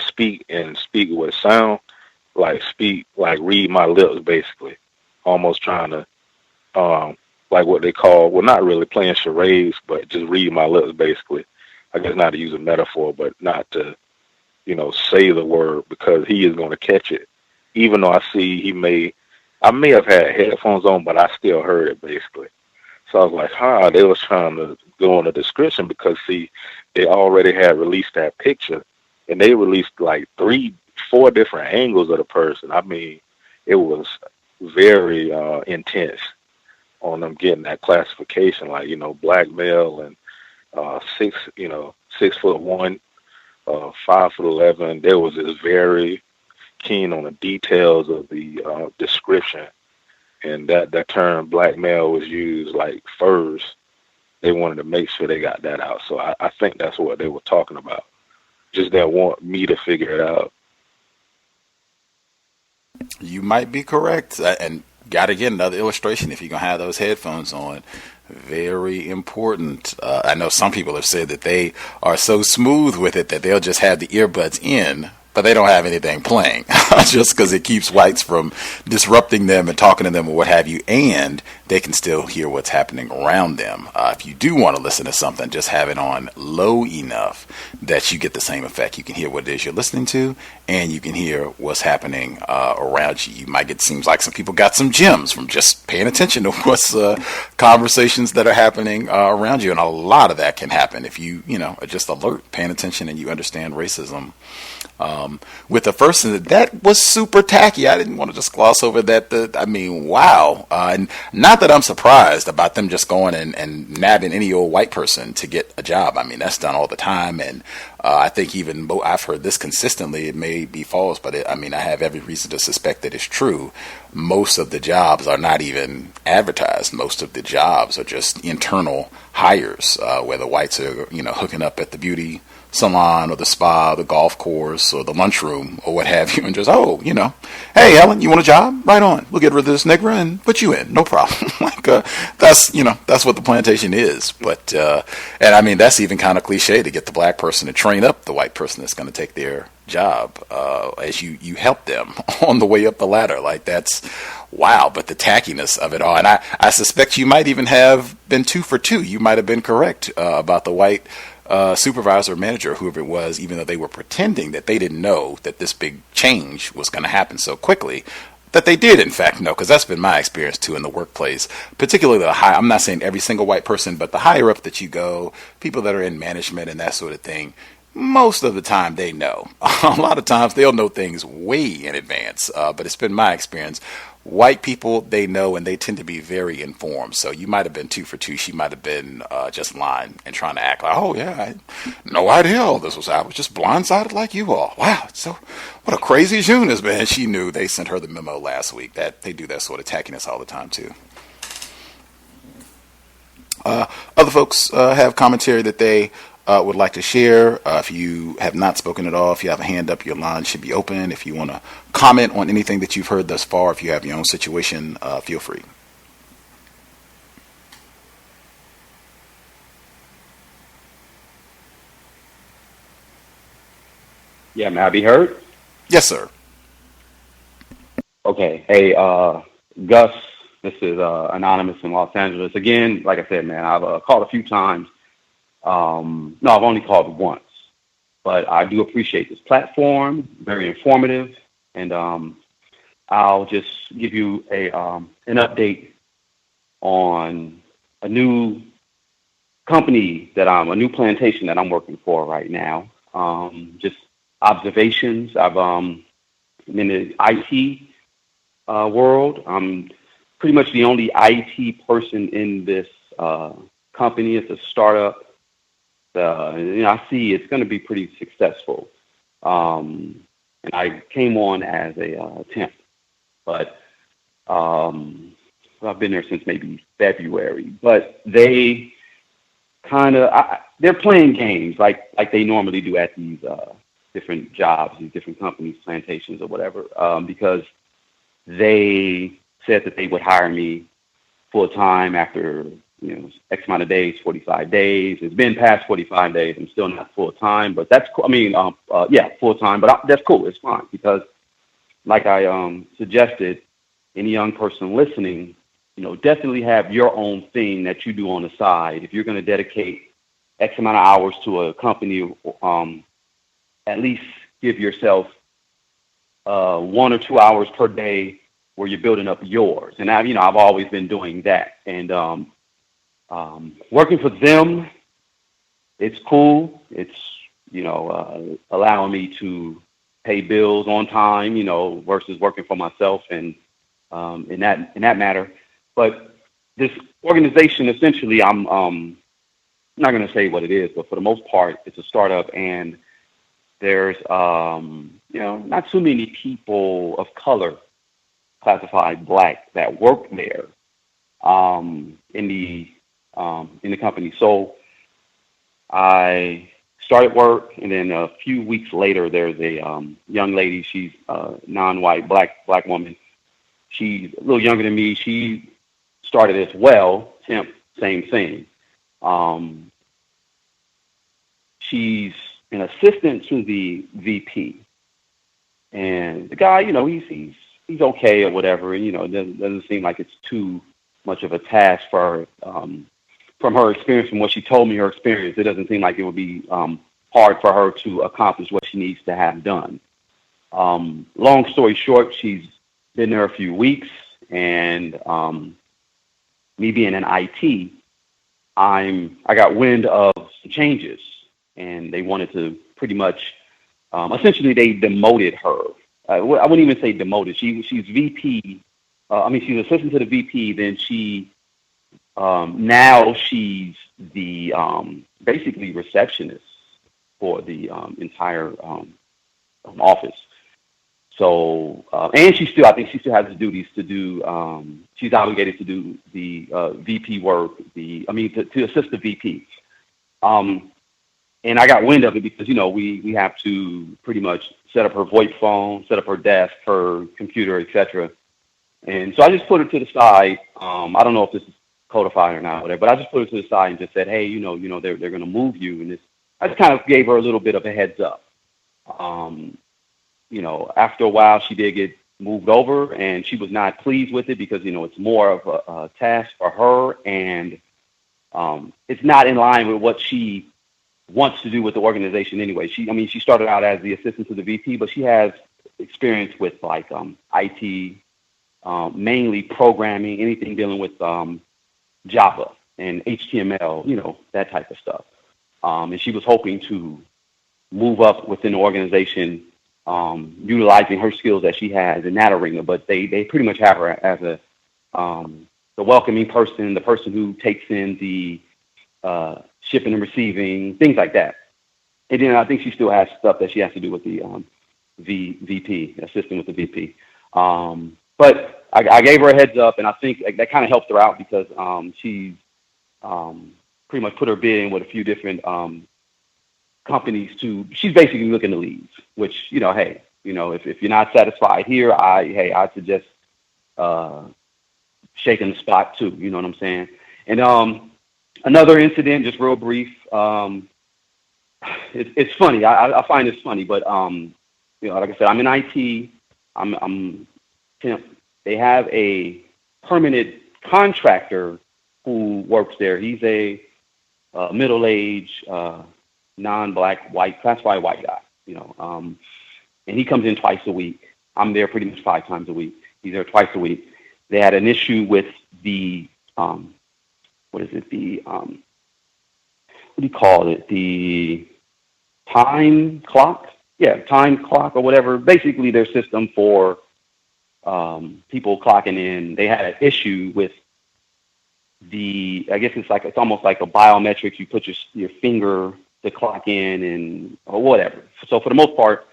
speak and speak with sound, like speak, like read my lips, basically, almost trying to, like what they call, well, not really playing charades, but just read my lips, basically. I guess not to use a metaphor, but not to, say the word because he is going to catch it. Even though I may have had headphones on, but I still heard it, basically. So I was like, they was trying to go on the description because, see, they already had released that picture, and they released like 3-4 different angles of the person. It was very intense on them getting that classification, like, black male and 6'1", 5'11". There was this very keen on the details of the description, and that term black male was used like first. They wanted to make sure they got that out. So I think that's what they were talking about. Just they want me to figure it out. You might be correct. And gotta get another illustration if you're gonna have those headphones on. Very important. I know some people have said that they are so smooth with it that they'll just have the earbuds in, but they don't have anything playing just because it keeps whites from disrupting them and talking to them or what have you, and they can still hear what's happening around them. If you do want to listen to something, just have it on low enough that you get the same effect. You can hear what it is you're listening to, and you can hear what's happening around you. You might get, seems like some people got some gems from just paying attention to what's conversations that are happening around you, and a lot of that can happen if you are just alert, paying attention, and you understand racism. With the first one, that was super tacky. I didn't want to just gloss over that. Wow. And not that I'm surprised about them just going and nabbing any old white person to get a job. That's done all the time. And I think even I've heard this consistently. It may be false, but I have every reason to suspect that it's true. Most of the jobs are not even advertised. Most of the jobs are just internal hires, where the whites are, hooking up at the beauty salon or the spa, the golf course or the lunchroom or what have you, and just, hey, Ellen, you want a job? Right on. We'll get rid of this nigger and put you in. No problem. That's what the plantation is. But, and that's even kind of cliche to get the black person to train up the white person that's going to take their job, as you help them on the way up the ladder. Like, that's wow. But the tackiness of it all, and I suspect you might even have been 2 for 2. You might have been correct about the white supervisor or manager, whoever it was, even though they were pretending that they didn't know that this big change was going to happen so quickly, that they did in fact know, because that's been my experience too in the workplace, particularly the high, I'm not saying every single white person, but the higher up that you go, people that are in management and that sort of thing, most of the time they know. A lot of times they'll know things way in advance, but it's been my experience. White people, they know, and they tend to be very informed. So you might have been 2 for 2. She might have been just lying and trying to act like, oh, yeah, I had no idea all this was. I was just blindsided like you all. Wow, so what a crazy June has been. She knew. They sent her the memo last week that they do that sort of tackiness all the time, too. Other other folks have commentary that they would like to share, if you have not spoken at all, if you have a hand up, your line should be open. If you want to comment on anything that you've heard thus far, if you have your own situation, feel free. Yeah, may I be heard? Yes, sir. Okay. Hey, Gus, this is Anonymous in Los Angeles. Again, like I said, man, I've called a few times. No, I've only called once. But I do appreciate this platform, very informative. And I'll just give you an update on a new company a new plantation that I'm working for right now. Just observations. I'm in the IT world. I'm pretty much the only IT person in this company. It's a startup. I see it's going to be pretty successful. And I came on as a temp, but I've been there since maybe February. But they they're playing games like they normally do at these different jobs, these different companies, plantations or whatever, because they said that they would hire me full time after X amount of days, 45 days. It's been past 45 days. I'm still not full time, but that's cool. I mean, full time, but that's cool. It's fine because, like I suggested, any young person listening, definitely have your own thing that you do on the side. If you're going to dedicate X amount of hours to a company, at least give yourself 1 or 2 hours per day where you're building up yours. And I've always been doing that. And working for them, it's cool. It's allowing me to pay bills on time, versus working for myself and in that matter. But this organization, essentially, I'm not going to say what it is, but for the most part, it's a startup, and there's not too many people of color classified Black that work there in the company. So I started work, and then a few weeks later, there's a young lady. She's a non-white black woman. She's a little younger than me. She started as well, temp, same thing. She's an assistant to the VP, and the guy, he's okay or whatever, and it doesn't seem like it's too much of a task for her. From her experience, from what she told me, her experience, it doesn't seem like it would be hard for her to accomplish what she needs to have done. Long story short, she's been there a few weeks, and me being in IT, I got wind of some changes, and they wanted to pretty much, essentially, they demoted her. I wouldn't even say demoted. She's VP. She's assistant to the VP. Then now she's the basically receptionist for the entire office. So, and I think she still has the duties to do, she's obligated to do the VP work, to assist the VP. And I got wind of it because, we have to pretty much set up her VoIP phone, set up her desk, her computer, etc. And so I just put her to the side. I don't know if this is codified or not, whatever, but I just put her to the side and just said, hey, they're going to move you. And I just kind of gave her a little bit of a heads up. After a while, she did get moved over, and she was not pleased with it because, it's more of a task for her, and it's not in line with what she wants to do with the organization anyway. She started out as the assistant to the VP, but she has experience with IT, mainly programming, anything dealing with Java and HTML, that type of stuff. And she was hoping to move up within the organization, utilizing her skills that she has in that arena. But they pretty much have her as the welcoming person, the person who takes in the shipping and receiving, things like that. And then I think she still has stuff that she has to do with the VP, assisting with the VP. But I gave her a heads up, and I think that kind of helped her out because she's pretty much put her bid in with a few different companies she's basically looking to leave, which, hey, if you're not satisfied here, I suggest shaking the spot too, you know what I'm saying? And another incident, just real brief, it's funny. I find this funny, but like I said, I'm in IT. I'm they have a permanent contractor who works there. He's a middle-aged, non-black, white, classified white guy, and he comes in twice a week. I'm there pretty much 5 times a week. He's there twice a week. They had an issue with the what do you call it? The time clock? Yeah, time clock or whatever. Basically, their system for people clocking in. They had an issue with I guess it's almost like a biometrics. You put your finger to clock in or whatever. So for the most part,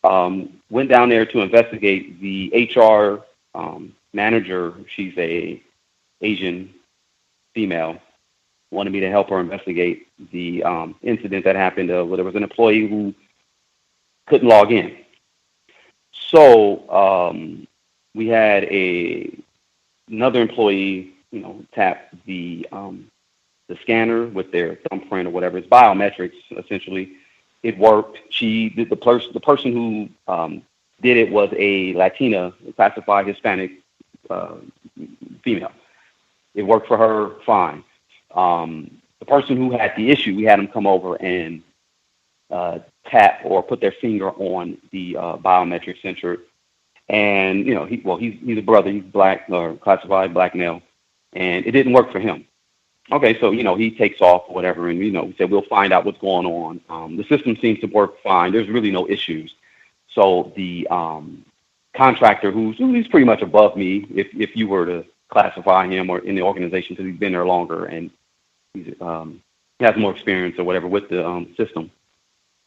went down there to investigate. The HR manager, she's a Asian female, wanted me to help her investigate the incident that happened where there was an employee who couldn't log in. So we had another employee, tap the scanner with their thumbprint or whatever. It's biometrics, essentially. It worked. The person who did it was a Latina, classified Hispanic female. It worked for her fine. The person who had the issue, we had him come over and tap or put their finger on the biometric sensor. And, he's a brother. He's black or classified black male. And it didn't work for him. Okay, so, he takes off or whatever. And, we said, we'll find out what's going on. The system seems to work fine. There's really no issues. So the contractor, who's pretty much above me, if you were to classify him or in the organization, because he's been there longer and he has more experience or whatever with the system.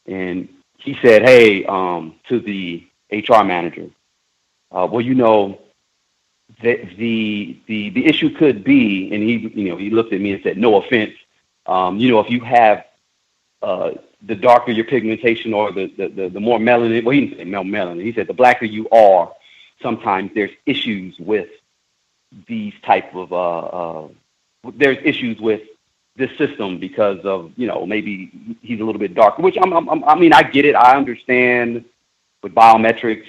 And he said, hey, to the HR manager, the issue could be, and he looked at me and said, no offense, if you have the darker your pigmentation or the more melanin, well, he didn't say no melanin. He said the blacker you are, sometimes there's issues with these type of there's issues with this system because of maybe he's a little bit darker. Which I mean I get it. I understand with biometrics.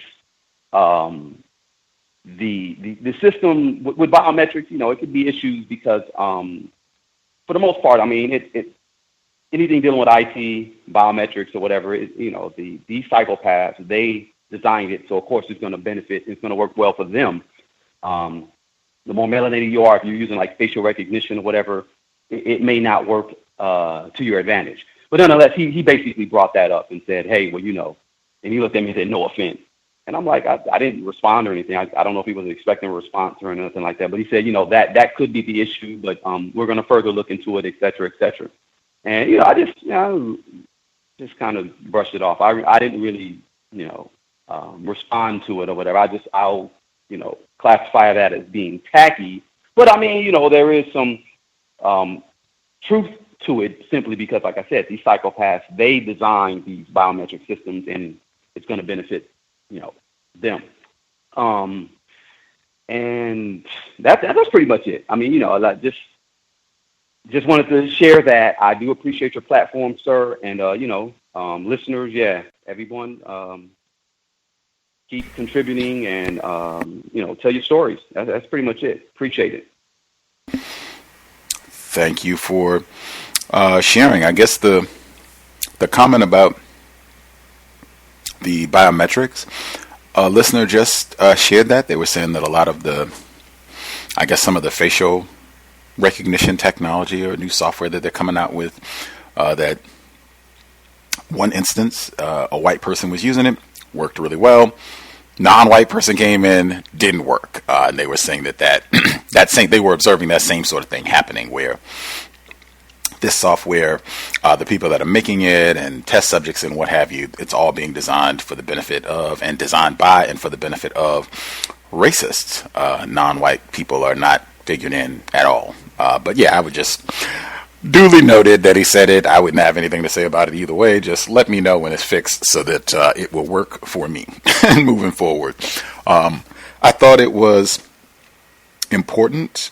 The system with biometrics, it could be issues because for the most part, I mean anything dealing with IT, biometrics or whatever, these psychopaths, they designed it, so of course it's going to benefit. It's going to work well for them. The more melanated you are, if you're using like facial recognition or whatever, it may not work to your advantage. But nonetheless, he basically brought that up and said, hey, well, and he looked at me and said, no offense. And I'm like, I didn't respond or anything. I don't know if he was expecting a response or anything like that. But he said, that could be the issue, but we're going to further look into it, et cetera, et cetera. And, I just kind of brushed it off. I didn't really, respond to it or whatever. I'll classify that as being tacky. But, I mean, there is some truth to it simply because, like I said, these psychopaths, they designed these biometric systems and it's going to benefit them. And that's pretty much it. I mean, I just wanted to share that. I do appreciate your platform, sir. And, listeners, yeah, everyone, keep contributing and, tell your stories. That's pretty much it. Appreciate it. Thank you for sharing. I guess the comment about the biometrics, a listener just shared that. They were saying that a lot of some of the facial recognition technology or new software that they're coming out with, that one instance, a white person was using it, worked really well. Non-white person came in, didn't work. And they were saying they were observing that same sort of thing happening where this software, the people that are making it and test subjects and what have you, it's all being designed for the benefit of and designed by and for the benefit of racists. Non-white people are not figured in at all. But yeah, I would just Duly noted that he said it. I wouldn't have anything to say about it either way. Just let me know when it's fixed so that it will work for me moving forward. I thought it was important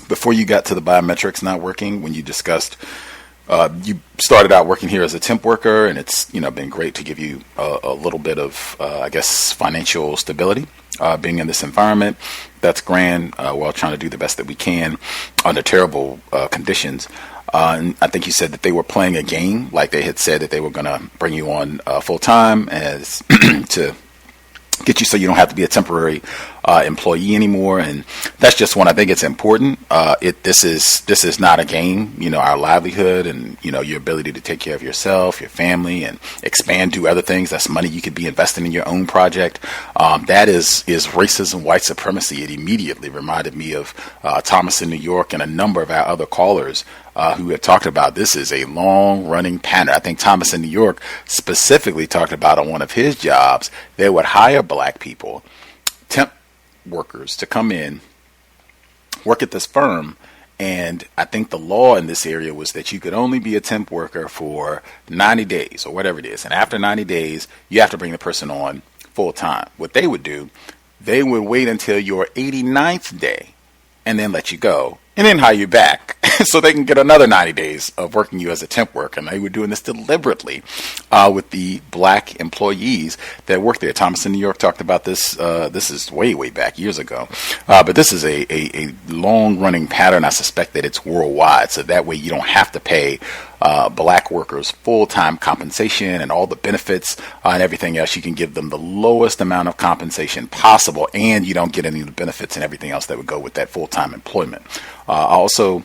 before you got to the biometrics not working, when you discussed you started out working here as a temp worker, and it's been great to give you a little bit of I guess financial stability being in this environment. That's grand. While trying to do the best that we can under terrible conditions. And I think you said that they were playing a game, like they had said that they were going to bring you on full time as to get you so you don't have to be a temporary employee anymore. And that's just one. I think it's important. This is not a game. Our livelihood and your ability to take care of yourself, your family, and expand, do other things. That's money you could be investing in your own project. That is racism, white supremacy. It immediately reminded me of Thomas in New York and a number of our other callers who had talked about this is a long-running pattern. I think Thomas in New York specifically talked about on one of his jobs, they would hire black people, temp workers, to come in, work at this firm, and I think the law in this area was that you could only be a temp worker for 90 days or whatever it is. And after 90 days, you have to bring the person on full-time. What they would do, they would wait until your 89th day and then let you go, and then hire you back so they can get another 90 days of working you as a temp worker. And they were doing this deliberately with the black employees that work there. Thomas in New York talked about this. This is way, way back years ago. But this is a long-running pattern. I suspect that it's worldwide. So that way you don't have to pay black workers full-time compensation and all the benefits and everything else. You can give them the lowest amount of compensation possible, and you don't get any of the benefits and everything else that would go with that full-time employment. Also,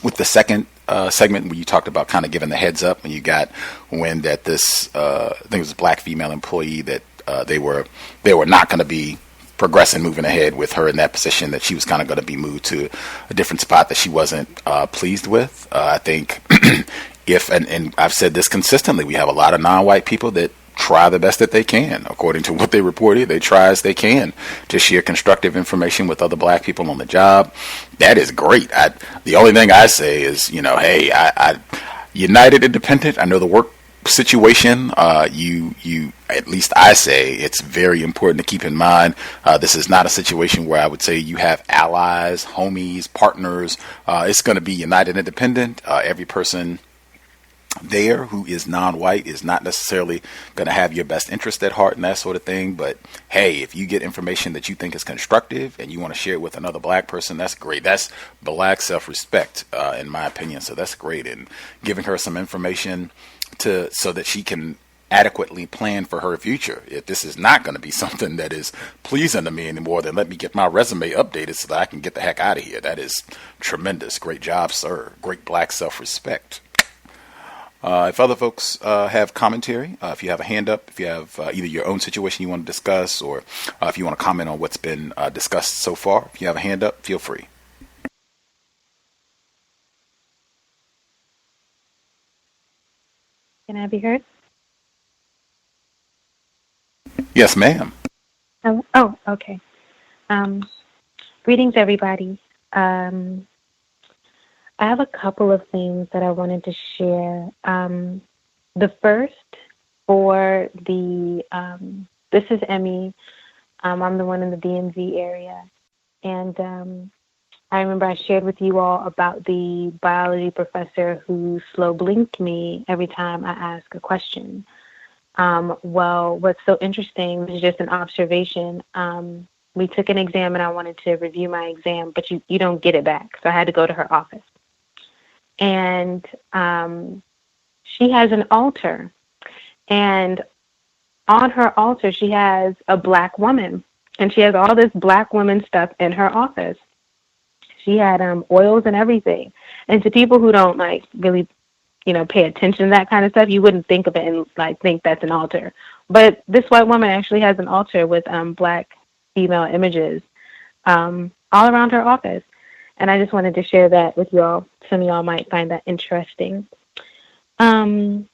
with the second segment where you talked about kind of giving the heads up when you got wind that this, I think it was a black female employee that they were not going to be progressing, moving ahead with her in that position, that she was kind of going to be moved to a different spot that she wasn't pleased with. I think and I've said this consistently, we have a lot of non-white people that try the best that they can. According to what they reported, they try as they can to share constructive information with other black people on the job. That is great. The only thing I say is, hey, I United Independent, I know the work situation, you at least I say it's very important to keep in mind. This is not a situation where I would say you have allies, homies, partners. It's going to be United Independent. Every person there who is non-white is not necessarily going to have your best interest at heart and that sort of thing. But hey, if you get information that you think is constructive and you want to share it with another black person, that's great. That's black self-respect, in my opinion. So that's great. And giving her some information so that she can adequately plan for her future. If this is not going to be something that is pleasing to me anymore, then let me get my resume updated so that I can get the heck out of here. That is tremendous. Great job, sir. Great black self-respect. If other folks have commentary, if you have a hand up, if you have either your own situation you want to discuss, or if you want to comment on what's been discussed so far, if you have a hand up, feel free. Can I be heard? Yes, ma'am. Oh, okay. Greetings, everybody. I have a couple of things that I wanted to share. The first, for the, this is Emmy. I'm the one in the DMV area. And I remember I shared with you all about the biology professor who slow blinked me every time I ask a question. Well, what's so interesting, this is just an observation. We took an exam and I wanted to review my exam, but you don't get it back. So I had to go to her office. And she has an altar. And on her altar, she has a black woman. And she has all this black woman stuff in her office. She had oils and everything. And to people who don't really, pay attention to that kind of stuff, you wouldn't think of it and think that's an altar. But this white woman actually has an altar with black female images all around her office. And I just wanted to share that with y'all. Some of y'all might find that interesting. I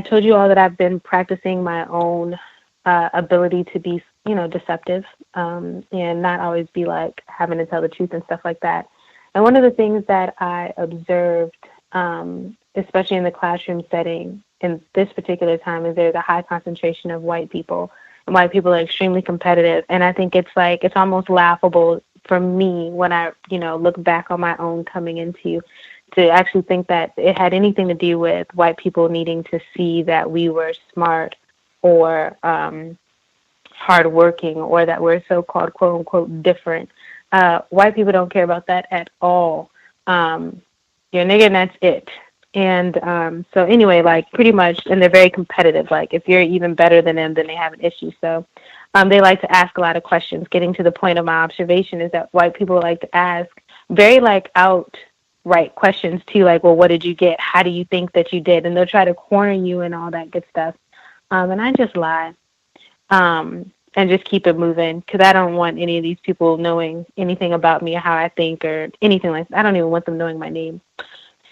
told you all that I've been practicing my own ability to be deceptive, and not always be like having to tell the truth and stuff like that. And one of the things that I observed, especially in the classroom setting in this particular time, is there's a high concentration of white people, and white people are extremely competitive. And I think it's almost laughable for me when I, look back on my own coming into to actually think that it had anything to do with white people needing to see that we were smart or hardworking, or that we're so-called quote-unquote different. White people don't care about that at all. You're a nigga and that's it. And so anyway, like pretty much, and they're very competitive. Like if you're even better than them, then they have an issue. So they like to ask a lot of questions. Getting to the point of my observation is that white people like to ask very like outright questions too, like, well, what did you get? How do you think that you did? And they'll try to corner you and all that good stuff. And I just lie. And just keep it moving, because I don't want any of these people knowing anything about me or how I think or anything like that. I don't even want them knowing my name.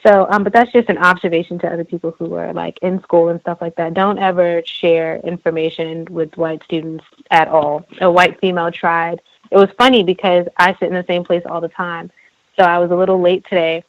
So, but that's just an observation to other people who are like in school and stuff like that. Don't ever share information with white students at all. A white female tried. It was funny because I sit in the same place all the time. So I was a little late today,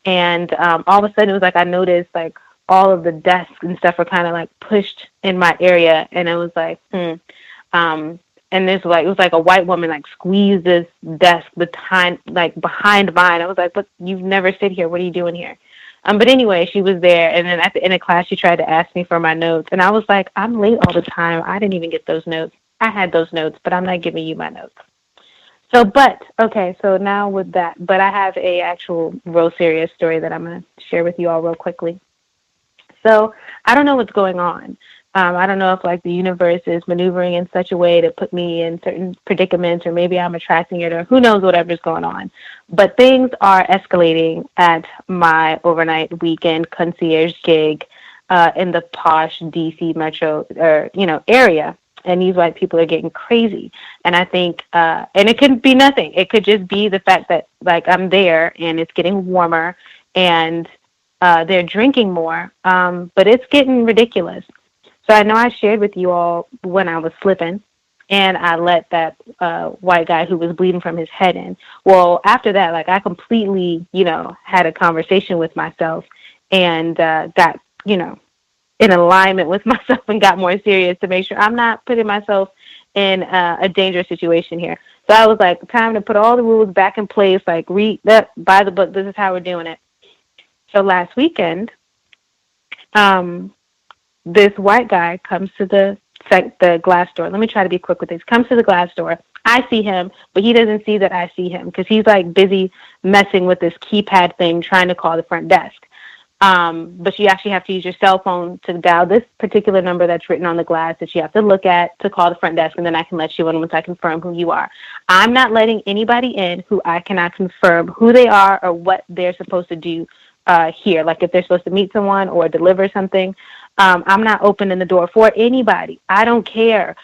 and all of a sudden it was like I noticed like all of the desks and stuff are kind of like pushed in my area, and it was like, and this like it was like a white woman like squeezed this desk behind mine. I was like, but you've never sit here. What are you doing here? But anyway, she was there, and then at the end of class, she tried to ask me for my notes, and I was like, I'm late all the time. I didn't even get those notes. I had those notes, but I'm not giving you my notes. So now with that, but I have a actual real serious story that I'm going to share with you all real quickly. So I don't know what's going on. I don't know if like the universe is maneuvering in such a way to put me in certain predicaments, or maybe I'm attracting it, or who knows whatever's going on. But things are escalating at my overnight weekend concierge gig in the posh DC metro area. And these white people are getting crazy. And I think, and it could be nothing. It could just be the fact that like I'm there and it's getting warmer and they're drinking more. But it's getting ridiculous. So I know I shared with you all when I was slipping, and I let that white guy who was bleeding from his head in. Well, after that, like I completely, had a conversation with myself and got, in alignment with myself and got more serious to make sure I'm not putting myself in a dangerous situation here. So I was like, time to put all the rules back in place, like read that, buy the book. This is how we're doing it. So last weekend, this white guy comes to the glass door. Let me try to be quick with this. Comes to the glass door. I see him, but he doesn't see that I see him because he's like busy messing with this keypad thing, trying to call the front desk. But you actually have to use your cell phone to dial this particular number that's written on the glass that you have to look at to call the front desk, and then I can let you in once I confirm who you are. I'm not letting anybody in who I cannot confirm who they are or what they're supposed to do here. Like if they're supposed to meet someone or deliver something, I'm not opening the door for anybody. I don't care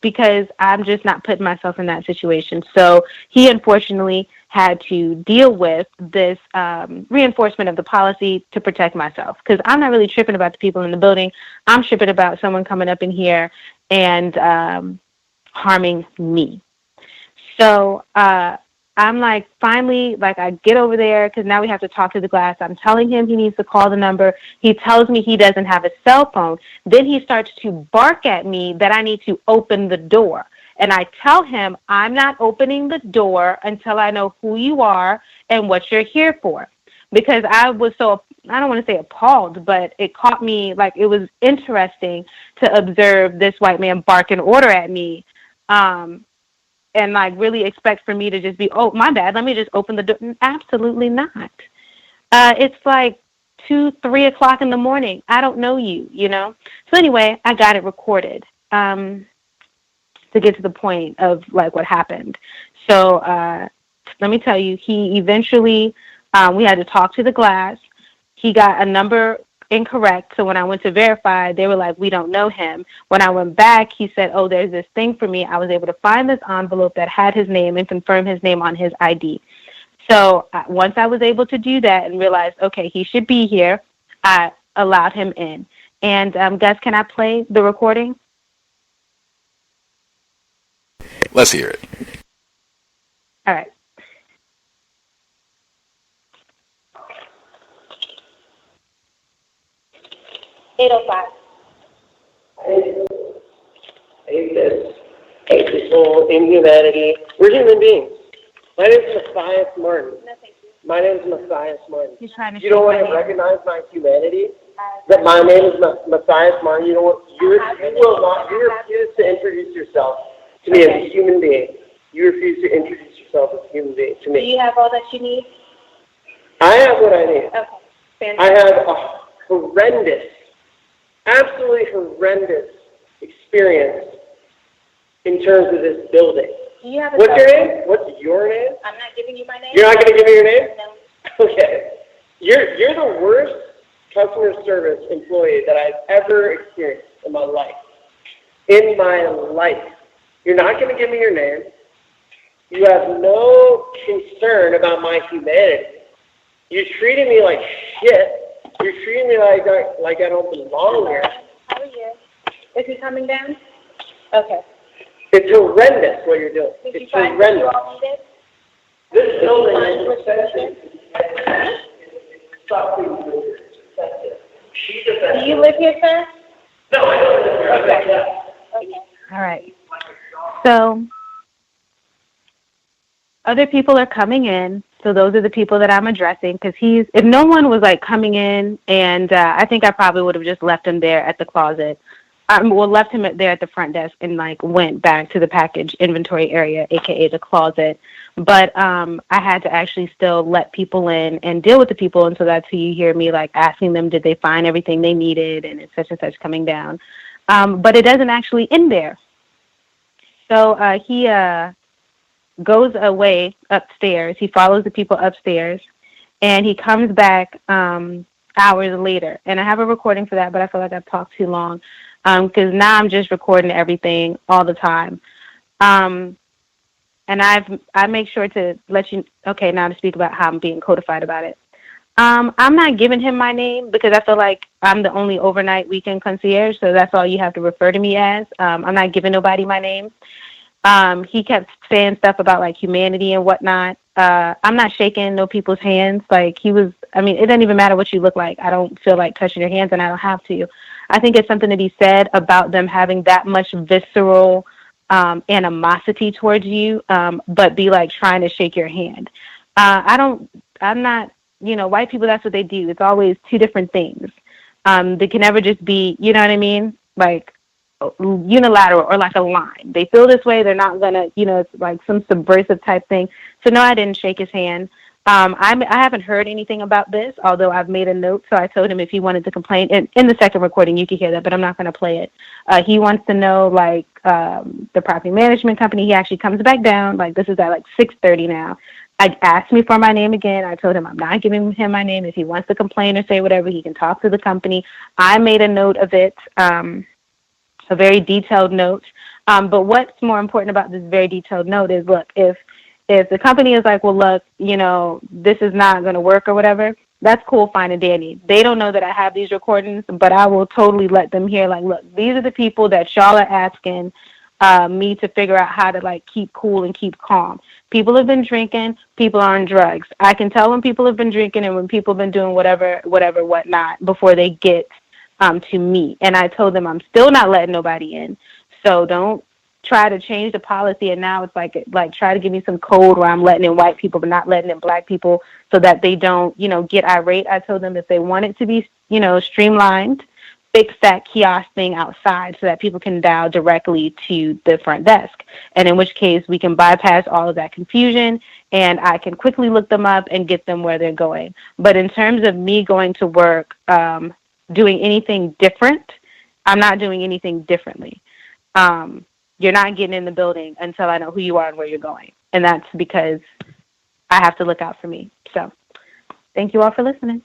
because I'm just not putting myself in that situation. So he unfortunately had to deal with this reinforcement of the policy to protect myself, because I'm not really tripping about the people in the building. I'm tripping about someone coming up in here and harming me. So I'm like, finally, like I get over there because now we have to talk to the glass. I'm telling him he needs to call the number. He tells me he doesn't have a cell phone. Then he starts to bark at me that I need to open the door. And I tell him I'm not opening the door until I know who you are and what you're here for. Because I was so, I don't want to say appalled, but it caught me, like it was interesting to observe this white man bark and order at me. And like really expect for me to just be, oh, my bad, let me just open the door. Absolutely not. It's like 2-3 o'clock in the morning. I don't know you, So anyway, I got it recorded to get to the point of like what happened. So let me tell you, he eventually, we had to talk to the glass. He got a number incorrect. So when I went to verify, they were like, we don't know him. When I went back, he said, oh, there's this thing for me. I was able to find this envelope that had his name and confirm his name on his ID. So once I was able to do that and realized, okay, he should be here, I allowed him in. And Gus, can I play the recording? Let's hear it. All right. Hate people, inhumanity. We're human beings. My name is Matthias Martin. My name is Matthias Martin. You don't want to recognize my humanity? That my name is Matthias Martin. You refuse to introduce yourself to me as a human being. You refuse to introduce yourself as a human being to me. Do you have all that you need? I have what I need. Okay. Fantastic. I have a horrendous, absolutely horrendous experience in terms of this building. Do you have a What's your name? What's your name? I'm not giving you my name. You're not going to give me your name? No. Okay. You're the worst customer service employee that I've ever experienced in my life. In my life. You're not going to give me your name. You have no concern about my humanity. You're treating me like shit. You're treating me like I don't belong here. How are you? Is he coming down? Okay. It's horrendous what you're doing. Did you It's find what you horrendous. all needed? This building Did you find is what you needed? Stop being weird. That's it. Do you live here, sir? No, I don't live here. Okay. All right. So other people are coming in. So those are the people that I'm addressing because if no one was like coming in and I think I probably would have just left him there at the closet. Left him there at the front desk and like went back to the package inventory area, aka the closet. But I had to actually still let people in and deal with the people, and so that's who you hear me like asking them, did they find everything they needed, and it's such and such coming down. But it doesn't actually end there. So he goes away upstairs. He follows the people upstairs, and he comes back hours later. And I have a recording for that, but I feel like I've talked too long. Because now I'm just recording everything all the time. And I make sure to let you, okay, now to speak about how I'm being codified about it. I'm not giving him my name because I feel like I'm the only overnight weekend concierge, so that's all you have to refer to me as. I'm not giving nobody my name. He kept saying stuff about like humanity and whatnot. I'm not shaking no people's hands. Like it doesn't even matter what you look like. I don't feel like touching your hands and I don't have to. I think it's something to be said about them having that much visceral animosity towards you, but be like trying to shake your hand. I'm not, white people, that's what they do. It's always two different things. They can never just be, you know what I mean? Like unilateral or like a line. They feel this way. They're not gonna, it's like some subversive type thing. So no, I didn't shake his hand. I haven't heard anything about this, although I've made a note. So I told him if he wanted to complain, and in the second recording, you could hear that, but I'm not going to play it. He wants to know, like, the property management company. He actually comes back down. Like, this is at like 6:30 now. I asked me for my name again. I told him I'm not giving him my name. If he wants to complain or say whatever, he can talk to the company. I made a note of it, a very detailed note. But what's more important about this very detailed note is, look, if the company is like, well, look, this is not going to work or whatever, that's cool, fine and dandy. They don't know that I have these recordings, but I will totally let them hear, like, look, these are the people that y'all are asking me to figure out how to, like, keep cool and keep calm. People have been drinking. People are on drugs. I can tell when people have been drinking and when people have been doing whatnot before they get to me. And I told them I'm still not letting nobody in. So don't try to change the policy, and now it's like try to give me some code where I'm letting in white people but not letting in black people so that they don't, get irate. I told them if they want it to be, streamlined, fix that kiosk thing outside so that people can dial directly to the front desk. And in which case we can bypass all of that confusion and I can quickly look them up and get them where they're going. But in terms of me going to work, doing anything different, I'm not doing anything differently. You're not getting in the building until I know who you are and where you're going. And that's because I have to look out for me. So thank you all for listening.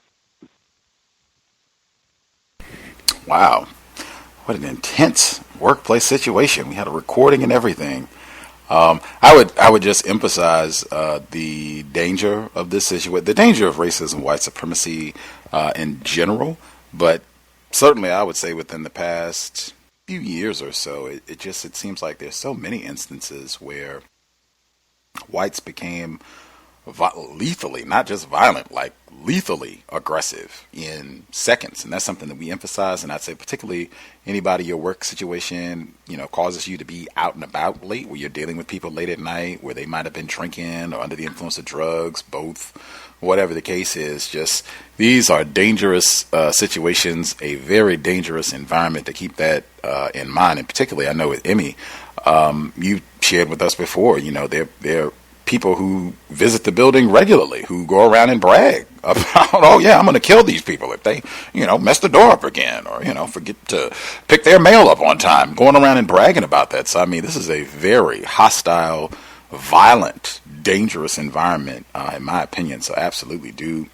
Wow. What an intense workplace situation. We had a recording and everything. I would just emphasize the danger of this situation, the danger of racism, white supremacy in general, but certainly I would say within the past few years or so, it seems like there's so many instances where whites became lethally, not just violent, like lethally aggressive in seconds. And that's something that we emphasize. And I'd say particularly anybody, your work situation, causes you to be out and about late, where you're dealing with people late at night, where they might have been drinking or under the influence of drugs, both, whatever the case is. Just these are dangerous situations, a very dangerous environment to keep that in mind. And particularly, I know with Emmy, you shared with us before, they're people who visit the building regularly, who go around and brag about, oh yeah, I'm going to kill these people if they, mess the door up again, or, forget to pick their mail up on time, going around and bragging about that. So, I mean, this is a very hostile, violent, dangerous environment, in my opinion. So absolutely do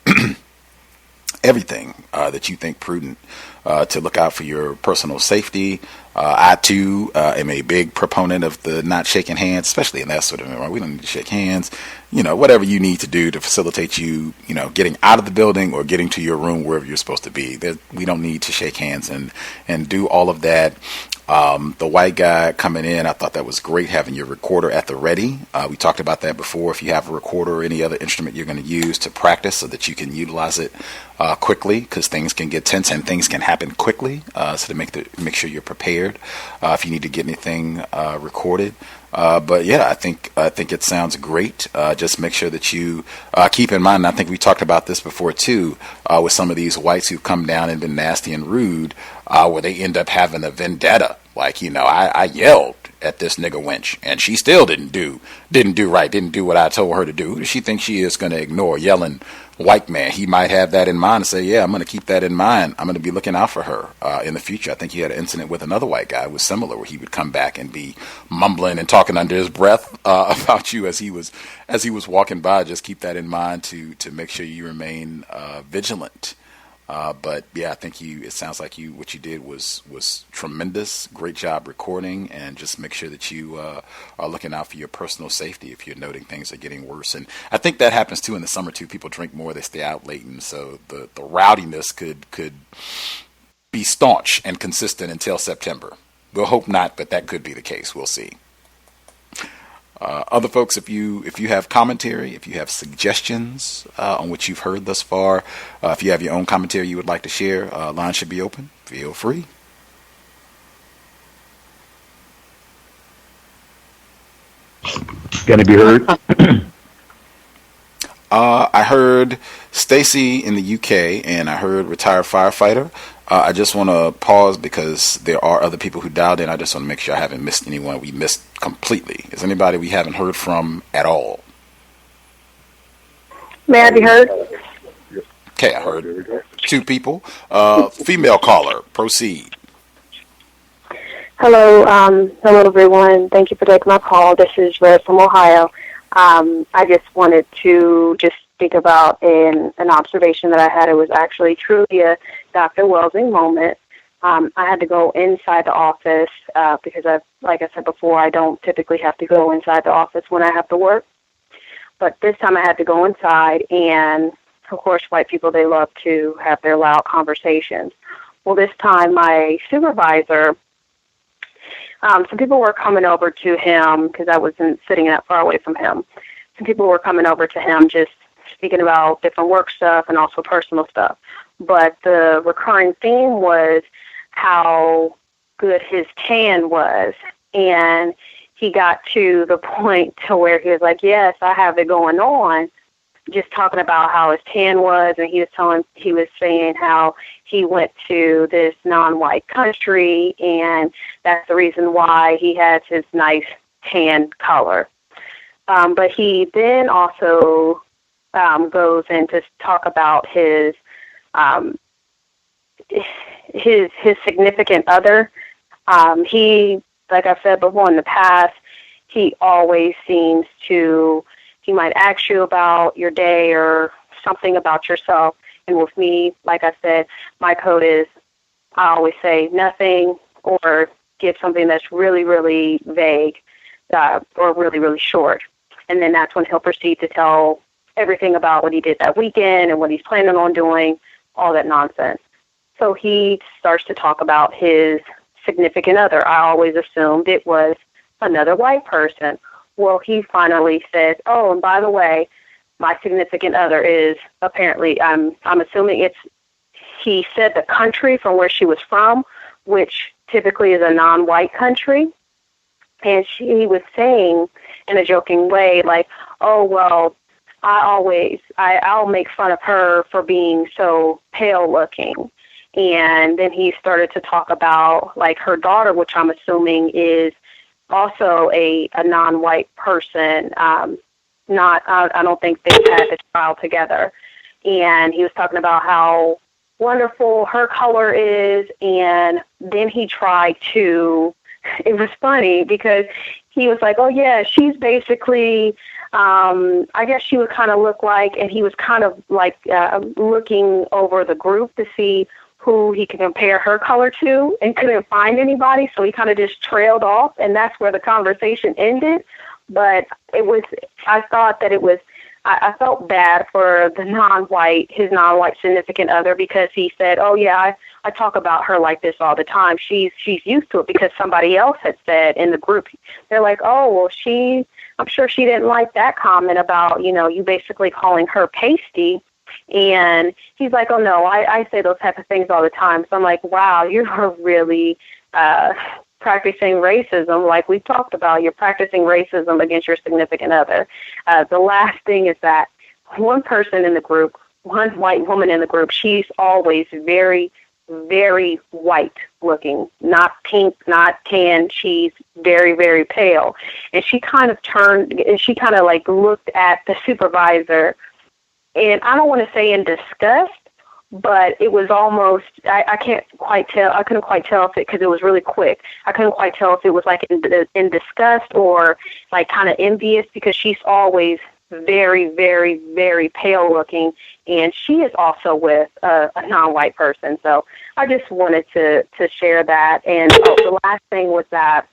everything that you think prudent to look out for your personal safety. I too am a big proponent of the not shaking hands, especially in that sort of environment. We don't need to shake hands. Whatever you need to do to facilitate you, getting out of the building or getting to your room, wherever you're supposed to be. We don't need to shake hands and do all of that. The white guy coming in, I thought that was great, having your recorder at the ready. We talked about that before. If you have a recorder or any other instrument you're going to use to practice so that you can utilize it quickly, because things can get tense and things can happen quickly. So to make sure you're prepared if you need to get anything recorded. But yeah, I think it sounds great. Just make sure that you keep in mind, and I think we talked about this before too, with some of these whites who've come down and been nasty and rude, where they end up having a vendetta. Like, I yelled at this nigga wench and she still didn't do right, didn't do what I told her to do. Who does she think she is going to ignore? Yelling white man. He might have that in mind and say, yeah, I'm going to keep that in mind. I'm going to be looking out for her in the future. I think he had an incident with another white guy. It was similar, where he would come back and be mumbling and talking under his breath about you as he was walking by. Just keep that in mind to make sure you remain vigilant. But yeah, I think it sounds like what you did was tremendous. Great job recording, and just make sure that you are looking out for your personal safety if you're noting things are getting worse. And I think that happens too in the summer too. People drink more, they stay out late, and so the rowdiness could be staunch and consistent until September. We'll hope not, but that could be the case. We'll see. Other folks, if you have commentary, if you have suggestions on what you've heard thus far, if you have your own commentary you would like to share, line should be open. Feel free. Can it be heard? I heard Stacy in the UK, and I heard retired firefighter. I just want to pause because there are other people who dialed in. I just want to make sure I haven't missed anyone we missed completely. Is anybody we haven't heard from at all? May I be heard? Okay, I heard two people. Female caller, proceed. Hello, hello everyone. Thank you for taking my call. This is Red from Ohio. I just wanted to speak about an observation that I had. It was actually truly a Dr. Welsing moment. I had to go inside the office because, like I said before, I don't typically have to go inside the office when I have to work. But this time I had to go inside, and of course, white people, they love to have their loud conversations. Well, this time my supervisor, some people were coming over to him because I wasn't sitting that far away from him. Some people were coming over to him just speaking about different work stuff and also personal stuff. But the recurring theme was how good his tan was. And he got to the point to where he was like, yes, I have it going on, just talking about how his tan was. And he was saying how he went to this non-white country, and that's the reason why he has his nice tan color. But he then also goes in to talk about his significant other. He, like I said before in the past, he always seems to, he might ask you about your day or something about yourself. And with me, like I said, my code is I always say nothing or give something that's really, really vague or really, really short. And then that's when he'll proceed to tell everything about what he did that weekend and what he's planning on doing, all that nonsense. So he starts to talk about his significant other. I always assumed it was another white person. Well, he finally says, oh, and by the way, my significant other is apparently, I'm assuming he said the country from where she was from, which typically is a non-white country. And he was saying in a joking way, like, oh, well, I'll make fun of her for being so pale looking. And then he started to talk about, like, her daughter, which I'm assuming is also a non-white person. I don't think they've had the child together. And he was talking about how wonderful her color is. And then he tried to, it was funny because he was like, oh, yeah, she's basically, I guess she would kind of look like, and he was kind of like looking over the group to see who he could compare her color to and couldn't find anybody. So he kind of just trailed off, and that's where the conversation ended. But I thought that I felt bad for his non-white significant other, because he said, oh, yeah, I talk about her like this all the time. She's used to it, because somebody else had said in the group, they're like, oh, well, I'm sure she didn't like that comment about, you basically calling her pasty. And he's like, oh, no, I say those type of things all the time. So I'm like, wow, you're really practicing racism like we talked about. You're practicing racism against your significant other. The last thing is that one person in the group, one white woman in the group, she's always very, very white looking, not pink, not tan. She's very, very pale. And she kind of like looked at the supervisor, and I don't want to say in disgust, but it was almost, I can't quite tell. I couldn't quite tell if because it was really quick. I couldn't quite tell if it was like in disgust or like kind of envious, because she's always very, very, very pale looking, and she is also with a non-white person. So I just wanted to share that. And the last thing was that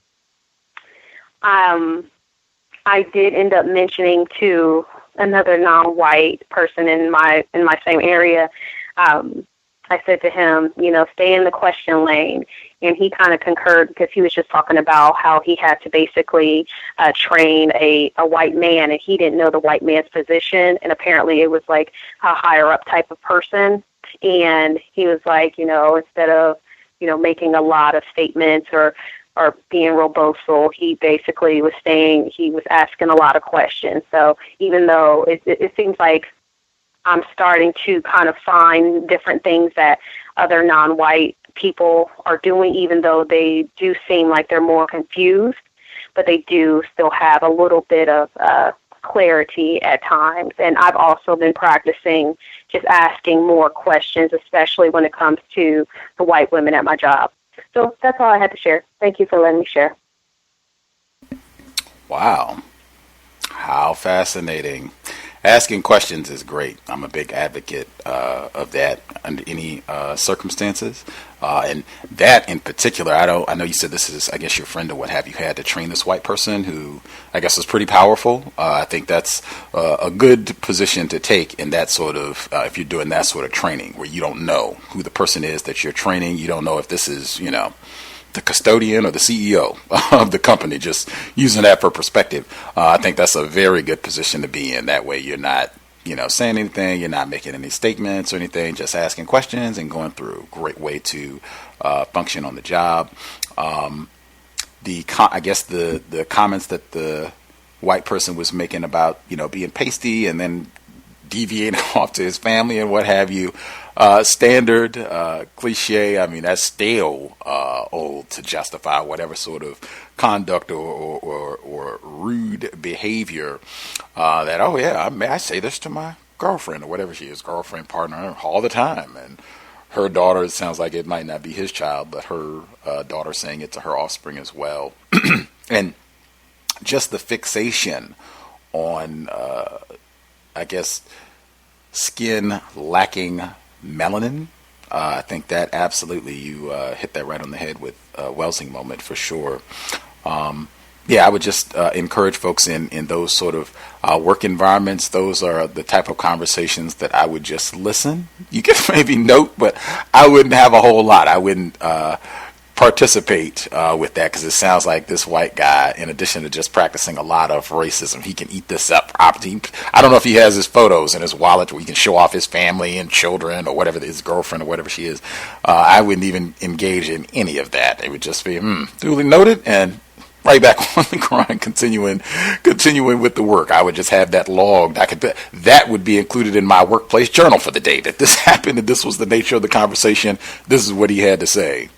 I did end up mentioning to another non-white person in my same area. I said to him, stay in the question lane. And he kind of concurred, because he was just talking about how he had to basically train a white man, and he didn't know the white man's position. And apparently it was like a higher up type of person. And he was like, instead of, making a lot of statements or being real boastful, he basically was asking a lot of questions. So even though it seems like I'm starting to kind of find different things that other non-white people are doing, even though they do seem like they're more confused, but they do still have a little bit of clarity at times. And I've also been practicing just asking more questions, especially when it comes to the white women at my job. So that's all I had to share. Thank you for letting me share. Wow. How fascinating. Asking questions is great. I'm a big advocate of that under any circumstances. And that in particular, I know you said this is, I guess, your friend or what have you had to train this white person who I guess is pretty powerful. I think that's a good position to take in that sort of, if you're doing that sort of training where you don't know who the person is that you're training. You don't know if this is, the custodian or the CEO of the company, just using that for perspective. I think that's a very good position to be in. That way you're not, saying anything, you're not making any statements or anything, just asking questions and going through. Great way to function on the job. I guess the comments that the white person was making about, being pasty and then deviating off to his family and what have you. Standard, cliche, I mean, that's stale old to justify whatever sort of conduct or rude behavior that, oh yeah, I say this to my girlfriend or whatever she is, girlfriend, partner, all the time. And her daughter, it sounds like it might not be his child, but her daughter saying it to her offspring as well. And just the fixation on, I guess, skin lacking melanin. I think that absolutely you hit that right on the head with Welsing moment for sure. I would just encourage folks in those sort of work environments. Those are the type of conversations that I would just listen. You can maybe note, but I wouldn't have a whole lot. I wouldn't participate with that, because it sounds like this white guy, in addition to just practicing a lot of racism, he can eat this up. I don't know if he has his photos in his wallet where he can show off his family and children or whatever, his girlfriend or whatever she is. I wouldn't even engage in any of that. It would just be duly noted and right back on the grind, continuing with the work. I would just have that logged. That would be included in my workplace journal for the day, that this happened and this was the nature of the conversation. This is what he had to say.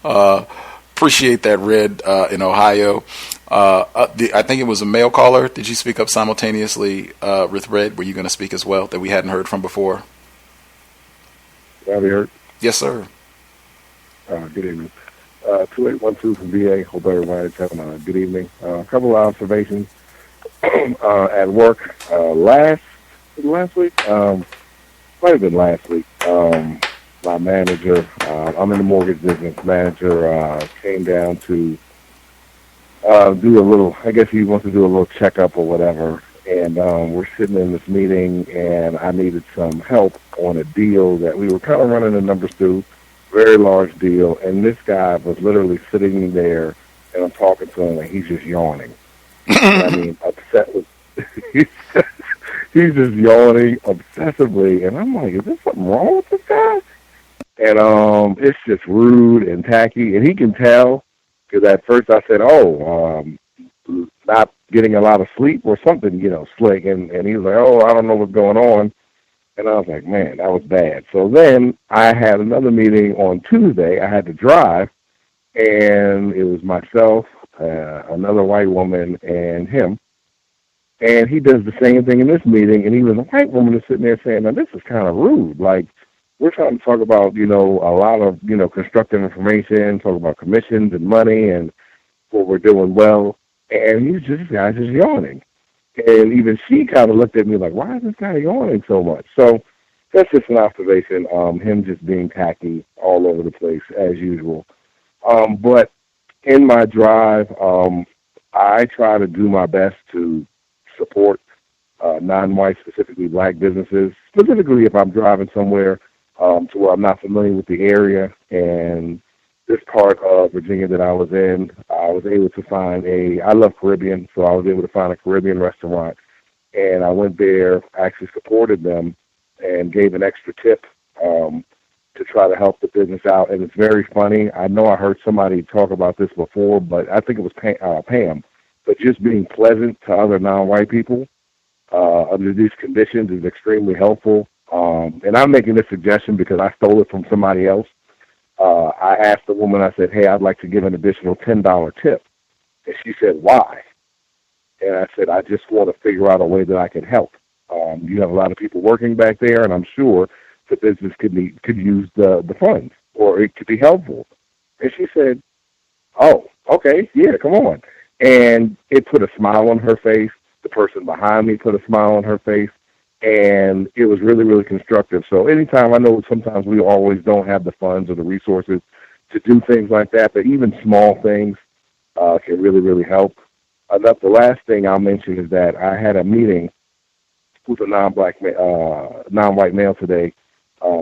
Appreciate that, Red, in Ohio. I think it was a male caller. Did you speak up simultaneously with Red? Were you going to speak as well, that we hadn't heard from before? Have you heard? Yes, sir. Good evening. 2812 from VA. Hope everybody's having a good evening. A couple of observations at work last week. Might have been last week. My manager, I'm in the mortgage business, manager came down to do a little, I guess he wants to do a little checkup or whatever, and we're sitting in this meeting, and I needed some help on a deal that we were kind of running the numbers through, very large deal, and this guy was literally sitting there, and I'm talking to him, and he's just yawning. I mean, upset with, he's just yawning obsessively, and I'm like, is there something wrong with this guy? And it's just rude and tacky, and he can tell, because at first I said, not getting a lot of sleep or something, slick, and he was like, I don't know what's going on, and I was like, man, that was bad. So then I had another meeting on Tuesday. I had to drive, and it was myself, another white woman, and him, and he does the same thing in this meeting, and even the white woman is sitting there saying, now, this is kind of rude, like, we're trying to talk about, a lot of, constructive information, talk about commissions and money and what we're doing well. And this guy's just yawning. And even she kind of looked at me like, why is this guy yawning so much? So that's just an observation, him just being tacky all over the place as usual. But in my drive, I try to do my best to support non-white, specifically black businesses, specifically if I'm driving somewhere to where I'm not familiar with the area. And this part of Virginia that I was in, I was able to find I love Caribbean, so I was able to find a Caribbean restaurant. And I went there, actually supported them, and gave an extra tip to try to help the business out. And it's very funny. I know I heard somebody talk about this before, but I think it was Pam. But just being pleasant to other non-white people under these conditions is extremely helpful. And I'm making this suggestion because I stole it from somebody else. I asked the woman, I said, hey, I'd like to give an additional $10 tip. And she said, why? And I said, I just want to figure out a way that I can help. You have a lot of people working back there, and I'm sure the business could use the funds, or it could be helpful. And she said, oh, okay, yeah, come on. And it put a smile on her face. The person behind me put a smile on her face. And it was really, really constructive. So anytime, I know sometimes we always don't have the funds or the resources to do things like that, but even small things can really, really help. The last thing I'll mention is that I had a meeting with a non-white male today.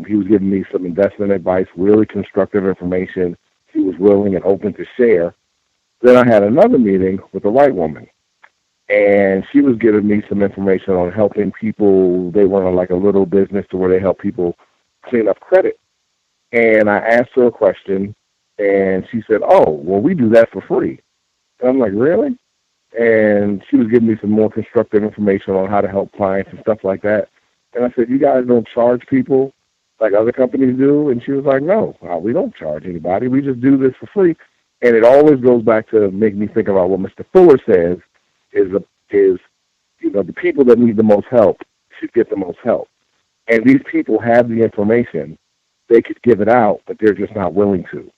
He was giving me some investment advice, really constructive information. He was willing and open to share. Then I had another meeting with a white woman. And she was giving me some information on helping people. They run like a little business to where they help people clean up credit. And I asked her a question, and she said, oh, well, we do that for free. And I'm like, really? And she was giving me some more constructive information on how to help clients and stuff like that. And I said, you guys don't charge people like other companies do? And she was like, no, we don't charge anybody. We just do this for free. And it always goes back to make me think about what Mr. Fuller says, is the people that need the most help should get the most help. And these people have the information. They could give it out, but they're just not willing to.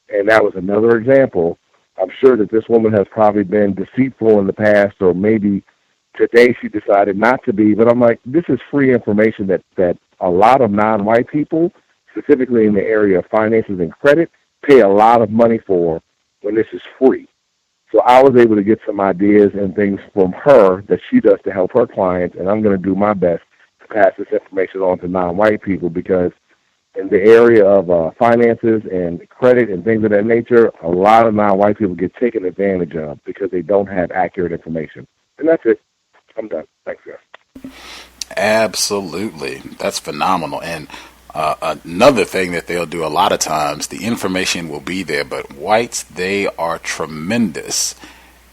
And that was another example. I'm sure that this woman has probably been deceitful in the past, or maybe today she decided not to be. But I'm like, this is free information that a lot of non-white people, specifically in the area of finances and credit, pay a lot of money for when this is free. So I was able to get some ideas and things from her that she does to help her clients, and I'm going to do my best to pass this information on to non-white people, because in the area of finances and credit and things of that nature, a lot of non-white people get taken advantage of because they don't have accurate information. And that's it. I'm done. Thanks, guys. Absolutely. That's phenomenal. And another thing that they'll do a lot of times, the information will be there, but whites, they are tremendous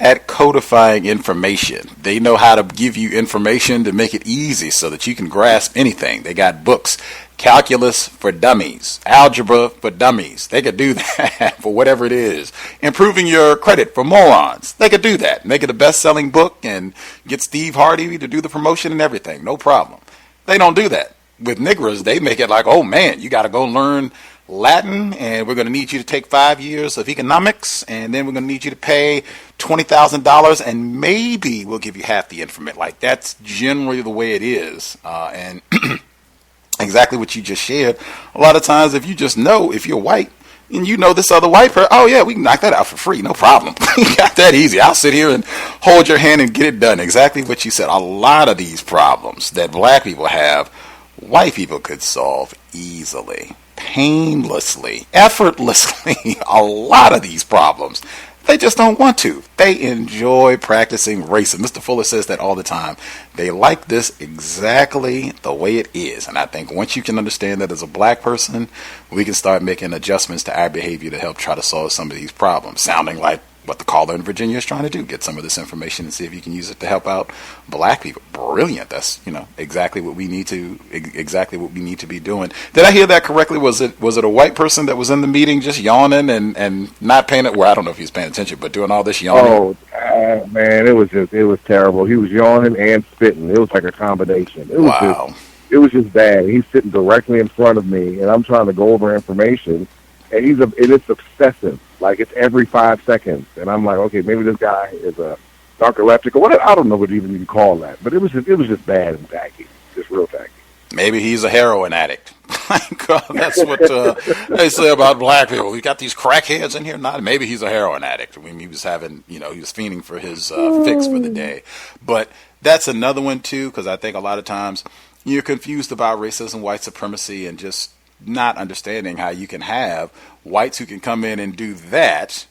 at codifying information. They know how to give you information to make it easy so that you can grasp anything. They got books, calculus for dummies, algebra for dummies. They could do that for whatever it is. Improving your credit for morons. They could do that. Make it a best-selling book and get Steve Harvey to do the promotion and everything. No problem. They don't do that. With Negroes, they make it like, oh man, you got to go learn Latin, and we're going to need you to take 5 years of economics, and then we're going to need you to pay $20,000, and maybe we'll give you half the information. Like, that's generally the way it is. And exactly what you just shared. A lot of times, if you just know, if you're white, and you know this other white person, oh yeah, we can knock that out for free, no problem. We got that easy. I'll sit here and hold your hand and get it done. Exactly what you said. A lot of these problems that black people have, white people could solve easily, painlessly, effortlessly. A lot of these problems, they just don't want to. They enjoy practicing racism. Mr. Fuller says that all the time. They like this exactly the way it is. And I think once you can understand that as a black person, we can start making adjustments to our behavior to help try to solve some of these problems. Sounding like what the caller in Virginia is trying to do, get some of this information and see if you can use it to help out black people. Brilliant. That's, exactly what we need to be doing. Did I hear that correctly? Was it a white person that was in the meeting just yawning and not paying it? Well, I don't know if he was paying attention, but doing all this yawning. Oh, man, it was terrible. He was yawning and spitting. It was like a combination. It was just bad. He's sitting directly in front of me, and I'm trying to go over information, and it's obsessive. Like, it's every 5 seconds. And I'm like, okay, maybe this guy is a narcoleptic or what. I don't know what even you call that. But it was just bad and tacky. Just real tacky. Maybe he's a heroin addict. That's what they say about black people. We got these crackheads in here. Maybe he's a heroin addict. I mean, he was having, he was fiending for his fix for the day. But that's another one, too, because I think a lot of times you're confused about racism, white supremacy, and just not understanding how you can have whites who can come in and do that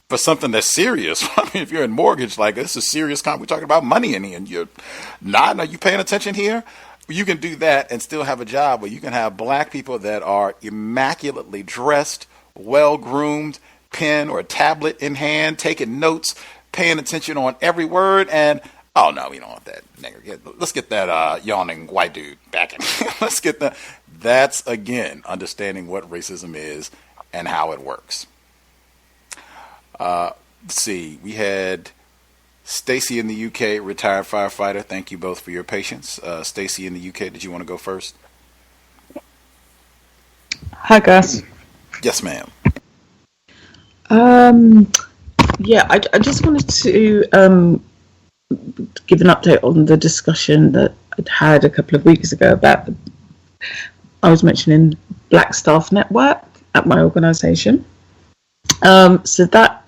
for something that's serious. I mean, if you're in mortgage, like, this is serious. We're talking about money in here, and you're not. Are you paying attention here? You can do that and still have a job where you can have black people that are immaculately dressed, well-groomed, pen or tablet in hand, taking notes, paying attention on every word, and oh no, we don't want that nigger. Let's get that yawning white dude back in. Let's get that. That's, again, understanding what racism is and how it works. Let's see. We had Stacy in the UK, retired firefighter. Thank you both for your patience. Stacy in the UK, did you want to go first? Hi, Gus. Yes, ma'am. Yeah, I just wanted to give an update on the discussion that I'd had a couple of weeks ago about I was mentioning Black Staff Network at my organisation. So that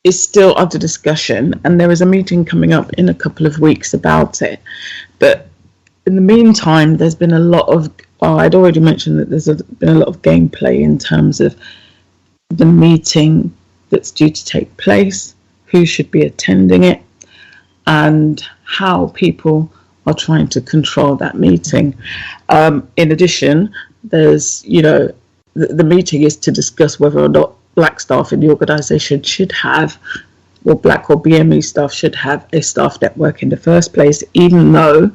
is still under discussion, and there is a meeting coming up in a couple of weeks about it. But in the meantime, there's been a lot of, I'd already mentioned that there's been a lot of gameplay in terms of the meeting that's due to take place, who should be attending it, and how people are trying to control that meeting. In addition, there's, the meeting is to discuss whether or not black staff in the organisation should have, or black or BME staff should have a staff network in the first place, even though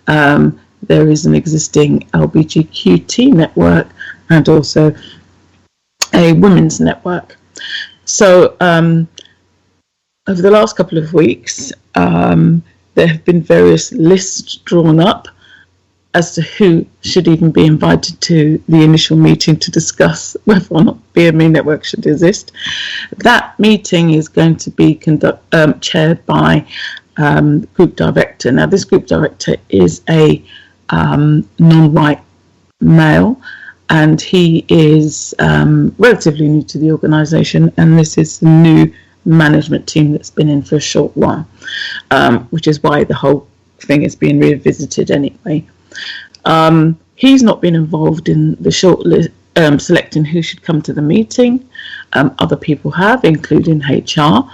there is an existing LGBTQ network and also a women's network. So over the last couple of weeks, there have been various lists drawn up as to who should even be invited to the initial meeting to discuss whether or not BME network should exist. That meeting is going to be chaired by group director. Now, this group director is a non-white male, and he is relatively new to the organisation, and this is the new management team that's been in for a short while, which is why the whole thing is being revisited anyway. he's not been involved in the shortlist, selecting who should come to the meeting. Other people have, including HR.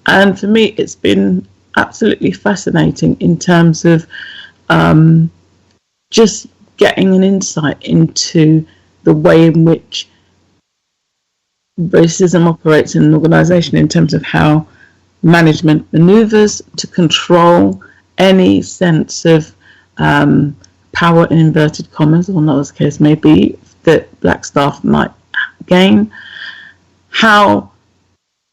And for me, it's been absolutely fascinating in terms of just getting an insight into the way in which racism operates in an organisation, in terms of how management manoeuvres to control any sense of power in inverted commas, or not, as the case may be, that black staff might gain, how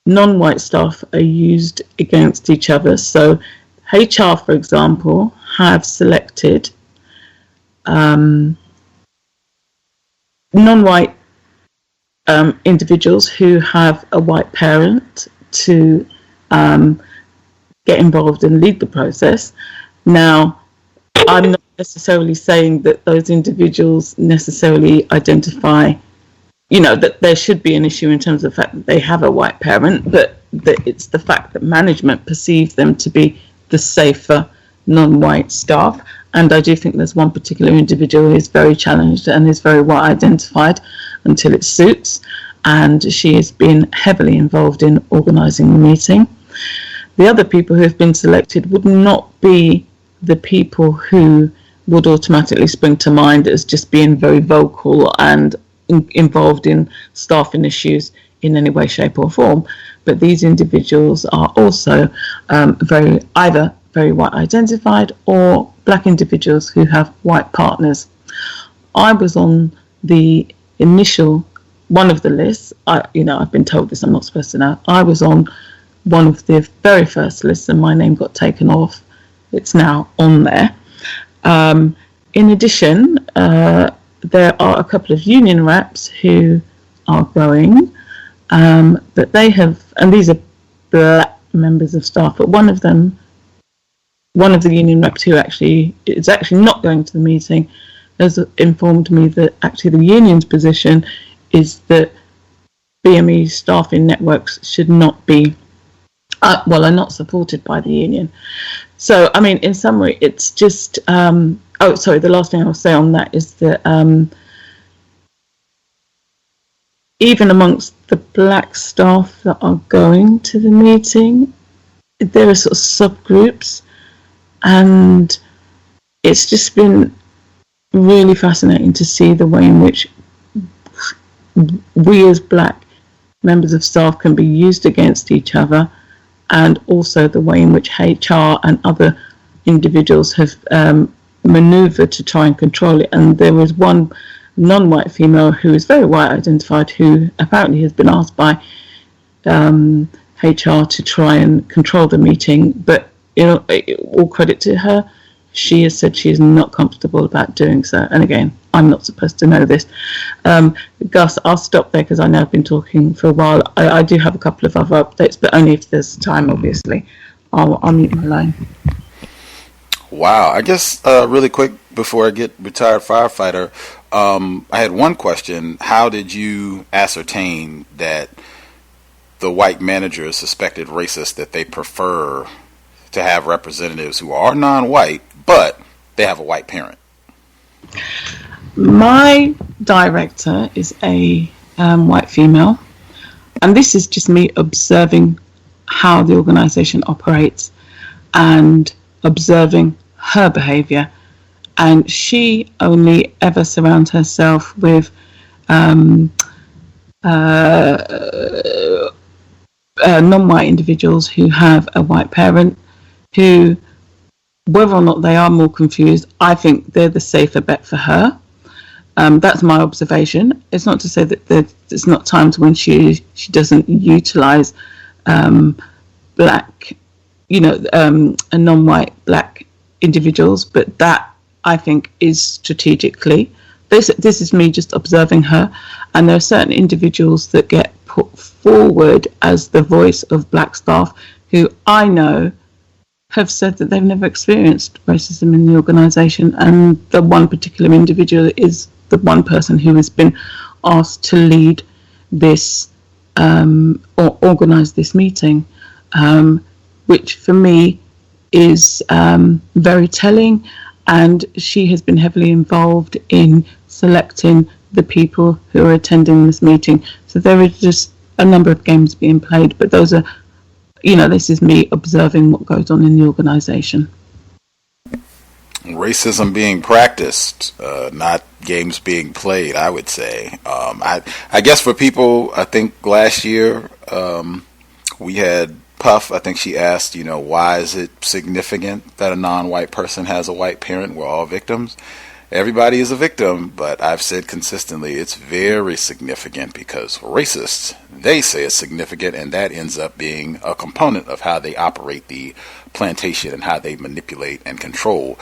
non-white staff are used against each other. So HR, for example, have selected non-white individuals who have a white parent to get involved and lead the process. Now, I'm not necessarily saying that those individuals necessarily identify, that there should be an issue in terms of the fact that they have a white parent, but that it's the fact that management perceive them to be the safer non-white staff. And I do think there's one particular individual who is very challenged and is very well identified until it suits, and she has been heavily involved in organising the meeting. The other people who have been selected would not be the people who would automatically spring to mind as just being very vocal and involved in staffing issues in any way, shape or form. But these individuals are also either very white identified or black individuals who have white partners. I was on the initial one of the lists. I've been told this, I'm not supposed to know. I was on one of the very first lists and my name got taken off. It's now on there. In addition, there are a couple of union reps who are going, but they have, and these are black members of staff, but one of the union reps who is actually not going to the meeting has informed me that actually the union's position is that BME staffing networks should not be, are not supported by the union. So, in summary, it's just, the last thing I'll say on that is that even amongst the black staff that are going to the meeting, there are sort of subgroups, and it's just been really fascinating to see the way in which we as black members of staff can be used against each other, and also the way in which HR and other individuals have manoeuvred to try and control it. And there was one non-white female who is very white identified who apparently has been asked by HR to try and control the meeting, but all credit to her, she has said she is not comfortable about doing so. And again, I'm not supposed to know this. Gus, I'll stop there because I know I've been talking for a while. I do have a couple of other updates, but only if there's time, obviously. I'll mute my line. Wow. I guess really quick before I get retired firefighter, I had one question. How did you ascertain that the white manager is suspected racist, that they prefer to have representatives who are non-white, but they have a white parent? My director is a white female, and this is just me observing how the organisation operates and observing her behaviour. And she only ever surrounds herself with non-white individuals who have a white parent, who, whether or not they are more confused, I think they're the safer bet for her. That's my observation. It's not to say that there's not times when she doesn't utilise black, a non-white black individuals, but that I think is strategically. This is me just observing her, and there are certain individuals that get put forward as the voice of black staff who I know have said that they've never experienced racism in the organisation, and the one particular individual is the one person who has been asked to lead this or organise this meeting, which for me is very telling. and she has been heavily involved in selecting the people who are attending this meeting. So there is just a number of games being played, but those are, this is me observing what goes on in the organisation. Racism being practiced, not games being played, I would say. I guess for people, I think last year we had Puff. I think she asked, why is it significant that a non-white person has a white parent? We're all victims. Everybody is a victim, but I've said consistently it's very significant because racists, they say it's significant, and that ends up being a component of how they operate the plantation and how they manipulate and control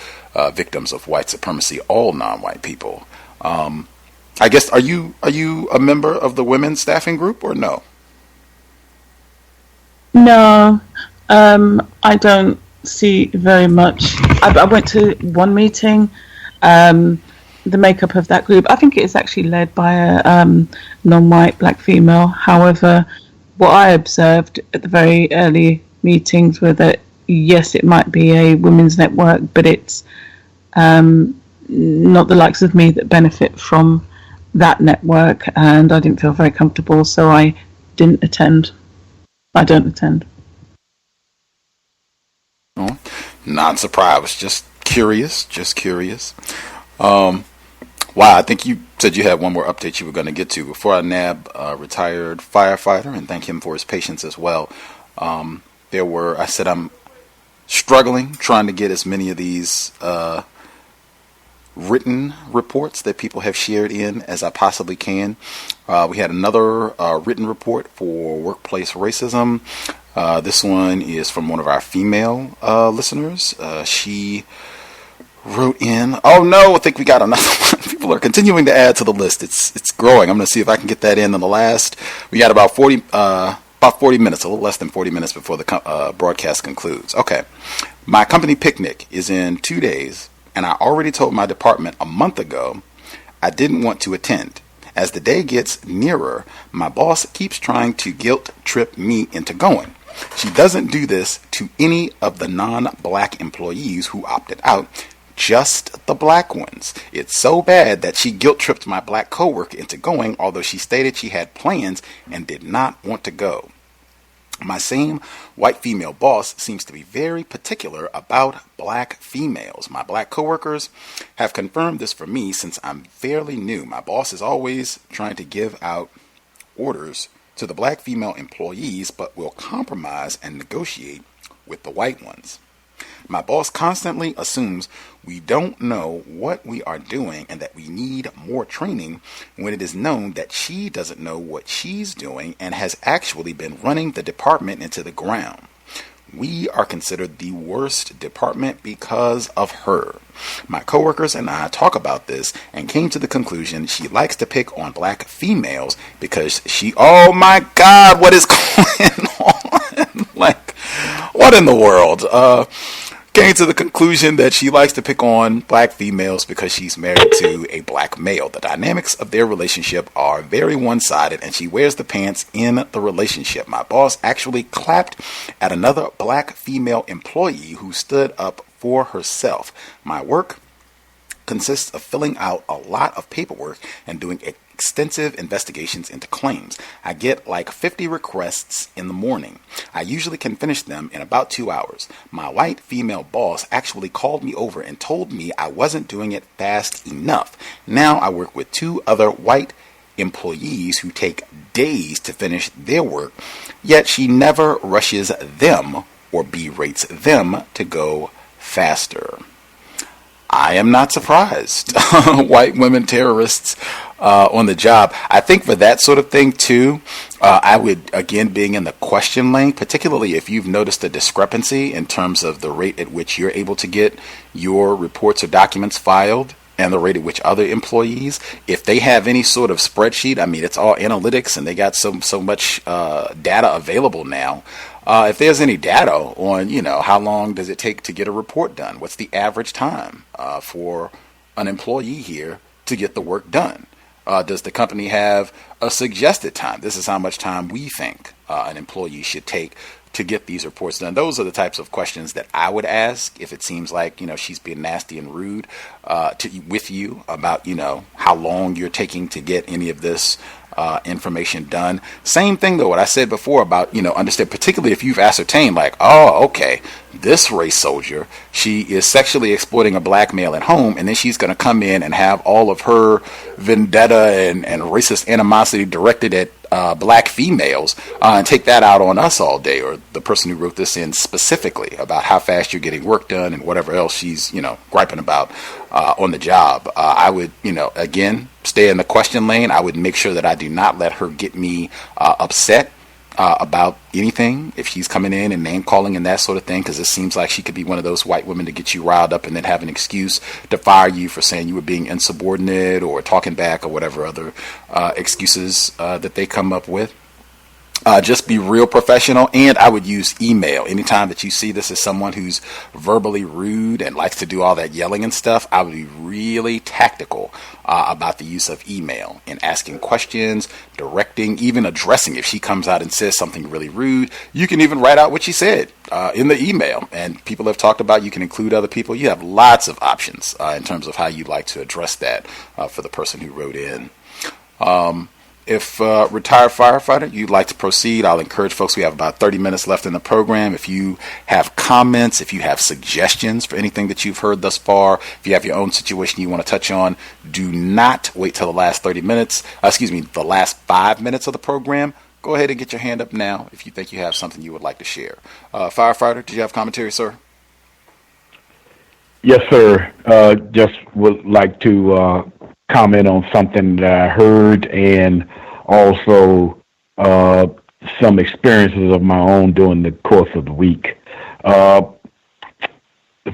victims of white supremacy, all non-white people. I guess, are you a member of the women's staffing group or no? No, I don't see very much. I went to one meeting. The makeup of that group, I think it is actually led by a non-white black female. However, what I observed at the very early meetings were that, yes, it might be a women's network, but it's not the likes of me that benefit from that network, and I didn't feel very comfortable, so I didn't attend. I don't attend. Oh, not surprised. I was just curious. Wow, I think you said you had one more update you were going to get to. Before I nab a retired firefighter and thank him for his patience as well, I said I'm struggling trying to get as many of these written reports that people have shared in as I possibly can. We had another written report for workplace racism. This one is from one of our female listeners. She wrote in, oh no, I think we got another one. People are continuing to add to the list. It's growing. I'm going to see if I can get that in the last. We got about 40 minutes, a little less than 40 minutes before the broadcast concludes. Okay. My company picnic is in 2 days, and I already told my department a month ago I didn't want to attend. As the day gets nearer, my boss keeps trying to guilt trip me into going. She doesn't do this to any of the non-black employees who opted out, just the black ones. It's so bad that she guilt-tripped my black coworker into going, although she stated she had plans and did not want to go. My same white female boss seems to be very particular about black females. My black coworkers have confirmed this for me since I'm fairly new. My boss is always trying to give out orders to the black female employees, but will compromise and negotiate with the white ones. My boss constantly assumes we don't know what we are doing and that we need more training when it is known that she doesn't know what she's doing and has actually been running the department into the ground. We are considered the worst department because of her. My coworkers and I talk about this and came to the conclusion she likes to pick on black females because oh my God, what is going on? Like, what in the world? Came to the conclusion that she likes to pick on black females because she's married to a black male. The dynamics of their relationship are very one-sided, and she wears the pants in the relationship. My boss actually clapped at another black female employee who stood up for herself. My work consists of filling out a lot of paperwork and doing extensive investigations into claims. I get like 50 requests in the morning. I usually can finish them in about 2 hours. My white female boss actually called me over and told me I wasn't doing it fast enough. Now I work with 2 other white employees who take days to finish their work, yet she never rushes them or berates them to go faster. I am not surprised. White women terrorists on the job. I think for that sort of thing too, I would, again, being in the question lane, particularly if you've noticed a discrepancy in terms of the rate at which you're able to get your reports or documents filed and the rate at which other employees, if they have any sort of spreadsheet, I mean, it's all analytics and they got so much data available now. If there's any data on, how long does it take to get a report done? What's the average time for an employee here to get the work done? Does the company have a suggested time? This is how much time we think an employee should take to get these reports done? Those are the types of questions that I would ask if it seems like, she's being nasty and rude with you about, how long you're taking to get any of this information done. Same thing though, what I said before about, understand, particularly if you've ascertained like, oh, okay, this race soldier, she is sexually exploiting a black male at home, and then she's going to come in and have all of her vendetta and racist animosity directed at black females and take that out on us all day, or the person who wrote this in specifically about how fast you're getting work done and whatever else she's, griping about on the job. I would, again, stay in the question lane. I would make sure that I do not let her get me upset about anything if she's coming in and name calling and that sort of thing, because it seems like she could be one of those white women to get you riled up and then have an excuse to fire you for saying you were being insubordinate or talking back or whatever other excuses that they come up with. Just be real professional, and I would use email. Anytime that you see this as someone who's verbally rude and likes to do all that yelling and stuff, I would be really tactical about the use of email and asking questions, directing, even addressing. If she comes out and says something really rude, you can even write out what she said in the email. And people have talked about you can include other people. You have lots of options in terms of how you'd like to address that for the person who wrote in. If retired firefighter, you'd like to proceed, I'll encourage folks. We have about 30 minutes left in the program. If you have comments, if you have suggestions for anything that you've heard thus far, if you have your own situation you want to touch on, do not wait till the last the last 5 minutes of the program. Go ahead and get your hand up now if you think you have something you would like to share. Firefighter, did you have commentary, sir? Yes, sir. Just would like to comment on something that I heard, and also some experiences of my own during the course of the week. The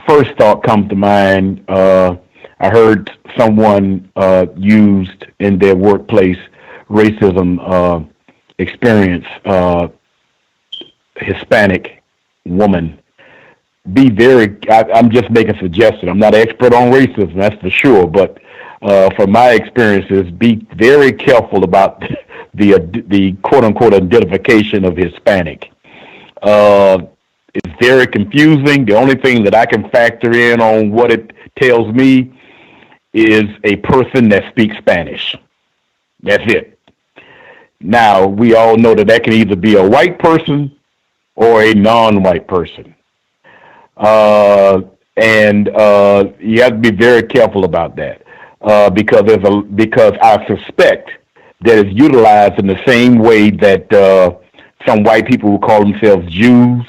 first thought comes to mind. I heard someone used in their workplace racism experience, Hispanic woman. I'm just making a suggestion. I'm not an expert on racism, that's for sure, but from my experiences, be very careful about the quote-unquote identification of Hispanic. It's very confusing. The only thing that I can factor in on what it tells me is a person that speaks Spanish. That's it. Now, we all know that can either be a white person or a non-white person. And you have to be very careful about that. Because I suspect that it's utilized in the same way that some white people who call themselves Jews,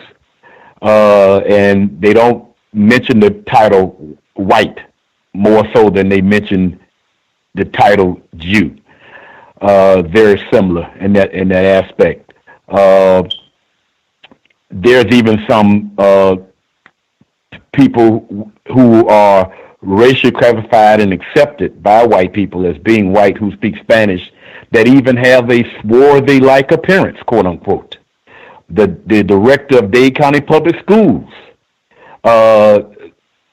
and they don't mention the title white more so than they mention the title Jew. Very similar in that aspect. There's even some people who are racially classified and accepted by white people as being white who speak Spanish that even have a swarthy-like appearance, quote unquote. The director of Dade County Public Schools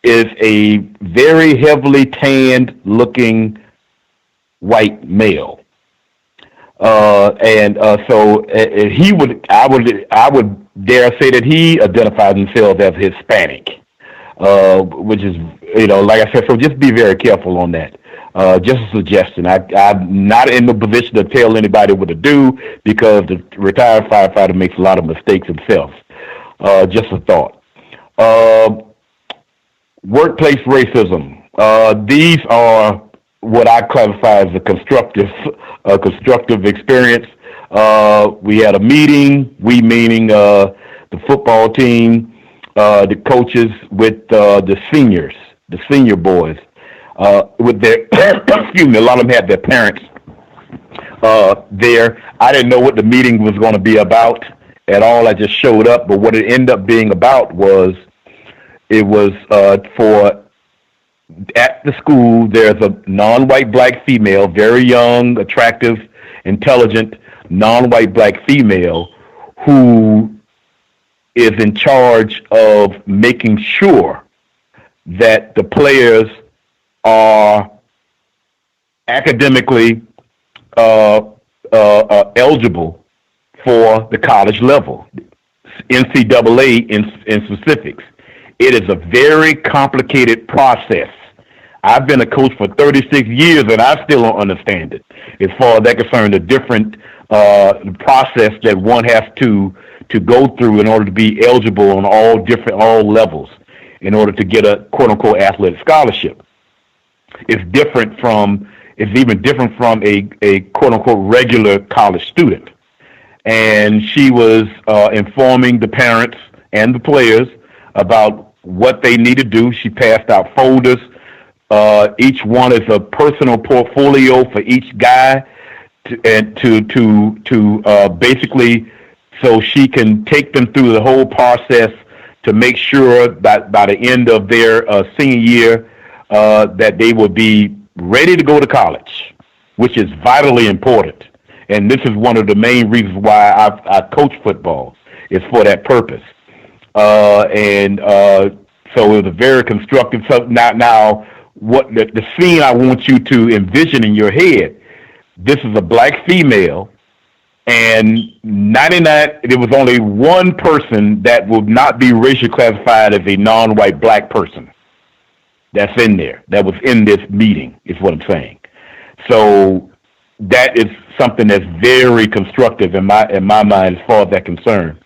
is a very heavily tanned looking white male. So I would dare say that he identifies himself as Hispanic, which is, like I said, so just be very careful on that. Just a suggestion. I'm not in the position to tell anybody what to do because the retired firefighter makes a lot of mistakes himself. Just a thought. Workplace racism. These are what I classify as a constructive experience. We had a meeting, meaning the football team, the coaches with the seniors, the senior boys, with their, excuse me, a lot of them had their parents there. I didn't know what the meeting was going to be about at all. I just showed up, but what it ended up being about was, it was for, at the school, there's a non-white black female, very young, attractive, intelligent, non-white black female who is in charge of making sure that the players are academically eligible for the college level. NCAA in specifics. It is a very complicated process. I've been a coach for 36 years, and I still don't understand it. As far as that concerned, the different process that one has to go through in order to be eligible on all levels in order to get a quote-unquote athletic scholarship. It's even different from a quote-unquote regular college student. And she was informing the parents and the players about what they need to do. She passed out folders. Each one is a personal portfolio for each guy, to basically, so she can take them through the whole process to make sure that by the end of their senior year that they will be ready to go to college, which is vitally important. And this is one of the main reasons why I coach football, is for that purpose. So it was a very constructive. So now what the scene I want you to envision in your head, this is a black female, and there was only one person that would not be racially classified as a non-white black person. That's in there. That was in this meeting, is what I'm saying. So that is something that's very constructive in my mind as far as that concern.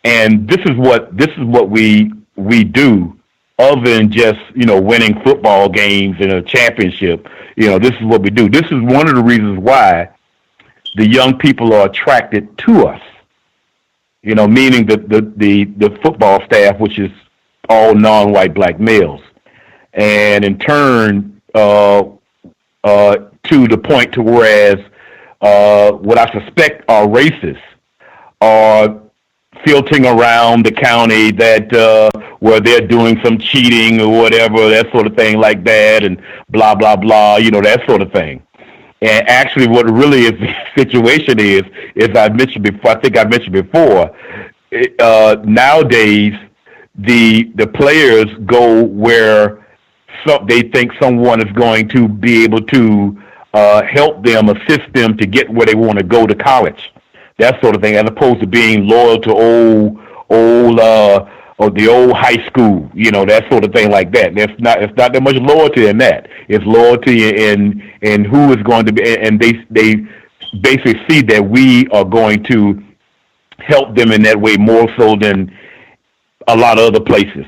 And this is what we do, other than just winning football games and a championship. This is what we do. This is one of the reasons why the young people are attracted to us. Meaning the football staff, which is all non-white black males, and in turn to the point to whereas what I suspect are racists are filtering around the county that where they're doing some cheating or whatever, that sort of thing like that, and blah blah blah, that sort of thing. And actually, what really is the situation is I mentioned before. Nowadays, the players go where they think someone is going to be able to help them, assist them to get where they want to go to college, that sort of thing, as opposed to being loyal to or the old high school, that sort of thing like that. It's not that much loyalty in that. It's loyalty in who is going to be, and they basically see that we are going to help them in that way more so than a lot of other places.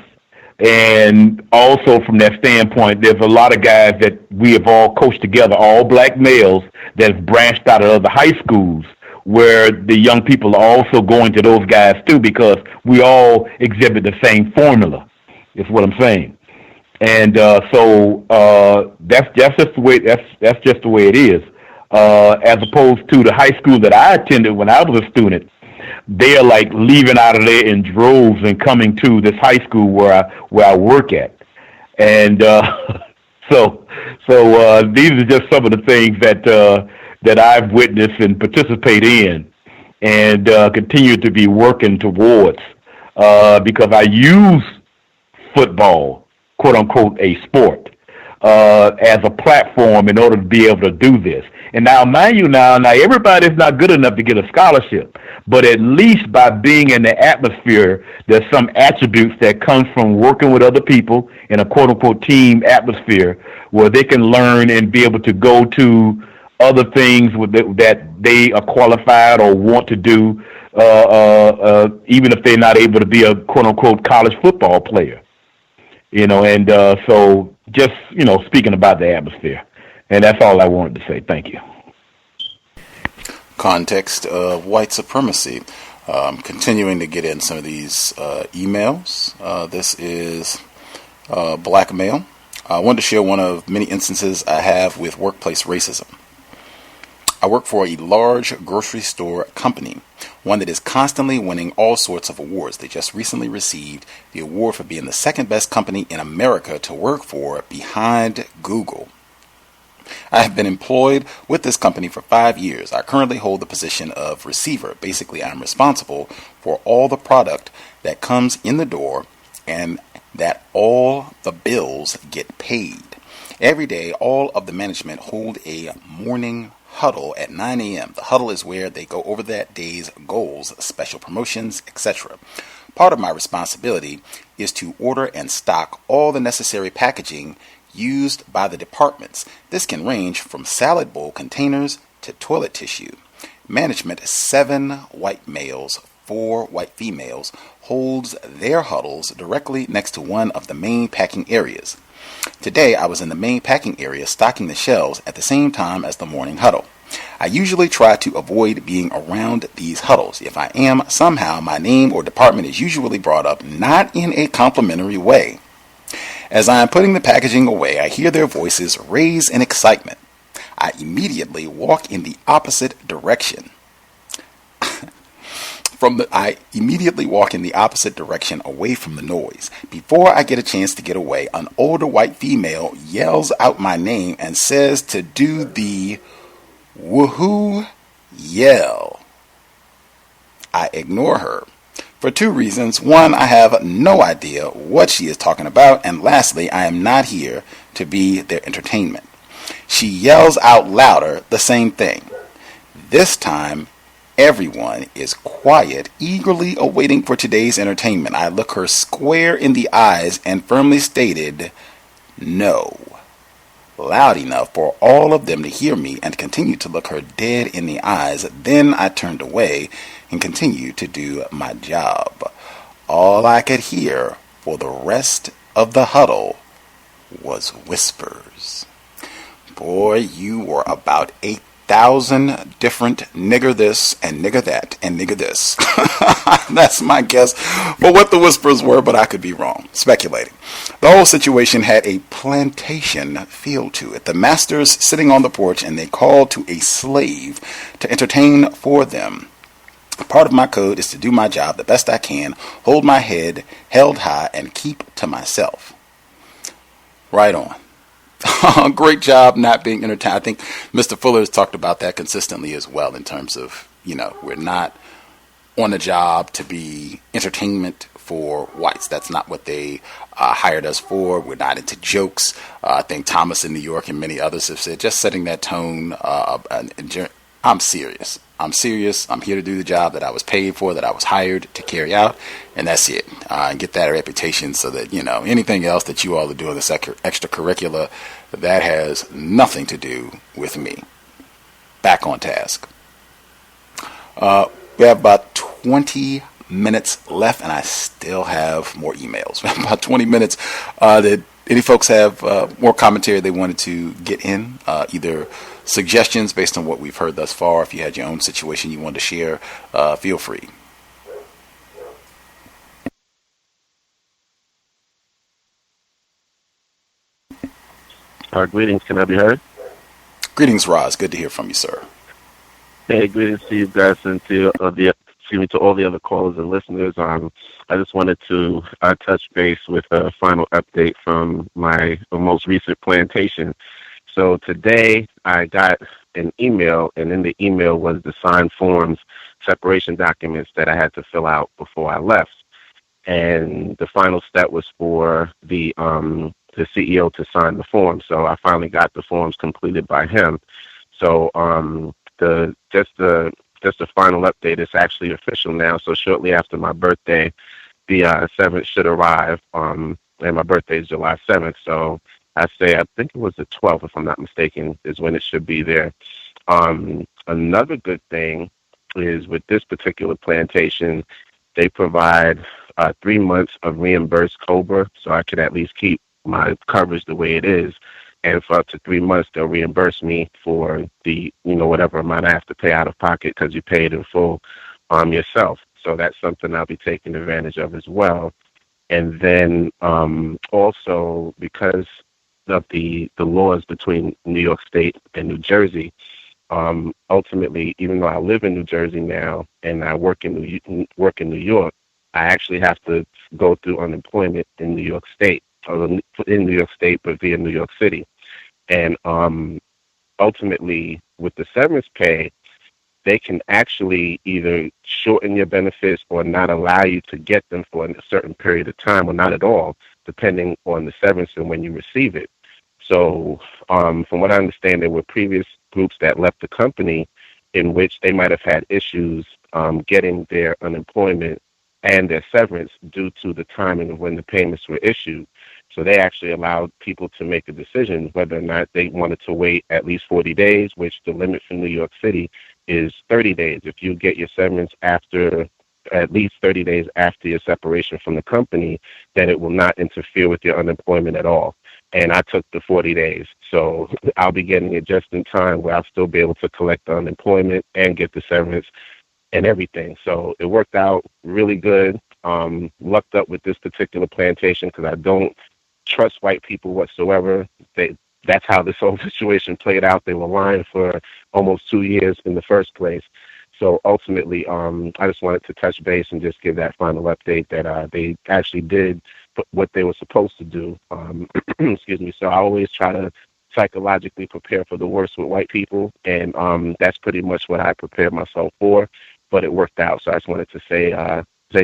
And also from that standpoint, there's a lot of guys that we have all coached together, all black males, that have branched out of other high schools, where the young people are also going to those guys too, because we all exhibit the same formula, is what I'm saying. And so that's just the way it is. As opposed to the high school that I attended when I was a student, they are like leaving out of there in droves and coming to this high school where I work at. And so these are just some of the things that I've witnessed and participate in, and continue to be working towards, because I use football, quote unquote, a sport, as a platform in order to be able to do this. And now, mind you, now everybody's not good enough to get a scholarship, but at least by being in the atmosphere, there's some attributes that comes from working with other people in a quote unquote team atmosphere, where they can learn and be able to go to other things that they are qualified or want to do, even if they're not able to be a quote-unquote college football player. And so just, speaking about the atmosphere. And that's all I wanted to say. Thank you. Context of White Supremacy. Continuing to get in some of these emails. This is black male. I wanted to share one of many instances I have with workplace racism. I work for a large grocery store company, one that is constantly winning all sorts of awards. They just recently received the award for being the second best company in America to work for, behind Google. I have been employed with this company for 5 years. I currently hold the position of receiver. Basically, I'm responsible for all the product that comes in the door and that all the bills get paid. Every day, all of the management hold a morning huddle at 9 a.m. The huddle is where they go over that day's goals, special promotions, etc. Part of my responsibility is to order and stock all the necessary packaging used by the departments. This can range from salad bowl containers to toilet tissue. Management, 7 white males, 4 white females, holds their huddles directly next to one of the main packing areas. Today, I was in the main packing area stocking the shelves at the same time as the morning huddle. I usually try to avoid being around these huddles. If I am, somehow my name or department is usually brought up, not in a complimentary way. As I am putting the packaging away, I hear their voices raise in excitement. I immediately walk in the opposite direction. I immediately walk in the opposite direction away from the noise. Before I get a chance to get away, an older white female yells out my name and says to do the woohoo yell. I ignore her for 2 reasons. One, I have no idea what she is talking about, and lastly, I am not here to be their entertainment. She yells out louder the same thing. This time, everyone is quiet, eagerly awaiting for today's entertainment. I look her square in the eyes and firmly stated, no, loud enough for all of them to hear me and continue to look her dead in the eyes. Then I turned away and continued to do my job. All I could hear for the rest of the huddle was whispers. Boy, you were about 8,000 different nigger this and nigger that and nigger this. That's my guess for what the whispers were, but I could be wrong. Speculating. The whole situation had a plantation feel to it. The masters sitting on the porch, and they called to a slave to entertain for them. Part of my code is to do my job the best I can, hold my head held high, and keep to myself. Right on. Great job not being entertained. I think Mr. Fuller has talked about that consistently as well in terms of, we're not on the job to be entertainment for whites. That's not what they hired us for. We're not into jokes. I think Thomas in New York and many others have said, just setting that tone. I'm serious. I'm serious. I'm here to do the job that I was paid for, that I was hired to carry out, and that's it. And get that reputation so that, anything else that you all are doing, this extracurricular, that has nothing to do with me. Back on task. We have about 20 minutes left, and I still have more emails. We have about 20 minutes. Did any folks have more commentary they wanted to get in? Either suggestions based on what we've heard thus far. If you had your own situation you wanted to share, feel free. Greetings. Can I be heard? Greetings, Roz. Good to hear from you, sir. Hey, greetings to you guys and to to all the other callers and listeners. I just wanted to touch base with a final update from my most recent plantation. So today I got an email, and in the email was the signed forms, separation documents that I had to fill out before I left. And the final step was for the CEO to sign the form. So I finally got the forms completed by him. So just the final update, it's actually official now. So shortly after my birthday, the 7th should arrive. And my birthday is July 7th. So I think it was the 12th, if I'm not mistaken, is when it should be there. Another good thing is with this particular plantation, they provide 3 months of reimbursed COBRA, so I could at least keep my coverage the way it is. And for up to 3 months, they'll reimburse me for the, whatever amount I have to pay out of pocket because you pay it in full yourself. So that's something I'll be taking advantage of as well. And then also because of the laws between New York State and New Jersey, ultimately, even though I live in New Jersey now and I work in New York, I actually have to go through unemployment in New York State, but via New York City. And ultimately, with the severance pay, they can actually either shorten your benefits or not allow you to get them for a certain period of time, or not at all, depending on the severance and when you receive it. So from what I understand, there were previous groups that left the company in which they might have had issues getting their unemployment and their severance due to the timing of when the payments were issued. So they actually allowed people to make a decision whether or not they wanted to wait at least 40 days, which the limit for New York City is 30 days. If you get your severance after at least 30 days after your separation from the company, then it will not interfere with your unemployment at all. And I took the 40 days. So I'll be getting it just in time where I'll still be able to collect the unemployment and get the severance and everything. So it worked out really good. Lucked up with this particular plantation because I don't trust white people whatsoever. That's how this whole situation played out. They were lying for almost 2 years in the first place. So ultimately, I just wanted to touch base and just give that final update that they actually did what they were supposed to do. Excuse me. So I always try to psychologically prepare for the worst with white people, and that's pretty much what I prepared myself for. But it worked out. So I just wanted to say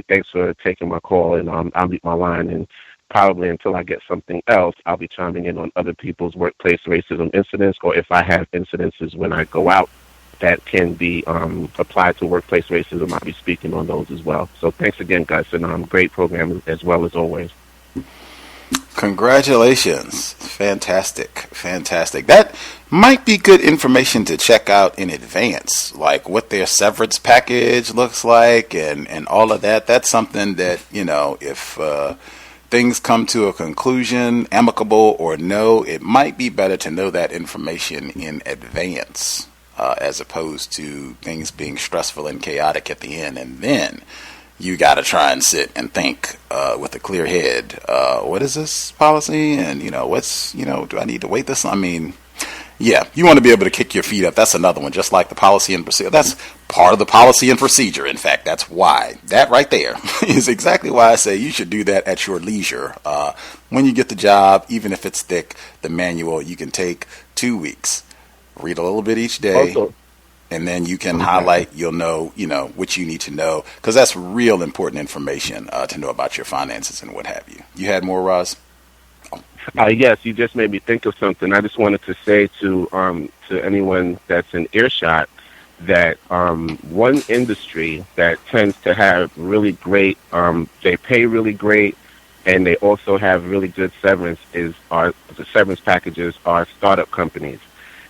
thanks for taking my call, and I'll leave my line. And probably until I get something else, I'll be chiming in on other people's workplace racism incidents, or if I have incidences when I go out that can be applied to workplace racism, I'll be speaking on those as well. So thanks again, Gus, and great program as well as always. Congratulations. Fantastic. That might be good information to check out in advance, like what their severance package looks like and all of that. That's something that, if things come to a conclusion, amicable or no, it might be better to know that information in advance. As opposed to things being stressful and chaotic at the end. And then you got to try and sit and think with a clear head, what is this policy? And, do I need to wait this? I mean, yeah, you want to be able to kick your feet up. That's another one, just like the policy and procedure. That's part of the policy and procedure. In fact, that's why. That right there is exactly why I say you should do that at your leisure. When you get the job, even if it's thick, the manual, you can take 2 weeks. Read a little bit each day, and then you can highlight, you'll know, what you need to know, because that's real important information to know about your finances and what have you. You had more, Roz? Yes, you just made me think of something. I just wanted to say to anyone that's in earshot that one industry that tends to have really great, they pay really great, and they also have really good severance the severance packages are startup companies.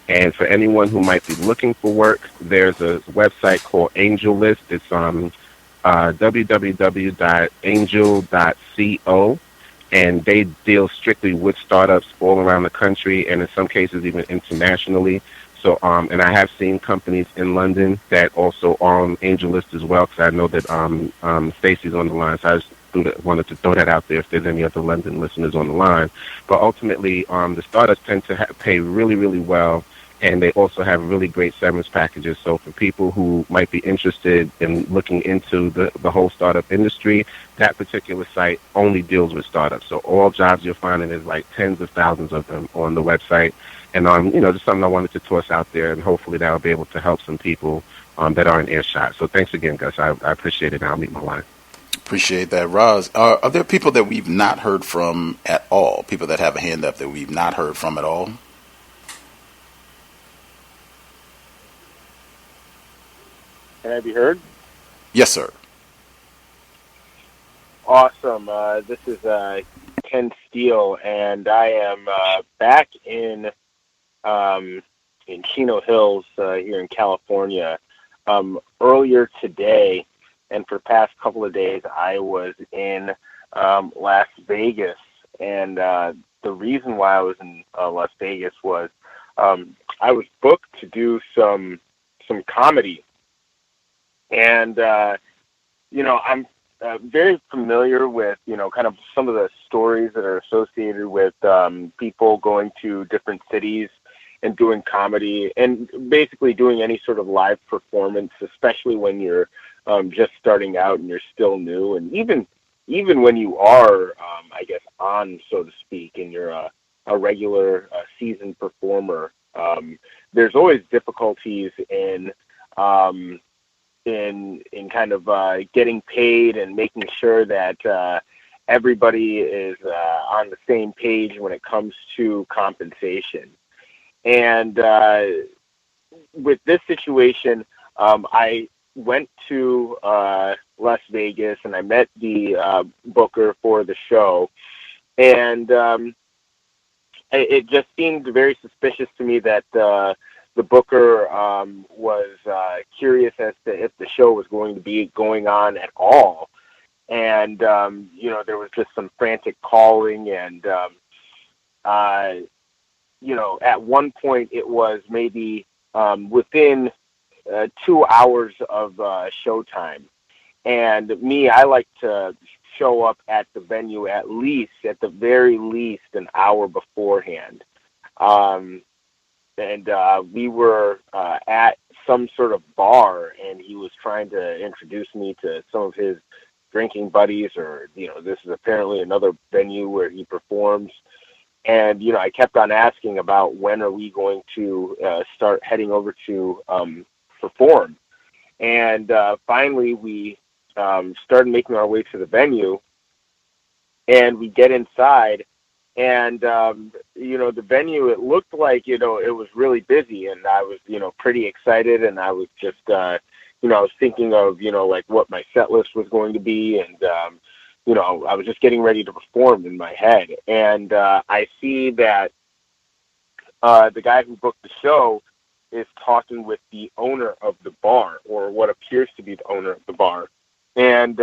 And for anyone who might be looking for work, there's a website called AngelList. It's www.angel.co, and they deal strictly with startups all around the country and in some cases even internationally. So, and I have seen companies in London that also are on AngelList as well, because I know that Stacy's on the line. So I just wanted to throw that out there if there's any other London listeners on the line. But ultimately, the startups tend to pay really, really well, and they also have really great severance packages. So for people who might be interested in looking into the whole startup industry, that particular site only deals with startups. So all jobs you're finding is like tens of thousands of them on the website. And, just something I wanted to toss out there, and hopefully that will be able to help some people that are in earshot. So thanks again, Gus. I appreciate it. I'll meet my line. Appreciate that, Roz. Are there people that we've not heard from at all? People that have a hand up that we've not heard from at all? Can I be heard? Yes, sir. Awesome. This is Ken Steele, and I am back in Chino Hills here in California. Earlier today, and for the past couple of days, I was in Las Vegas. And the reason why I was in Las Vegas was I was booked to do some comedy. And, I'm very familiar with, kind of some of the stories that are associated with people going to different cities and doing comedy and basically doing any sort of live performance, especially when you're just starting out and you're still new. And even when you are, I guess, on, so to speak, and you're a regular seasoned performer, there's always difficulties in kind of getting paid and making sure that everybody is on the same page when it comes to compensation. And with this situation, I went to Las Vegas and I met the booker for the show, and it just seemed very suspicious to me that the booker was curious as to if the show was going to be going on at all. And, there was just some frantic calling, and, at one point it was maybe within 2 hours of showtime. And me, I like to show up at the venue at the very least, an hour beforehand. We were at some sort of bar, and he was trying to introduce me to some of his drinking buddies, or, this is apparently another venue where he performs. And, I kept on asking about when are we going to start heading over to perform. And finally we started making our way to the venue, and we get inside, and, the venue, it looked like, it was really busy, and I was, pretty excited, and I was just, I was thinking of, like what my set list was going to be, and, I was just getting ready to perform in my head. And I see that the guy who booked the show is talking with the owner of the bar, or what appears to be the owner of the bar. And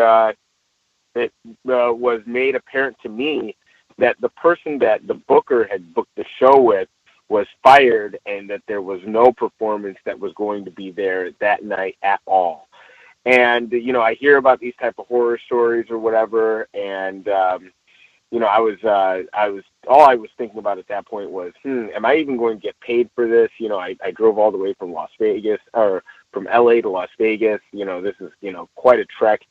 it was made apparent to me that the person that the booker had booked the show with was fired, and that there was no performance that was going to be there that night at all. And, I hear about these type of horror stories or whatever, and, I was all I was thinking about at that point was, am I even going to get paid for this? I drove all the way from Las Vegas, or from LA to Las Vegas. This is, quite a trek.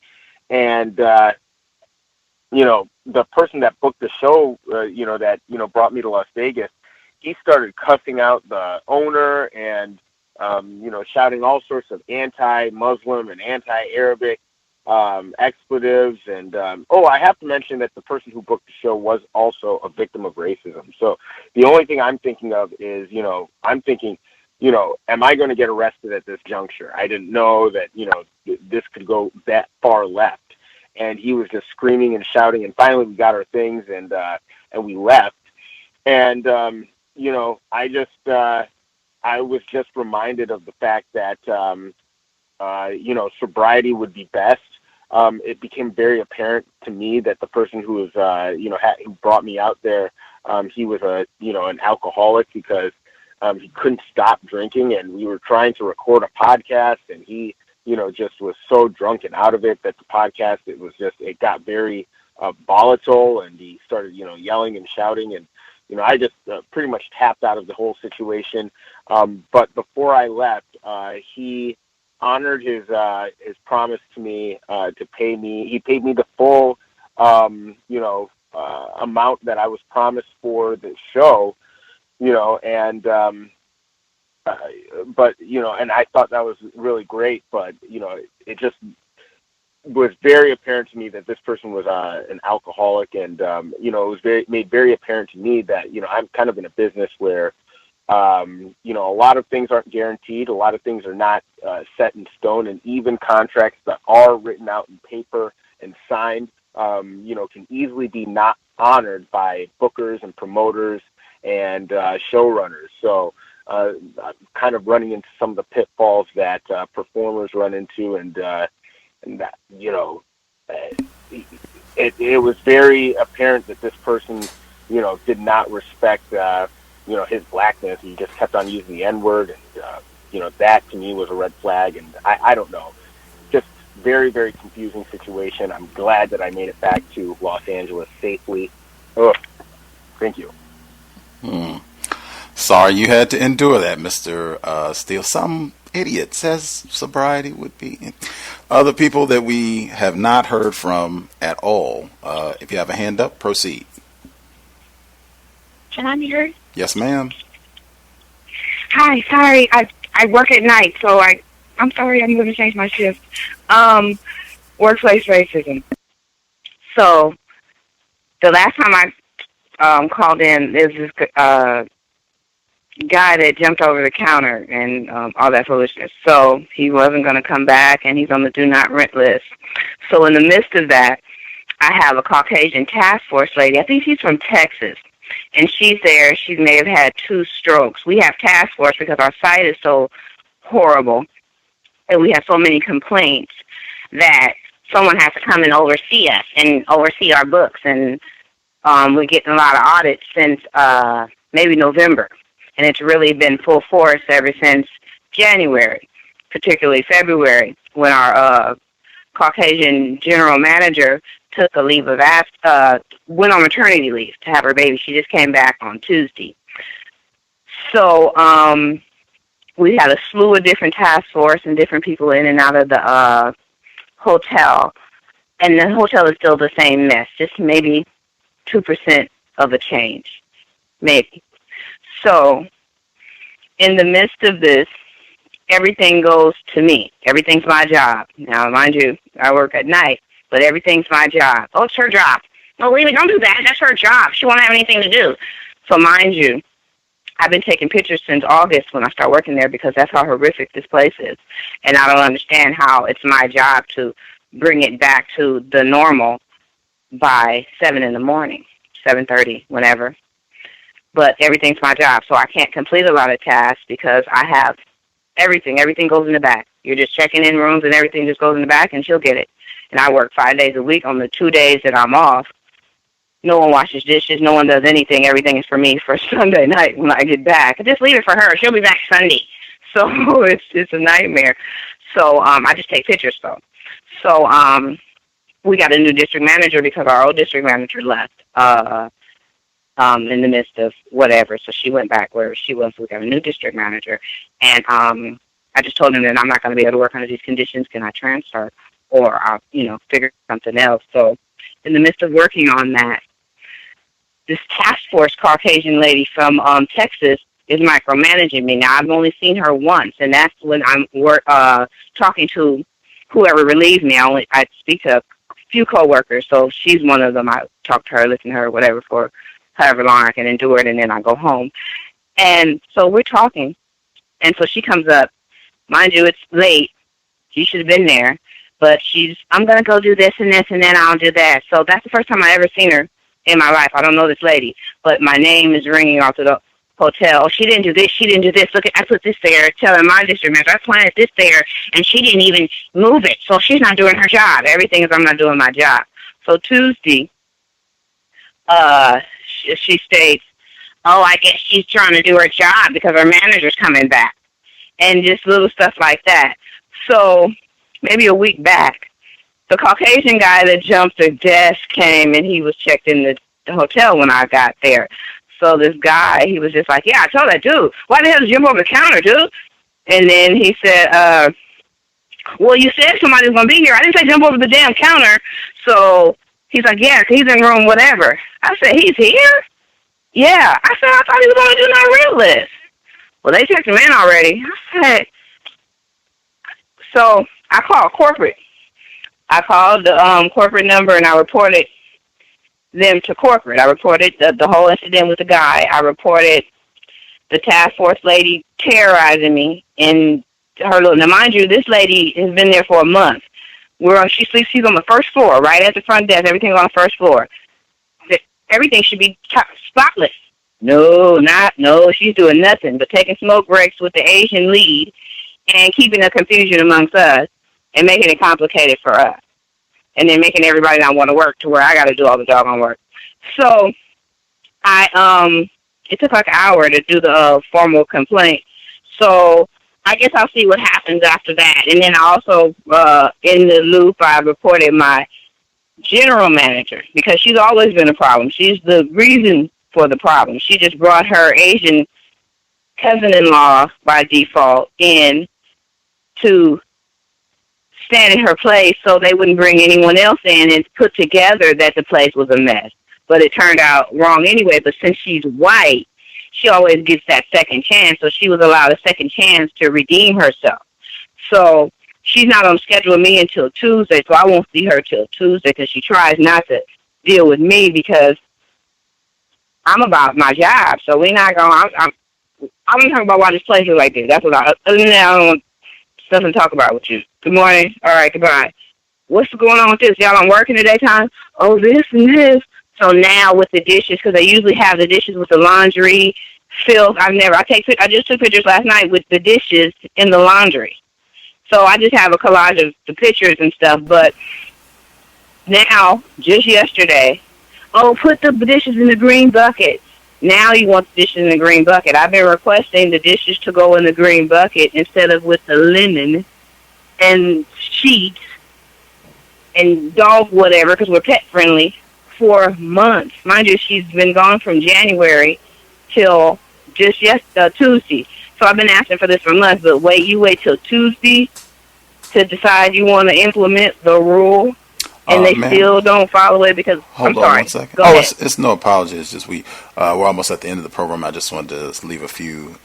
And, the person that booked the show, that, brought me to Las Vegas, he started cussing out the owner and, shouting all sorts of anti-Muslim and anti-Arabic expletives. And, I have to mention that the person who booked the show was also a victim of racism. So the only thing I'm thinking of is, I'm thinking, am I going to get arrested at this juncture? I didn't know that, this could go that far left. And he was just screaming and shouting, and finally we got our things, and we left. And, I was just reminded of the fact that, sobriety would be best. It became very apparent to me that the person who was, who brought me out there, he was an alcoholic, because he couldn't stop drinking, and we were trying to record a podcast, and he, just was so drunk and out of it that the podcast, it got very volatile, and he started, yelling and shouting, and, I just pretty much tapped out of the whole situation. But before I left, he honored his promise to me to pay me. He paid me the full, amount that I was promised for the show, and but and I thought that was really great. But it just was very apparent to me that this person was an alcoholic, and it was made very apparent to me that I'm kind of in a business where a lot of things aren't guaranteed, a lot of things are not set in stone, and even contracts that are written out in paper and signed can easily be not honored by bookers and promoters and showrunners. So I'm kind of running into some of the pitfalls that performers run into, and that it was very apparent that this person did not respect his blackness. He just kept on using the N-word, and that to me was a red flag. And I don't know, just very, very confusing situation. I'm glad that I made it back to Los Angeles safely. Thank you. Sorry you had to endure that, Mr. Steele. Some idiot says sobriety would be. Other people that we have not heard from at all. If you have a hand up, proceed. Can I be heard? Yes, ma'am. Hi, sorry, I work at night, so I'm sorry, I'm going to change my shift. Workplace racism. So, the last time I called in, there's guy that jumped over the counter and all that foolishness. So he wasn't going to come back, and he's on the do not rent list. So in the midst of that, I have a Caucasian task force lady. I think she's from Texas, and she's there. She may have had 2 strokes. We have task force because our site is so horrible, and we have so many complaints that someone has to come and oversee us and oversee our books. And we're getting a lot of audits since maybe November. And it's really been full force ever since January, particularly February, when our Caucasian general manager took a leave of went on maternity leave to have her baby. She just came back on Tuesday. So we had a slew of different task force and different people in and out of the hotel. And the hotel is still the same mess, just maybe 2% of a change, maybe. So in the midst of this, everything goes to me. Everything's my job. Now, mind you, I work at night, but everything's my job. Oh, it's her job. No, really, don't do that. That's her job. She won't have anything to do. So mind you, I've been taking pictures since August when I started working there because that's how horrific this place is. And I don't understand how it's my job to bring it back to the normal by 7 in the morning, 7:30, whenever. But everything's my job, so I can't complete a lot of tasks because I have everything. Everything goes in the back. You're just checking in rooms and everything just goes in the back and she'll get it. And I work 5 days a week. On the 2 days that I'm off, no one washes dishes. No one does anything. Everything is for me for Sunday night when I get back. I just leave it for her. She'll be back Sunday. So it's a nightmare. So I just take pictures, though. So we got a new district manager because our old district manager left in the midst of whatever. So she went back where she was. So we got a new district manager. And I just told him that I'm not going to be able to work under these conditions. Can I transfer? Or I'll, figure something else. So in the midst of working on that, this task force Caucasian lady from Texas is micromanaging me. Now, I've only seen her once, and that's when I'm talking to whoever relieves me. I speak to a few coworkers, so she's one of them. I talk to her, listen to her, whatever, for however long I can endure it, and then I go home. And so we're talking, and so she comes up. Mind you, it's late. She should have been there, but I'm going to go do this and this, and then I'll do that. So that's the first time I ever seen her in my life. I don't know this lady, but my name is ringing off to the hotel. She didn't do this. She didn't do this. Look, I put this there, telling my district manager, I planted this there, and she didn't even move it. So she's not doing her job. Everything is I'm not doing my job. So Tuesday, she states, oh, I guess she's trying to do her job because her manager's coming back, and just little stuff like that. So maybe a week back, the Caucasian guy that jumped the desk came, and he was checked in the hotel when I got there. So this guy, he was just like, yeah, I told that dude, why the hell did you jump over the counter, dude? And then he said, well, you said somebody was going to be here. I didn't say jump over the damn counter. So he's like, yeah, he's in room whatever. I said, he's here? Yeah. I said, I thought he was on the do not rent list. Well, they checked him in already. I said, so I called corporate. I called the corporate number, and I reported them to corporate. I reported the whole incident with the guy. I reported the task force lady terrorizing me in her little. Now, mind you, this lady has been there for a month. She's on the first floor, right at the front desk. Everything's on the first floor. Everything should be spotless. No, she's doing nothing but taking smoke breaks with the Asian lead and keeping a confusion amongst us and making it complicated for us. And then making everybody not want to work to where I got to do all the doggone work. So it took like an hour to do the formal complaint. So I guess I'll see what happens after that. And then I also, in the loop, I reported my general manager because she's always been a problem. She's the reason for the problem. She just brought her Asian cousin-in-law by default in to stand in her place so they wouldn't bring anyone else in, and put together that the place was a mess. But it turned out wrong anyway. But since she's white, she always gets that second chance. So she was allowed a second chance to redeem herself. So she's not on schedule with me until Tuesday, so I won't see her till Tuesday because she tries not to deal with me because I'm about my job. So we're not going. I want to talk about why this place is like this. That's what other than that, I don't want stuff to talk about with you. Good morning. All right, goodbye. What's going on with this? Y'all don't work in the daytime? Oh, this and this. So now with the dishes, because they usually have the dishes with the laundry, filth. I just took pictures last night with the dishes in the laundry. So I just have a collage of the pictures and stuff. But now, just yesterday, oh, put the dishes in the green bucket. Now you want the dishes in the green bucket. I've been requesting the dishes to go in the green bucket instead of with the linen and sheets and dog whatever, because we're pet friendly, for months. Mind you, she's been gone from January till just Tuesday. So I've been asking for this for months, but you wait till Tuesday to decide you want to implement the rule, and they still don't follow it because, Hold on 1 second. Go ahead. It's no apology. It's just we're almost at the end of the program. I just wanted to leave a few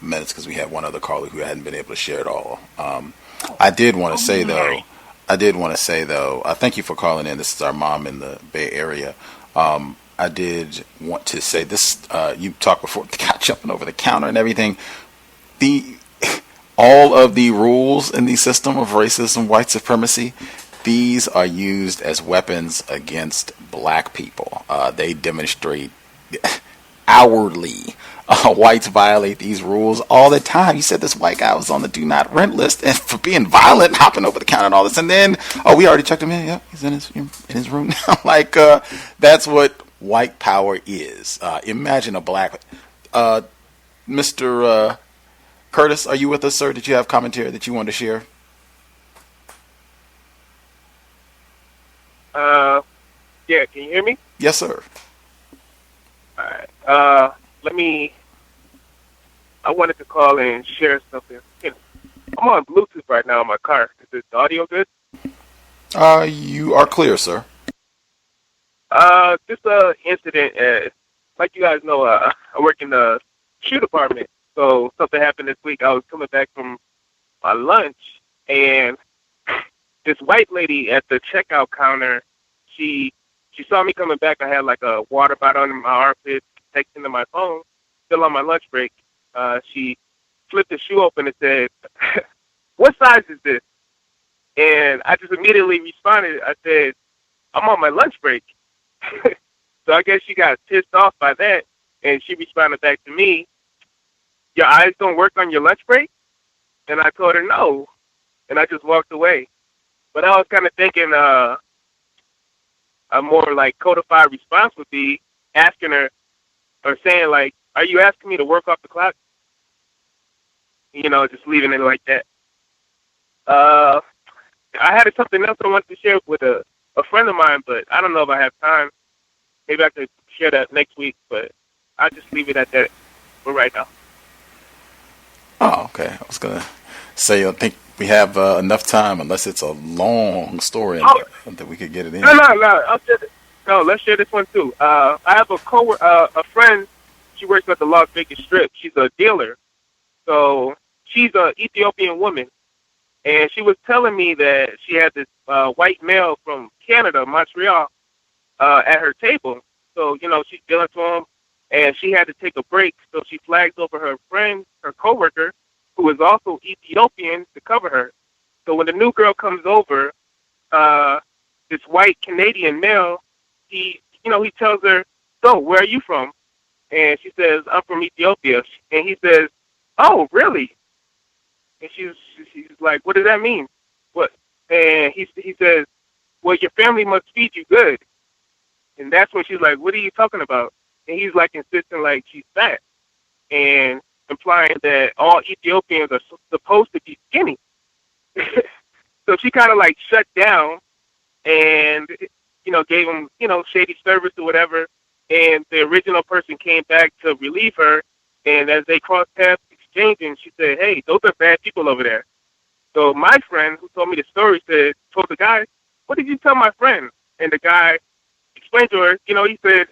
minutes because we had one other caller who hadn't been able to share it all. I did want to say, though, thank you for calling in. This is our mom in the Bay Area. I did want to say this. You talked before the guy jumping over the counter and everything. All of the rules in the system of racism, white supremacy, these are used as weapons against black people. They demonstrate outwardly. Whites violate these rules all the time. You said this white guy was on the do not rent list and for being violent, hopping over the counter and all this. And then, we already checked him in. Yep, he's in his room now. Like, that's what white power is. Imagine a black... Mr. Curtis, are you with us, sir? Did you have commentary that you wanted to share? Yeah, can you hear me? Yes, sir. All right. I wanted to call in and share something. I'm on Bluetooth right now in my car. Is the audio good? You are clear, sir. Just a incident. Like you guys know, I work in the shoe department. So something happened this week. I was coming back from my lunch, and this white lady at the checkout counter, she saw me coming back. I had like a water bottle under my armpit, texting to my phone, still on my lunch break. She flipped the shoe open and said, "What size is this?" And I just immediately responded. I said, "I'm on my lunch break." So I guess she got pissed off by that, and she responded back to me, "Your eyes don't work on your lunch break?" And I told her no, and I just walked away. But I was kind of thinking a more like codified response would be asking her or saying like, "Are you asking me to work off the clock?" Just leaving it like that. I had something else I wanted to share with a friend of mine, but I don't know if I have time. Maybe I could share that next week, but I'll just leave it at that for right now. Oh, okay. I was going to say, I think we have enough time, unless it's a long story that we could get it in. No, let's share this one too. I have a friend. She works at the Las Vegas Strip. She's a dealer. So she's an Ethiopian woman. And she was telling me that she had this white male from Canada, Montreal, at her table. So, she's dealing to him. And she had to take a break, so she flags over her friend, her coworker, who is also Ethiopian, to cover her. So when the new girl comes over, this white Canadian male, he tells her, "So, where are you from?" And she says, "I'm from Ethiopia." And he says, "Oh, really?" And she's like, "What does that mean?" What? And he says, "Well, your family must feed you good." And that's when she's like, "What are you talking about?" And he's like insisting like she's fat and implying that all Ethiopians are supposed to be skinny. So she kind of like shut down and, gave him, shady service or whatever. And the original person came back to relieve her. And as they crossed paths exchanging, she said, "Hey, those are bad people over there." So my friend who told me the story told the guy, "What did you tell my friend?" And the guy explained to her, he said,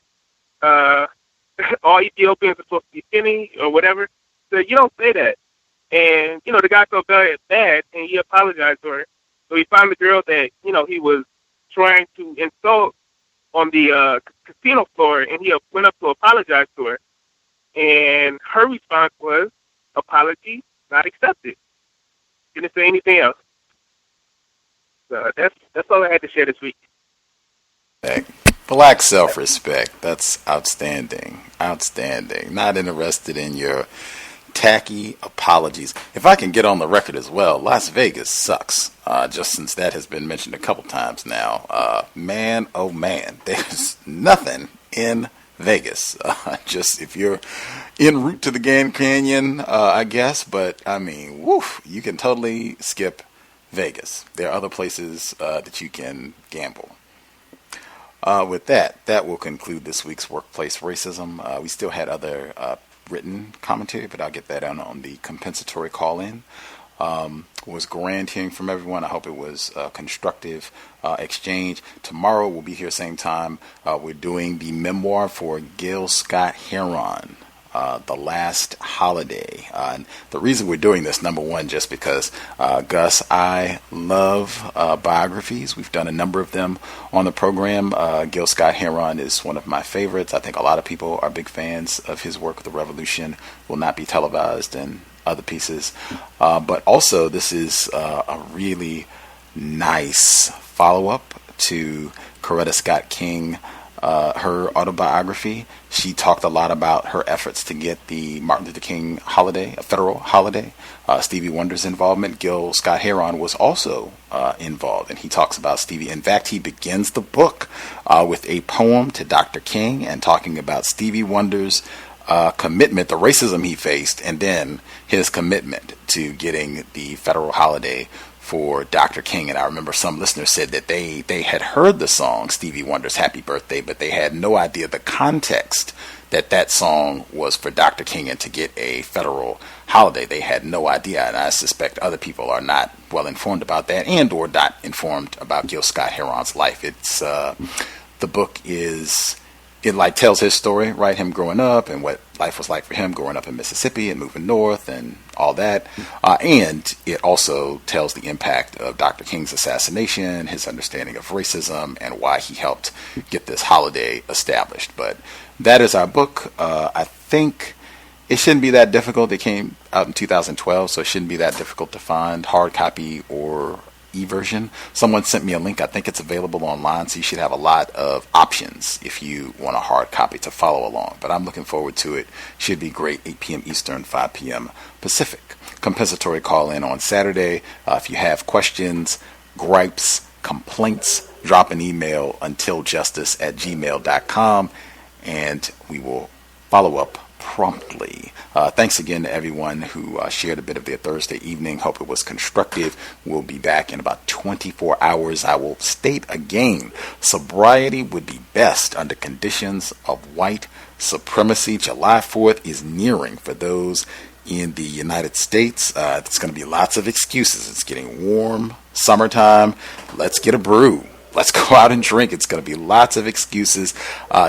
all Ethiopians are supposed to be skinny or whatever. So you don't say that. And, the guy felt bad and he apologized to her. So he found the girl that, he was trying to insult on the casino floor, and he went up to apologize to her. And her response was, apology not accepted. Didn't say anything else. So that's all I had to share this week. Black self-respect. That's outstanding. Outstanding. Not interested in your tacky apologies. If I can get on the record as well, Las Vegas sucks. Just since that has been mentioned a couple times now. Man, oh man, there's nothing in Vegas. Just if you're en route to the Grand Canyon, I guess. But I mean, woof, you can totally skip Vegas. There are other places that you can gamble. With that will conclude this week's Workplace Racism. We still had other written commentary, but I'll get that on the compensatory call-in. It was grand hearing from everyone. I hope it was a constructive exchange. Tomorrow we'll be here same time. We're doing the memoir for Gil Scott-Heron, The Last Holiday. And the reason we're doing this, number one, just because, Gus, I love biographies. We've done a number of them on the program. Gil Scott-Heron is one of my favorites. I think a lot of people are big fans of his work. The Revolution will not be televised and other pieces. But also, this is a really nice follow-up to Coretta Scott King, her autobiography. She talked a lot about her efforts to get the Martin Luther King holiday, a federal holiday. Stevie Wonder's involvement. Gil Scott-Heron was also involved, and he talks about Stevie. In fact, he begins the book with a poem to Dr. King and talking about Stevie Wonder's commitment, the racism he faced, and then his commitment to getting the federal holiday for Dr. King. And I remember some listeners said that they had heard the song Stevie Wonder's Happy Birthday, but they had no idea the context that song was for Dr. King and to get a federal holiday. They had no idea, and I suspect other people are not well informed about that and or not informed about Gil Scott-Heron's life. It's the book it like tells his story, right? Him growing up and what life was like for him growing up in Mississippi and moving north and all that. And it also tells the impact of Dr. King's assassination, his understanding of racism, and why he helped get this holiday established. But that is our book. I think it shouldn't be that difficult. It came out in 2012, so it shouldn't be that difficult to find, hard copy or e-version. Someone sent me a link. I think it's available online, so you should have a lot of options if you want a hard copy to follow along. But I'm looking forward to it. Should be great. 8 p.m. Eastern, 5 p.m. Pacific. Compensatory call-in on Saturday. If you have questions, gripes, complaints, drop an email untiljustice@gmail.com, and we will follow up promptly. Thanks again to everyone who shared a bit of their Thursday evening. Hope it was constructive. We'll be back in about 24 hours. I will state again, sobriety would be best under conditions of white supremacy. July 4th is nearing for those in the United States. There's going to be lots of excuses. It's getting warm, summertime. Let's get a brew. Let's go out and drink. It's going to be lots of excuses.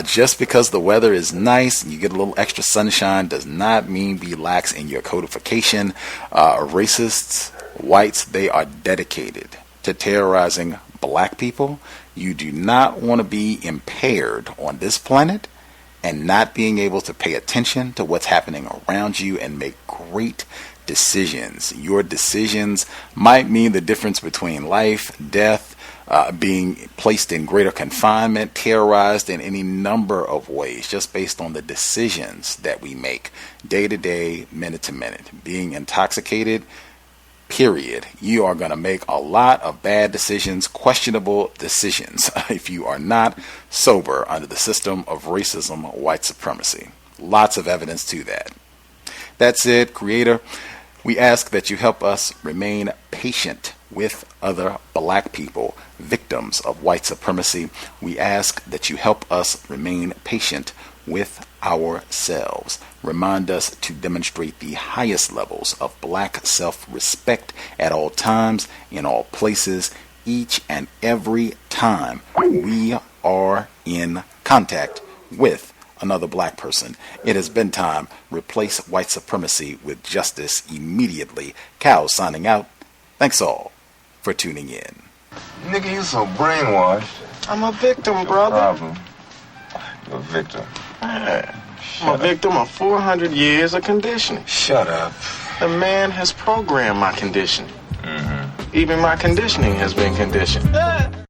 Just because the weather is nice and you get a little extra sunshine does not mean be lax in your codification. Racists, whites, they are dedicated to terrorizing black people. You do not want to be impaired on this planet and not being able to pay attention to what's happening around you and make great decisions. Your decisions might mean the difference between life, death, being placed in greater confinement, terrorized in any number of ways, just based on the decisions that we make day to day, minute to minute. Being intoxicated, period. You are going to make a lot of bad decisions, questionable decisions, if you are not sober under the system of racism, white supremacy. Lots of evidence to that. That's it, Creator. We ask that you help us remain patient with other black people, victims of white supremacy. We ask that you help us remain patient with ourselves. Remind us to demonstrate the highest levels of black self-respect at all times, in all places, each and every time we are in contact with another black person. It has been time. Replace white supremacy with justice immediately. Cow signing out. Thanks all for tuning in. Nigga, you so brainwashed. I'm a victim, brother. No problem. You're a victim. I'm a victim of 400 years of conditioning. Shut up. The man has programmed my conditioning. Even my conditioning has been conditioned.